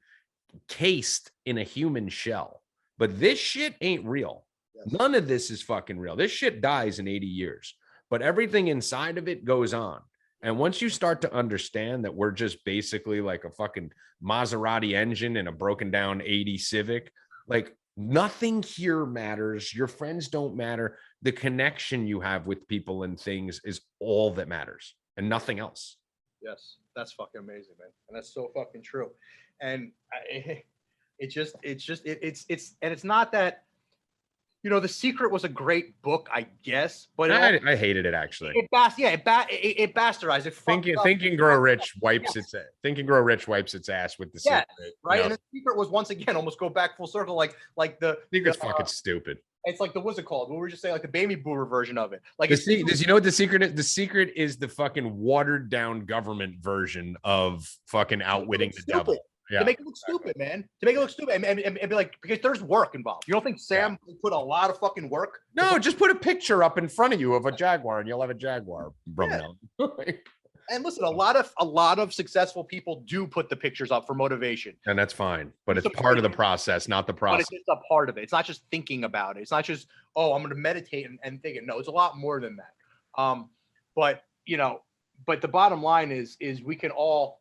cased in a human shell, but this shit ain't real. Yes. None of this is fucking real. This shit dies in 80 years, but everything inside of it goes on. And once you start to understand that we're just basically like a fucking Maserati engine in a broken down 80 Civic, like nothing here matters. Your friends don't matter. The connection you have with people and things is all that matters and nothing else. Yes, that's fucking amazing, man. And that's so fucking true. And it's not that, you know, The Secret was a great book, I guess, but I hated it actually. It bastardized it. Think and Grow Rich wipes its Think and Grow Rich wipes its ass with The Secret. Right. You know? And The Secret was once again almost go back full circle, like the Secret's fucking stupid. It's like what's it called? What were we just saying, like the baby boomer version of it. Like you know what The Secret is? The Secret is the fucking watered down government version of fucking outwitting the devil. Yeah. To make it look stupid, man. To make it look stupid and be like, because there's work involved. You don't think Sam put a lot of fucking work? No, just put a picture up in front of you of a Jaguar and you'll have a Jaguar. And listen, a lot of successful people do put the pictures up for motivation. And that's fine. But it's part of the process, not the process. But it's just a part of it. It's not just thinking about it. It's not just, oh, I'm going to meditate and think it. No, it's a lot more than that. But the bottom line is we can all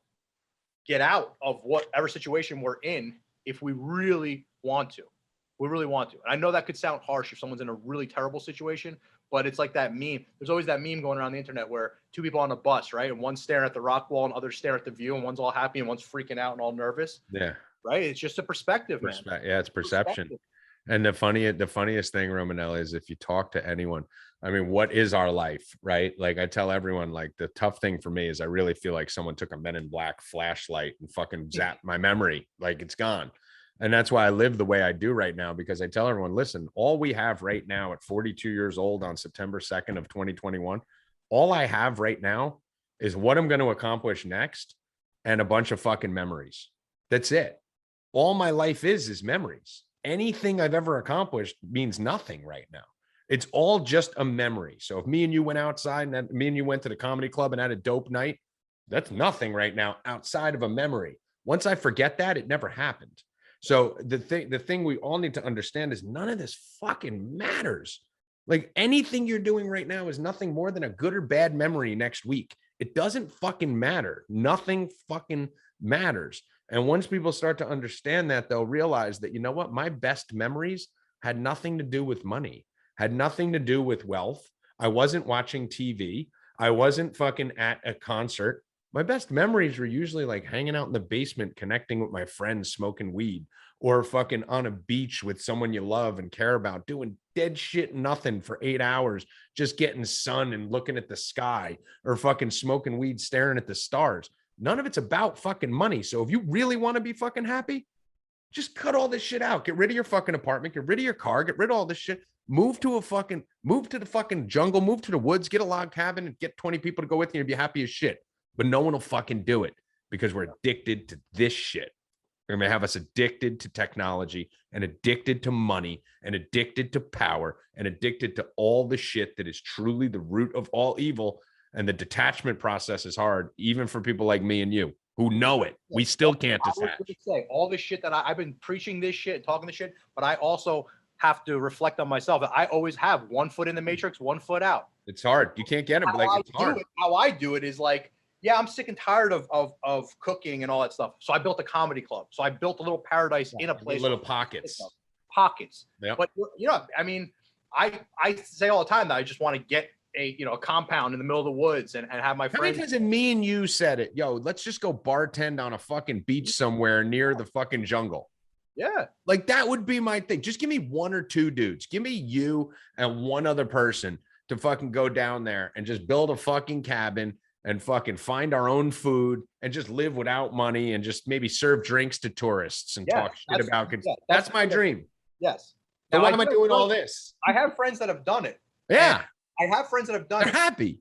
get out of whatever situation we're in if we really want to. We really want to. And I know that could sound harsh if someone's in a really terrible situation, but it's like that meme. There's always that meme going around the internet where two people on a bus, right? And one's staring at the rock wall and others staring at the view, and one's all happy and one's freaking out and all nervous. Yeah. Right? It's just a perspective, man. Yeah, it's perception. And the funniest thing, Romanelli, is if you talk to anyone, I mean, what is our life, right? Like I tell everyone, like the tough thing for me is I really feel like someone took a Men in Black flashlight and fucking zapped my memory. Like it's gone. And that's why I live the way I do right now, because I tell everyone, listen, all we have right now at 42 years old on September 2nd of 2021, all I have right now is what I'm going to accomplish next and a bunch of fucking memories. That's it. All my life is memories. Anything I've ever accomplished means nothing right now. It's all just a memory. So if me and you went outside and me and you went to the comedy club and had a dope night, that's nothing right now outside of a memory. Once I forget that, it never happened. So the thing we all need to understand is none of this fucking matters. Like anything you're doing right now is nothing more than a good or bad memory next week. It doesn't fucking matter. Nothing fucking matters. And once people start to understand that, they'll realize that, you know what? My best memories had nothing to do with money, had nothing to do with wealth. I wasn't watching TV. I wasn't fucking at a concert. My best memories were usually like hanging out in the basement, connecting with my friends, smoking weed, or fucking on a beach with someone you love and care about, doing dead shit, nothing for 8 hours, just getting sun and looking at the sky, or fucking smoking weed, staring at the stars. None of it's about fucking money. So if you really want to be fucking happy, just cut all this shit out. Get rid of your fucking apartment, get rid of your car, get rid of all this shit. Move to the fucking jungle, move to the woods, get a log cabin and get 20 people to go with you and be happy as shit. But no one will fucking do it because we're addicted to this shit. They're going to have us addicted to technology and addicted to money and addicted to power and addicted to all the shit that is truly the root of all evil. And the detachment process is hard, even for people like me and you who know it. We still can't detach. I was going to say all this shit that I've been preaching this shit, talking this shit, but I also have to reflect on myself. I always have one foot in the matrix, one foot out. It's hard. You can't get it. But like, it's hard. How I do it is like, yeah, I'm sick and tired of cooking and all that stuff. So I built a comedy club. So I built a little paradise in a place. Little pockets. Pockets. Yep. But you know, I mean, I say all the time that I just want to get a compound in the middle of the woods and have my friends. How many times have me and you said it? Yo, let's just go bartend on a fucking beach somewhere near the fucking jungle. Yeah. Like that would be my thing. Just give me one or two dudes. Give me you and one other person to fucking go down there and just build a fucking cabin and fucking find our own food and just live without money and just maybe serve drinks to tourists and talk shit about. That's my dream. Yes. Now, why am I doing all this? I have friends that have done it. Yeah. I have friends that have done They're happy.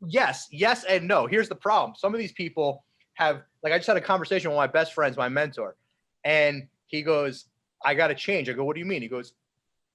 Yes and no. Here's the problem. Some of these people have, like, I just had a conversation with my best friends, my mentor, and he goes, I got to change. I go, what do you mean? He goes,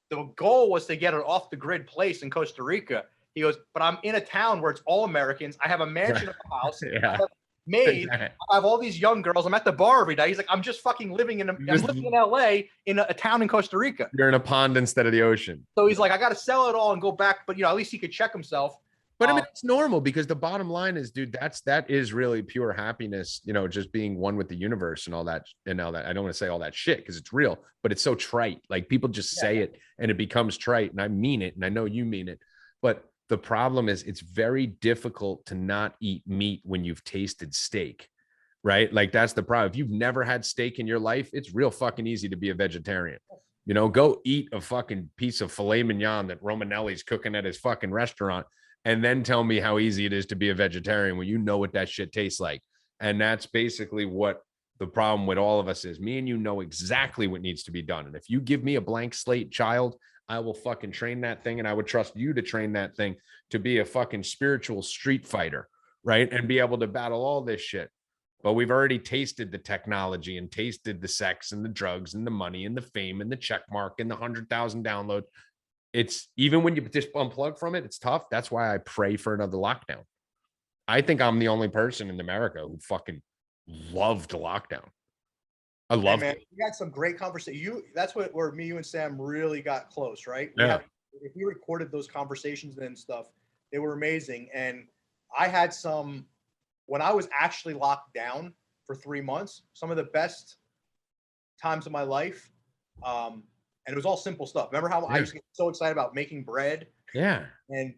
the goal was to get an off the grid place in Costa Rica. He goes, but I'm in a town where it's all Americans. I have a mansion, a house. Yeah. I have maid. I have all these young girls. I'm at the bar every day. He's like, I'm just fucking living I'm living in LA in a town in Costa Rica. You're in a pond instead of the ocean. So he's like, I got to sell it all and go back. But, at least he could check himself. But I mean, it's normal because the bottom line is, dude, that is really pure happiness, just being one with the universe and all that. And all that. I don't want to say all that shit because it's real, but it's so trite. Like people just say it and it becomes trite. And I mean it. And I know you mean it. But the problem is it's very difficult to not eat meat when you've tasted steak, right? Like that's the problem. If you've never had steak in your life, it's real fucking easy to be a vegetarian. Go eat a fucking piece of filet mignon that Romanelli's cooking at his fucking restaurant. And then tell me how easy it is to be a vegetarian when you know what that shit tastes like. And that's basically what the problem with all of us is. Me and you know exactly what needs to be done. And if you give me a blank slate child, I will fucking train that thing. And I would trust you to train that thing to be a fucking spiritual street fighter, right? And be able to battle all this shit. But we've already tasted the technology and tasted the sex and the drugs and the money and the fame and the check mark and the 100,000 downloads. It's even when you just unplug from it, it's tough. That's why I pray for another lockdown. I think I'm the only person in America who fucking loved lockdown. I loved it. We had some great conversation. That's where me, you, and Sam really got close, right? Yeah. If we recorded those conversations and stuff, they were amazing. And I had when I was actually locked down for 3 months, some of the best times of my life. And it was all simple stuff. Remember how I used to get so excited about making bread? Yeah. And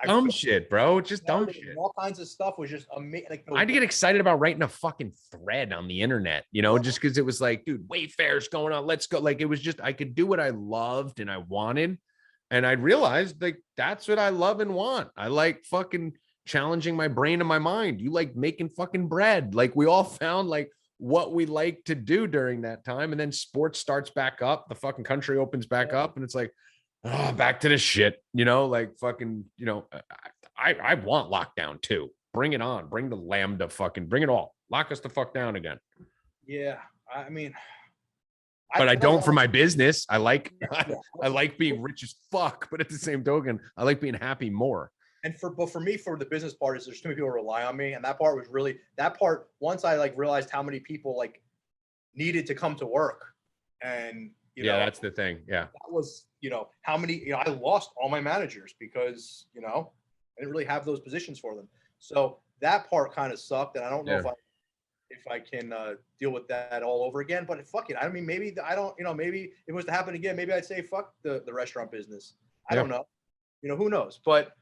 dumb shit, bro. Just dumb shit. All kinds of stuff was just amazing. Like, I'd get excited about writing a fucking thread on the internet, just because it was like, dude, Wayfair's going on. Let's go. Like, it was just, I could do what I loved and I wanted. And I realized like, that's what I love and want. I like fucking challenging my brain and my mind. You like making fucking bread. Like we all found like what we like to do during that time. And then sports starts back up. The fucking country opens back up and it's like, oh, back to the shit, like fucking, I want lockdown too. Bring it on. Bring the lambda fucking, bring it all. Lock us the fuck down again. Yeah. I mean, but I don't for my business. I like being rich as fuck, but at the same token, I like being happy more. And for me, for the business part is there's too many people rely on me. And that part was really once I like realized how many people like needed to come to work and, that's the thing. Yeah. That was, how many, I lost all my managers because, I didn't really have those positions for them. So that part kind of sucked. And I don't know if I can deal with that all over again, but fuck it. I mean, maybe maybe if it was to happen again, maybe I'd say, fuck the restaurant business. I don't know, who knows, but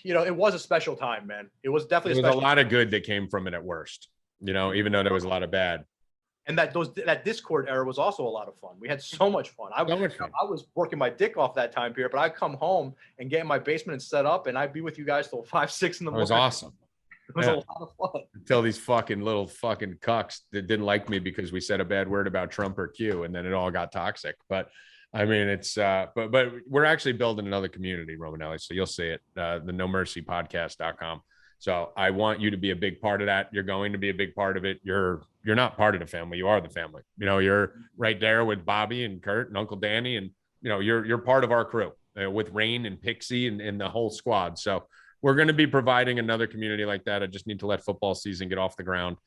it was a special time, man. It was definitely a lot of good that came from it at worst, even though there was a lot of bad. And that Discord era was also a lot of fun. We had so much fun. I was working my dick off that time period, but I'd come home and get in my basement and set up, and I'd be with you guys till 5, 6 in the morning. It was awesome. It was a lot of fun. Until these fucking little fucking cucks that didn't like me because we said a bad word about Trump or Q, and then it all got toxic. But I mean, it's but we're actually building another community, Romanelli. So you'll see it, the nomercypodcast.com. So I want you to be a big part of that. You're going to be a big part of it. You're not part of the family. You are the family. You're right there with Bobby and Kurt and Uncle Danny, and you're part of our crew with Rain and Pixie and the whole squad. So we're going to be providing another community like that. I just need to let football season get off the ground.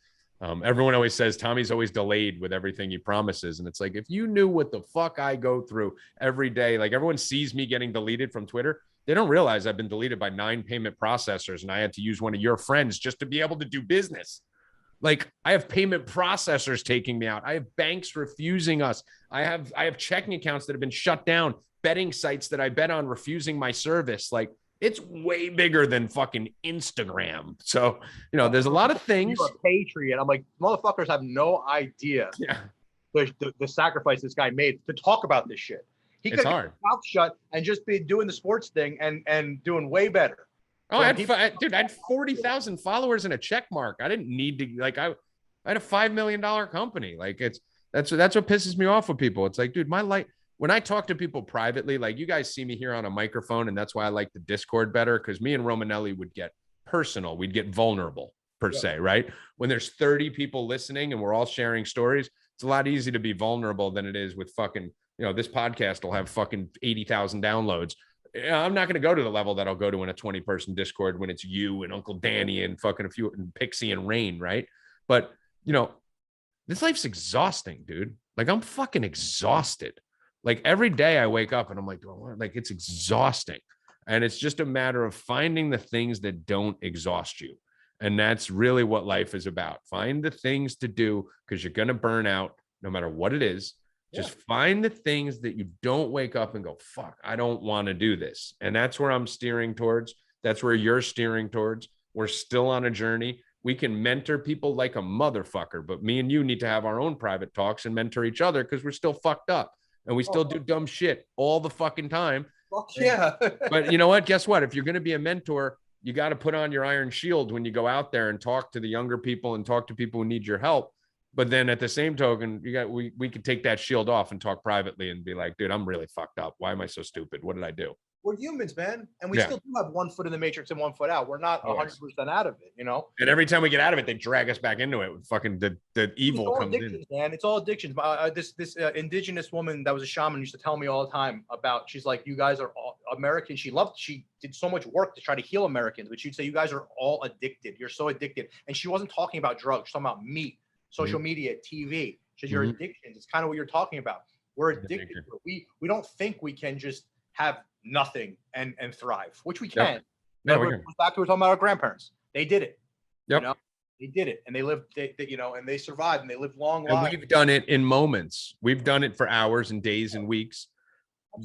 Everyone always says Tommy's always delayed with everything he promises. And it's like, if you knew what the fuck I go through every day, like everyone sees me getting deleted from Twitter. They don't realize I've been deleted by 9 payment processors and I had to use one of your friends just to be able to do business. Like, I have payment processors taking me out. I have banks refusing us. I have checking accounts that have been shut down, betting sites that I bet on refusing my service. Like, it's way bigger than fucking Instagram. So, there's a lot of things. You're a patriot. I'm like, motherfuckers have no idea the sacrifice this guy made to talk about this shit. He could have his mouth shut and just be doing the sports thing and doing way better. Oh, I had 40,000 followers and a check mark. I didn't need to, like, I had a $5 million company. Like, that's what pisses me off with people. It's like, dude, my life, when I talk to people privately, like, you guys see me here on a microphone, and that's why I like the Discord better, because me and Romanelli would get personal. We'd get vulnerable per se, right? When there's 30 people listening and we're all sharing stories, it's a lot easier to be vulnerable than it is with fucking, this podcast will have fucking 80,000 downloads. I'm not going to go to the level that I'll go to in a 20-person Discord when it's you and Uncle Danny and fucking a few and Pixie and Rain, right? But, this life's exhausting, dude. Like, I'm fucking exhausted. Like, every day I wake up and I'm like, it's exhausting. And it's just a matter of finding the things that don't exhaust you. And that's really what life is about. Find the things to do, because you're going to burn out no matter what it is. Just find the things that you don't wake up and go, fuck, I don't want to do this. And that's where I'm steering towards. That's where you're steering towards. We're still on a journey. We can mentor people like a motherfucker, but me and you need to have our own private talks and mentor each other, because we're still fucked up and we still do dumb shit all the fucking time. Fuck yeah. But you know what? Guess what? If you're going to be a mentor, you got to put on your iron shield when you go out there and talk to the younger people and talk to people who need your help. But then at the same token, we could take that shield off and talk privately and be like, dude, I'm really fucked up. Why am I so stupid? What did I do? We're humans, man. And we still do have one foot in the matrix and one foot out. We're not 100% out of it, And every time we get out of it, they drag us back into it. Fucking the evil comes in. Man, it's all addictions. This indigenous woman that was a shaman used to tell me all the time about, she's like, you guys are all Americans. She did so much work to try to heal Americans, but she'd say, you guys are all addicted. You're so addicted. And she wasn't talking about drugs. She's talking about meat, social media, TV. She says, your addictions. It's kind of what you're talking about. We're addicted. We don't think we can just have nothing and thrive, which we can. Back to what we're talking about our grandparents. They did it. Yep. They did it, and they lived. And they survived, and they lived long and lives. We've done it in moments. We've done it for hours and days and weeks.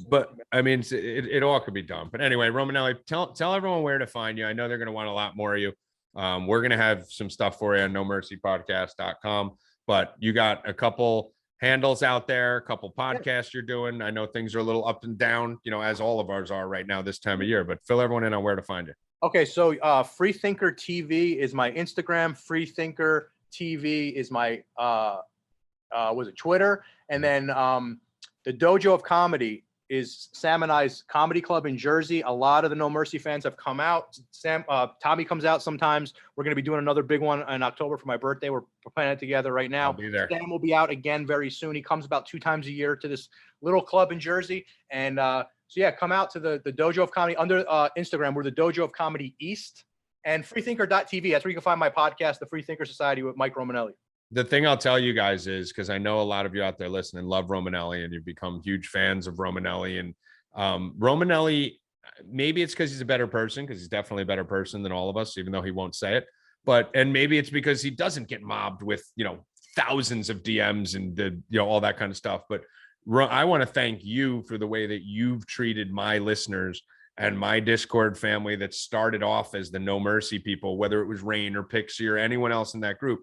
But I mean, it all could be done. But anyway, Romanelli, tell everyone where to find you. I know they're going to want a lot more of you. We're going to have some stuff for you on nomercypodcast.com. But you got a couple handles out there, a couple podcasts you're doing. I know things are a little up and down, as all of ours are right now this time of year, but fill everyone in on where to find you. Okay. So Freethinker TV is my Instagram. Freethinker TV is my, Twitter. And then the Dojo of Comedy is Sam and I's comedy club in Jersey. A lot of the No Mercy fans have come out. Tommy comes out sometimes. We're going to be doing another big one in October for my birthday. We're planning it together right now. I'll be there. Sam will be out again very soon. He comes about 2 times a year to this little club in Jersey. And come out to the Dojo of Comedy under Instagram. We're the Dojo of Comedy East, and freethinker.tv. That's where you can find my podcast, The Freethinker Society with Mike Romanelli. The thing I'll tell you guys is, because I know a lot of you out there listening love Romanelli and you've become huge fans of Romanelli. And Romanelli, maybe it's because he's a better person, because he's definitely a better person than all of us, even though he won't say it. And maybe it's because he doesn't get mobbed with, thousands of DMs and all that kind of stuff. But I want to thank you for the way that you've treated my listeners and my Discord family that started off as the No Mercy people, whether it was Rain or Pixie or anyone else in that group.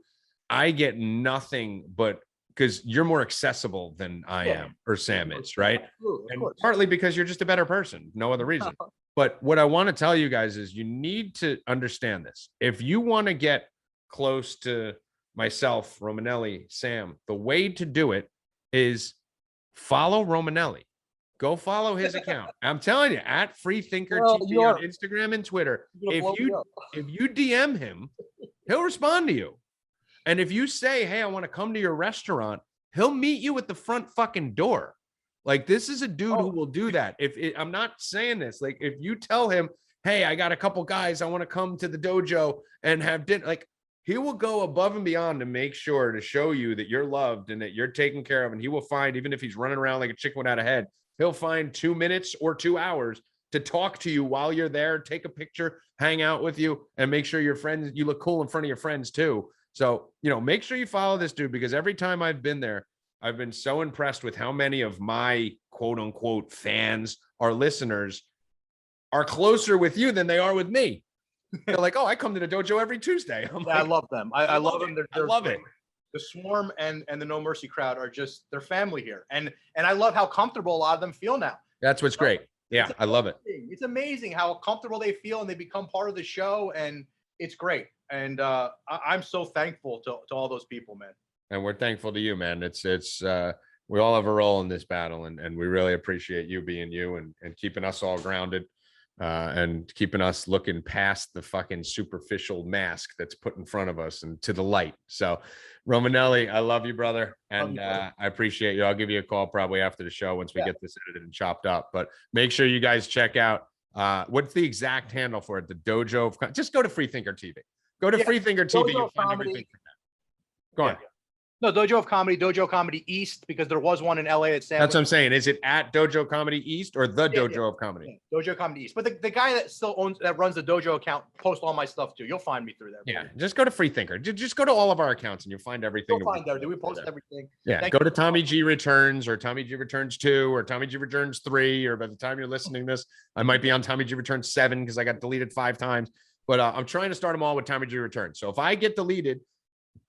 I get nothing but because you're more accessible than I am or Sam is, right? And partly because you're just a better person, no other reason. But what I want to tell you guys is you need to understand this. If you want to get close to myself, Romanelli, Sam, the way to do it is follow Romanelli. Go follow his account. I'm telling you, at Freethinker TV on Instagram and Twitter. If you DM him, he'll respond to you. And if you say, hey, I want to come to your restaurant, he'll meet you at the front fucking door. Like, this is a dude who will do that. I'm not saying this, like, if you tell him, hey, I got a couple guys, I want to come to the dojo and have dinner, like, he will go above and beyond to make sure to show you that you're loved and that you're taken care of. And he will find, even if he's running around like a chicken without a head, he'll find 2 minutes or 2 hours to talk to you while you're there, take a picture, hang out with you, and make sure your friends, you look cool in front of your friends too. So, make sure you follow this dude, because every time I've been there, I've been so impressed with how many of my quote unquote fans, our listeners, are closer with you than they are with me. They're like, oh, I come to the dojo every Tuesday. I love them. I love them. I love it. The Swarm and the No Mercy crowd are just, they're family here. And I love how comfortable a lot of them feel now. That's what's great. Yeah, I love it. It's amazing how comfortable they feel, and they become part of the show, and it's great. And I'm so thankful to all those people, man. And we're thankful to you, man. It's we all have a role in this battle, and we really appreciate you being you and keeping us all grounded, and keeping us looking past the fucking superficial mask that's put in front of us and to the light. So, Romanelli, I love you, brother. And I appreciate you. I'll give you a call probably after the show once we get this edited and chopped up. But make sure you guys check out, what's the exact handle for it? The Dojo of, just go to Freethinker TV. Go to Freethinker TV. You'll find everything from that. Go on. No, Dojo of Comedy, Dojo Comedy East, because there was one in LA at San. That's what I'm saying. Is it at Dojo Comedy East or the Dojo of Comedy? Yeah, Dojo Comedy East. But the guy that still runs the Dojo account posts all my stuff too. You'll find me through there. Yeah, just go to Freethinker. Just go to all of our accounts and you'll find everything. You'll find there. Do we post everything? Yeah, go to Tommy G Returns or Tommy G Returns 2 or Tommy G Returns 3, or by the time you're listening to this, I might be on Tommy G Returns 7 because I got deleted 5 times. But I'm trying to start them all with Tommy G Returns. So if I get deleted,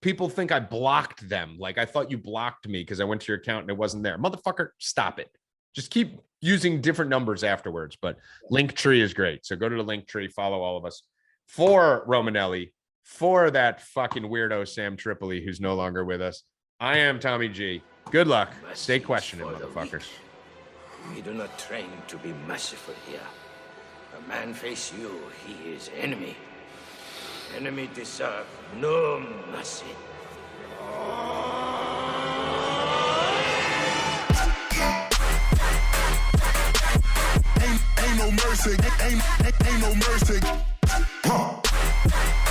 people think I blocked them. Like, I thought you blocked me because I went to your account and it wasn't there. Motherfucker, stop it. Just keep using different numbers afterwards. But Linktree is great. So go to the Linktree, follow all of us. For Romanelli, for that fucking weirdo Sam Tripoli, who's no longer with us, I am Tommy G. Good luck. Stay questioning, motherfuckers. We do not train to be merciful here. A man face you, he is enemy. Enemy deserve no mercy. Ain't no mercy. Ain't no mercy. Huh.